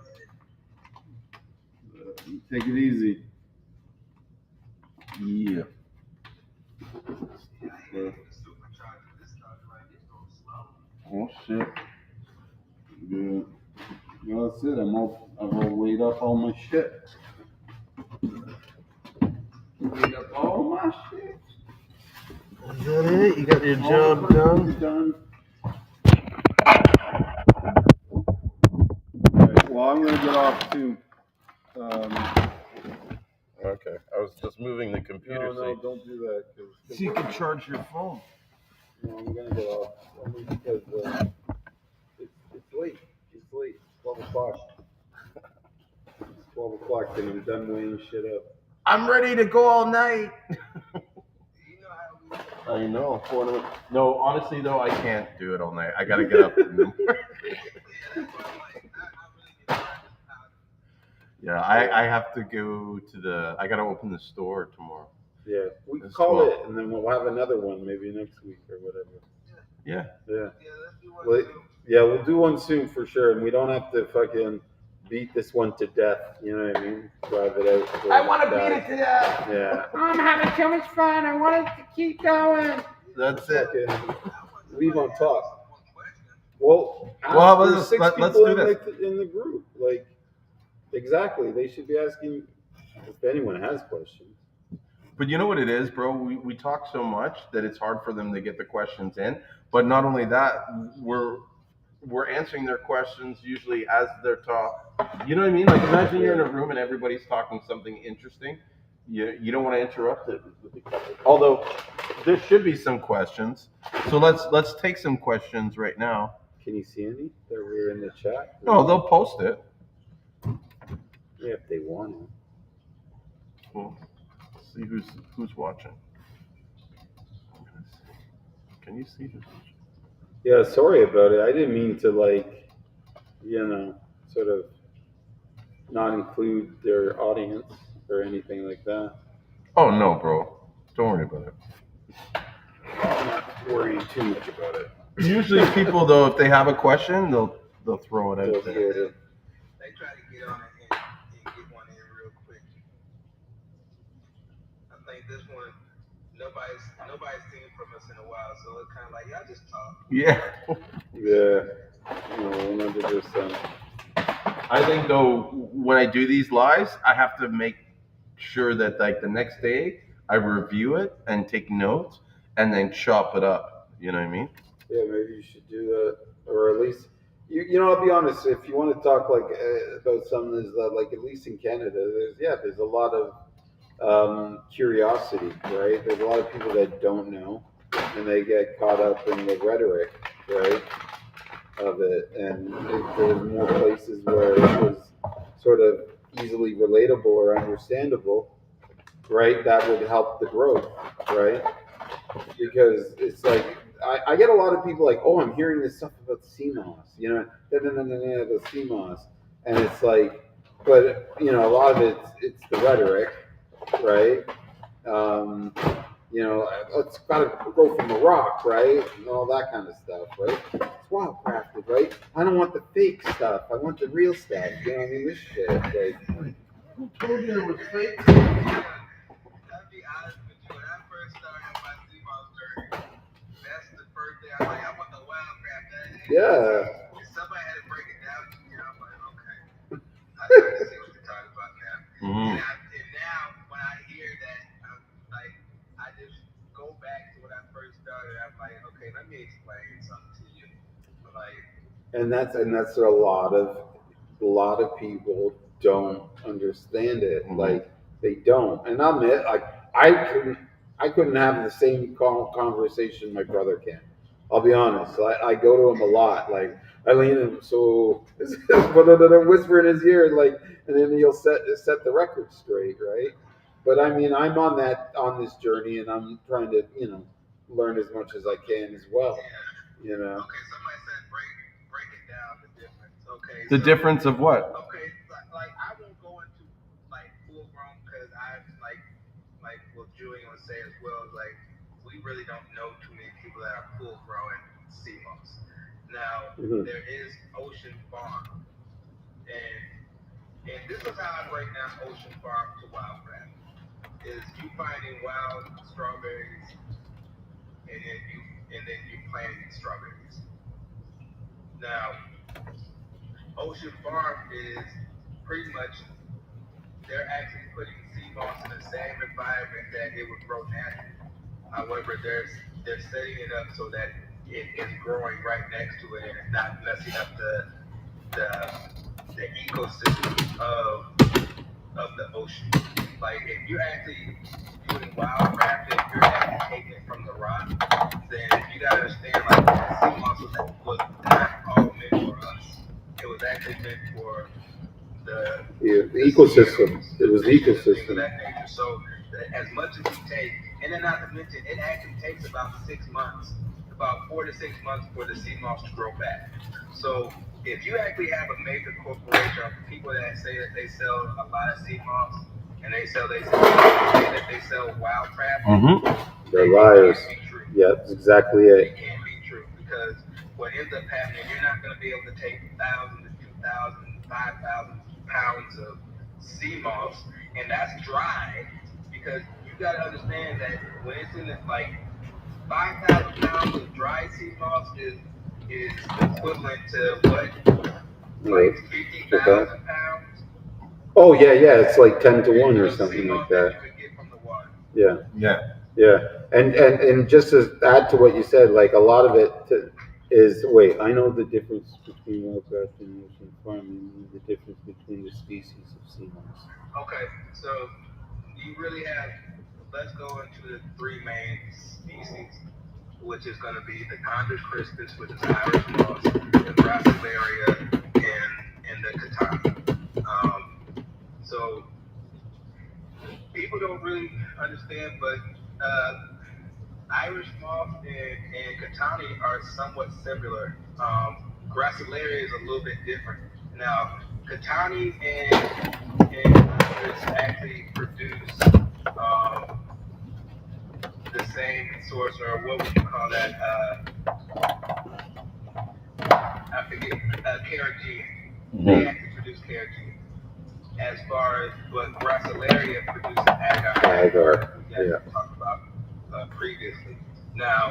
Take it easy. Yeah. Yeah. Oh shit. Yeah. Well, that's it. I've all weighed up all my shit. Weighed up all my shit. Is that it? You got your job done? Right, well, I'm gonna get off too. Okay. I was just moving the computer. No, don't do that. So you can charge your phone. No, I'm gonna get off only because it's late. It's late. It's 12 o'clock. It's 12 o'clock and I'm done weighing shit up. I'm ready to go all night. I know. No, honestly though, I can't do it all night. I gotta get up in the morning. Yeah, I have to go to I gotta open the store tomorrow. Yeah, we It's call 12. it and then we'll have another one maybe next week or whatever. Yeah. Yeah. We'll do one soon for sure, and we don't have to fucking beat this one to death. You know what I mean? Drive it out. I want to beat it to death. Yeah. I'm having so much fun. I want it to keep going. That's it. Leave on top. Well, let's six do people this. in the group. Like, exactly. They should be asking if anyone has questions. But you know what it is, bro? We talk so much that it's hard for them to get the questions in. But not only that, we're answering their questions usually as they're talking. You know what I mean? Like imagine you're in a room and everybody's talking something interesting. You don't want to interrupt it. Although there should be some questions. So let's take some questions right now. Can you see any that were in the chat? No, they'll post it. Yeah, if they want to. Well, let's see who's watching. Can you see this? Yeah, sorry about it. I didn't mean to sort of not include their audience or anything like that. Oh no, bro. Don't worry about it. I'm not worrying too much about it. Usually people though, if they have a question, they'll throw it out there. They try to get on it and get one in real quick. I think this one nobody's seen from us in a while, so it's kind of like y'all just talk. Yeah. Yeah. 100%. I think though, when I do these lives, I have to make sure that like the next day I review it and take notes and then chop it up. You know what I mean? Yeah, maybe you should do that, or at least I'll be honest. If you want to talk about something that's like at least in Canada, there's a lot of curiosity, right? There's a lot of people that don't know, and they get caught up in the rhetoric, right, of it. And if there's more places where it was sort of easily relatable or understandable, right, that would help the growth, right? Because it's like I get a lot of people like, oh, I'm hearing this stuff about Seamoss, the Seamoss, and it's like, but a lot of it's the rhetoric, right? It's got to go from a rock, right, and all that kind of stuff, right? It's wildcrafted, right? I don't want the fake stuff. I want the real stuff. You know what I mean? This shit, like. Who told you it was fake? I'll be honest with you. When I first started my Seamoss journey, that's the first thing I was like, I want the wildcraft. Yeah. Somebody had to break it down to me. I'm like, okay. I started to see what you're talking about now. Mm-hmm. And now, when I hear that, I'm like, I just go back to when I first started. I'm like, okay, let me explain something to you. And that's a lot of people don't understand it. Mm-hmm. Like they don't. And I'll admit, like I couldn't have the same conversation my brother can. I'll be honest. I go to him a lot. Like I lean him, so whisper in his ear, like, and then he'll set the record straight, right? But I mean, I'm on this journey, and I'm trying to learn as much as I can as well. Okay, somebody said break it down, the difference. Okay. The difference of what? Okay, like I won't go into like full grown because I like what Julian would say as well. Like we really don't know too many people that are full grown Seamoss. Now there is Ocean Farm, and this is how I break down Ocean Farm to wildcraft. Is you finding wild strawberries and then you plant these strawberries. Now, Ocean Farm is pretty much, they're actually putting sea moss in the same environment that it would grow naturally. However, they're setting it up so that it is growing right next to it and it's not messing up the ecosystem of the ocean. Like if you're actually doing wildcraft, if you're actually taking it from the rock, then you gotta understand like sea moss was not all meant for us. It was actually meant for the ecosystem. It was the ecosystem. ecosystem. That nature. So as much as you take, and then not to mention, it actually takes about 6 months, about 4 to 6 months for the sea moss to grow back. So if you actually have a major corporation or people that say that they sell a lot of sea moss and they say that they sell wildcraft, they're liars. Yeah, that's exactly it. It can't be true because what ends up happening, you're not going to be able to take 1,000 to 2,000, 5,000 pounds of sea moss, and that's dry because you got to understand that when it's in it, like 5,000 pounds of dry sea moss is equivalent to what? Like 50,000 pounds? Oh yeah, it's like 10 to 1 or something like that. You would get from the water. Yeah. And just to add to what you said, like a lot of it is, wait, I know the difference between wildcraft and ocean farming, and the difference between the species of sea moss. Okay, so you really have, let's go into the three main species, which is going to be the Chondrus crispus, which is Irish moss, the Gracilaria, and the Katana. So people don't really understand, but Irish moss and Katani are somewhat similar. Gracilaria is a little bit different. Now, Katani and Irish actually produce the same source, or what would you call that? I forget. Carrageenan. They actually produce carrageenan. As far as what Gracilaria produces agar. We talked about previously. Now,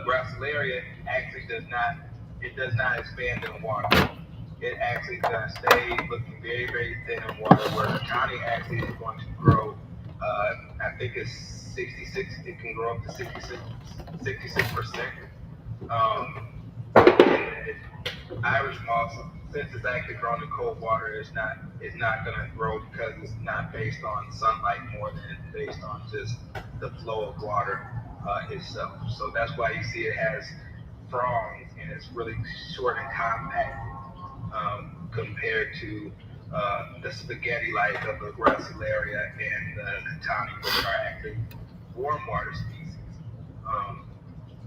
Gracilaria actually does not expand in water. It actually is going to stay looking very, very thin in water, where the county actually is going to grow. I think it's 66. It can grow up to 66%. Irish moss, since it's actually grown in cold water, it's not going to grow because it's not based on sunlight more than it's based on just the flow of water itself. So that's why you see it has fronds and it's really short and compact compared to the spaghetti like of the Gracilaria and the Catani, which are actually warm water species.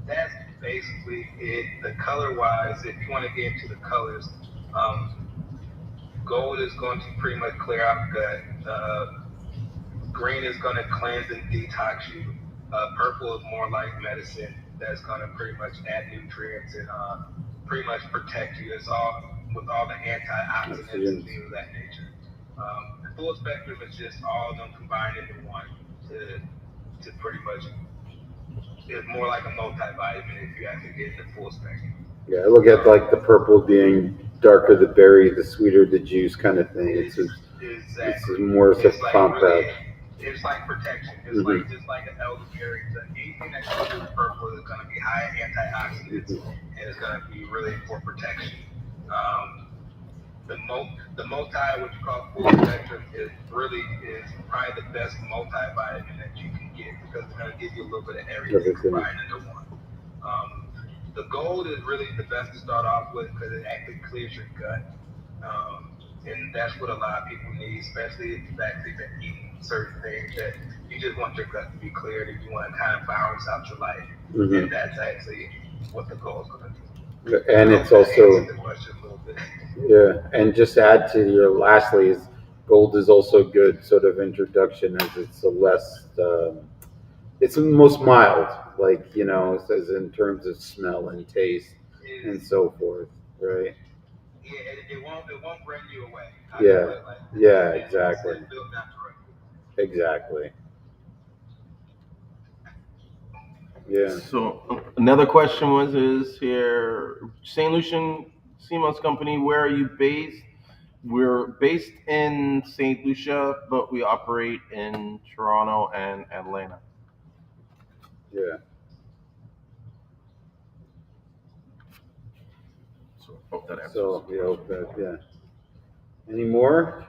That's basically it. The color wise, if you want to get into the colors, gold is going to pretty much clear out gut. Green is going to cleanse and detox you. Purple is more like medicine. That's going to pretty much add nutrients and pretty much protect you. It's all with all the antioxidants and things of that nature. Full spectrum is just all of them combined into one to pretty much. It's more like a multivitamin if you actually get the full spectrum. Yeah, I look at like the purple being darker the berry, the sweeter the juice kind of thing. It's more of a compact. Really, it's like protection. It's like just like an elderberry. Anything that comes in purple is going to be high in antioxidants and it's going to be really for protection. The multi, what you call full spectrum, is probably the best multivitamin that you can get because it's going to give you a little bit of everything combined into one. The gold is really the best to start off with because it actually clears your gut. And that's what a lot of people need, especially if you've actually been eating certain things that you just want your gut to be cleared and you want to kind of balance out your life. And that's actually what the gold is going to do. And it's also, and just to add to your lastly is gold is also a good sort of introduction as it's a less, it's the most mild, like, you know, as in terms of smell and taste and so forth, right? Yeah, it won't bring you away. Yeah, exactly. Yeah. So another question is here, St. Lucian Seamoss Company, where are you based? We're based in St. Lucia, but we operate in Toronto and Atlanta. Yeah. So hope that answers. So we hope that, yeah. Any more?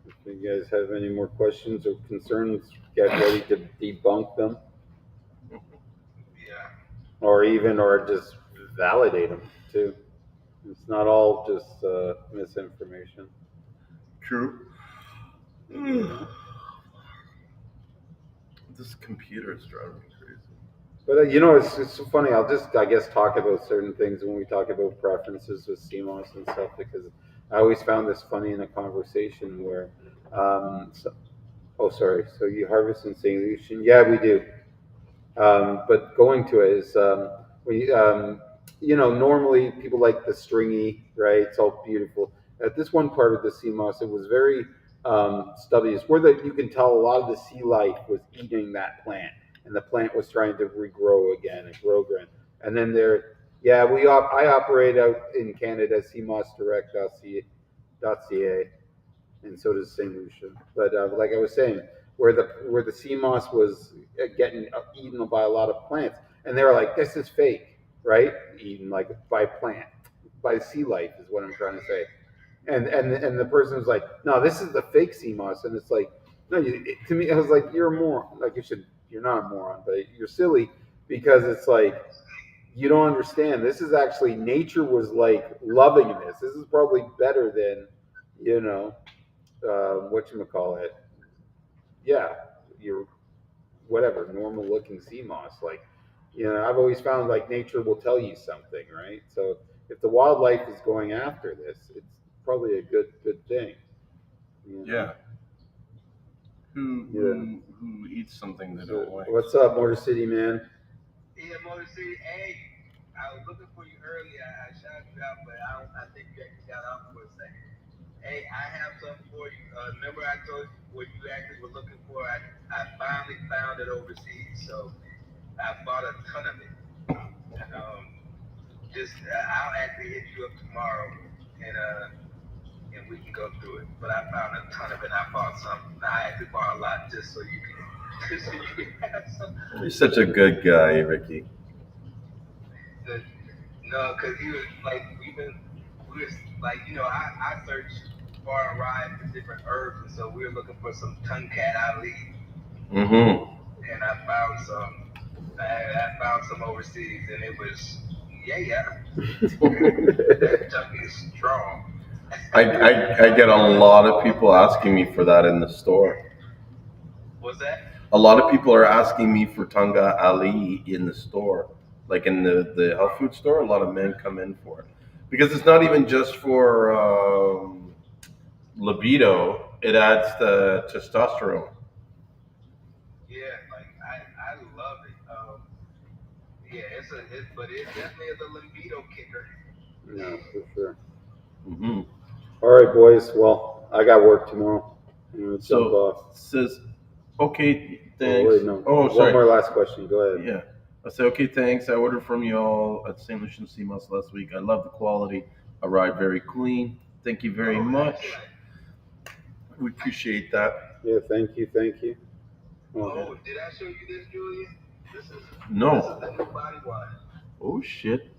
If you guys have any more questions or concerns, get ready to debunk them. Yeah. Or just validate them too. It's not all just misinformation. True. This computer is driving me crazy. But it's so funny. I'll just, I guess, talk about certain things when we talk about preferences with CMOS and stuff, because I always found this funny in a conversation where, sorry. So you harvest in St. Lucian? Yeah, we do. But going to it is, normally people like the stringy, right? It's all beautiful. At this one part of the sea moss, it was very stubby. It's where you can tell a lot of the sea life was eating that plant, and the plant was trying to regrow again and grow again. And then I operate out in Canada, seamossdirect.ca, and so does St. Lucia. But like I was saying, where the sea moss was getting eaten by a lot of plants, and they were like, "This is fake," right? Eaten like by sea life is what I'm trying to say. And the person was like, "No, this is the fake sea moss," and it's like, no, to me, I was like, "You're a moron. Like you're not a moron, but you're silly because it's like." You don't understand. This is actually nature was like loving this. This is probably better than, whatchamacallit, yeah, your whatever, normal looking sea moss. Like, I've always found like nature will tell you something, right? So if the wildlife is going after this, it's probably a good thing. Yeah. Who eats something they don't like? What's up, Motor City man? Yeah, Motor City. Hey, I was looking for you earlier. I shouted you out, but I think you actually got out for a second. Hey, I have something for you. Remember I told you what you actually were looking for? I finally found it overseas, so I bought a ton of it. And I'll actually hit you up tomorrow, and we can go through it. But I found a ton of it. I bought some. I actually bought a lot just so you can have some. You're such a good guy, Ricky. No, because he was like, we were like, I searched far and wide for different herbs, and so we were looking for some Tonkat Ali. Mm-hmm. And I found some. I found some overseas, and it was that tongue is strong. I get a lot of people asking me for that in the store. What's that? A lot of people are asking me for Tonga Ali in the store, like in the health food store. A lot of men come in for it because it's not even just for libido. It adds the testosterone. Yeah, like I love it. But it definitely is a libido kicker. Yeah, for sure. Mm-hmm. All right, boys. Well, I got work tomorrow. Jump off. Says, okay, thanks. Oh, wait, no. Sorry. One more last question. Go ahead. Yeah. I say, okay, thanks. I ordered from y'all at St. Lucian Seamoss last week. I love the quality. Arrived very clean. Thank you very much. We appreciate that. Yeah, thank you. Oh, did I show you this, Julian? This is the new body wash. Oh shit.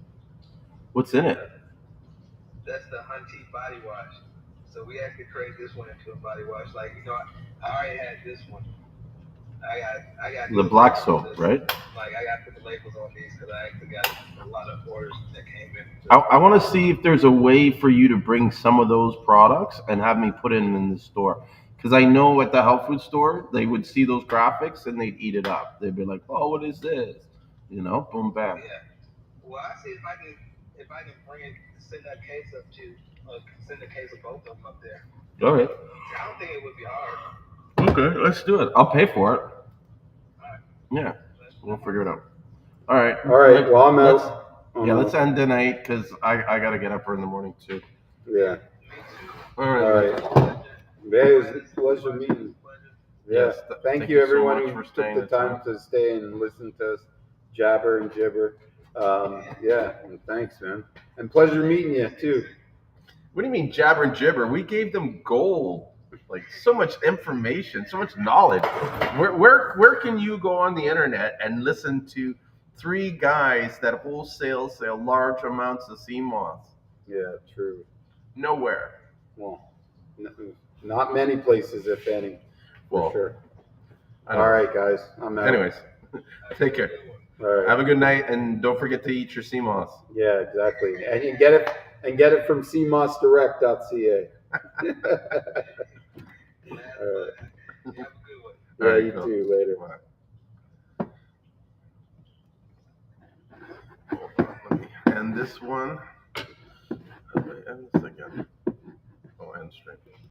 What's in it? That's the Hunty body wash. So we actually created this one into a body wash. Like, I already had this one. I got the black soap, right? Like, I got to put the labels on these because I actually got a lot of orders that came in. I want to see if there's a way for you to bring some of those products and have me put it in the store. Because I know at the health food store, they would see those graphics and they'd eat it up. They'd be like, oh, what is this? Boom, bam. Yeah. Well, I see if I can send that case up to, send the case of both of them up there. All right. I don't think it would be hard. Okay, let's do it. I'll pay for it. All right. Yeah, we'll figure it out. All right. Well, I'm out. Let's end the night because I got to get up in the morning too. Yeah. Me too. All right. Hey, it was a pleasure meeting. Yeah. Yes, Thank you, so everyone much who for took staying the time to stay and listen to us jabber and gibber. Yeah, and thanks, man. And pleasure meeting you, too. What do you mean jabber and gibber? We gave them gold, like so much information, so much knowledge. Where can you go on the internet and listen to three guys that wholesale sell large amounts of sea moss? Yeah, true. Nowhere. Well, not many places, if any, for sure. All right, guys. I'm out. Anyways, take care. All right. Have a good night, and don't forget to eat your sea moss. Yeah, exactly. And you get it from seamossdirect.ca. All right. Yeah, All right, you cool. too. Later. Let me end this one. Let me end this again. Oh, end stream.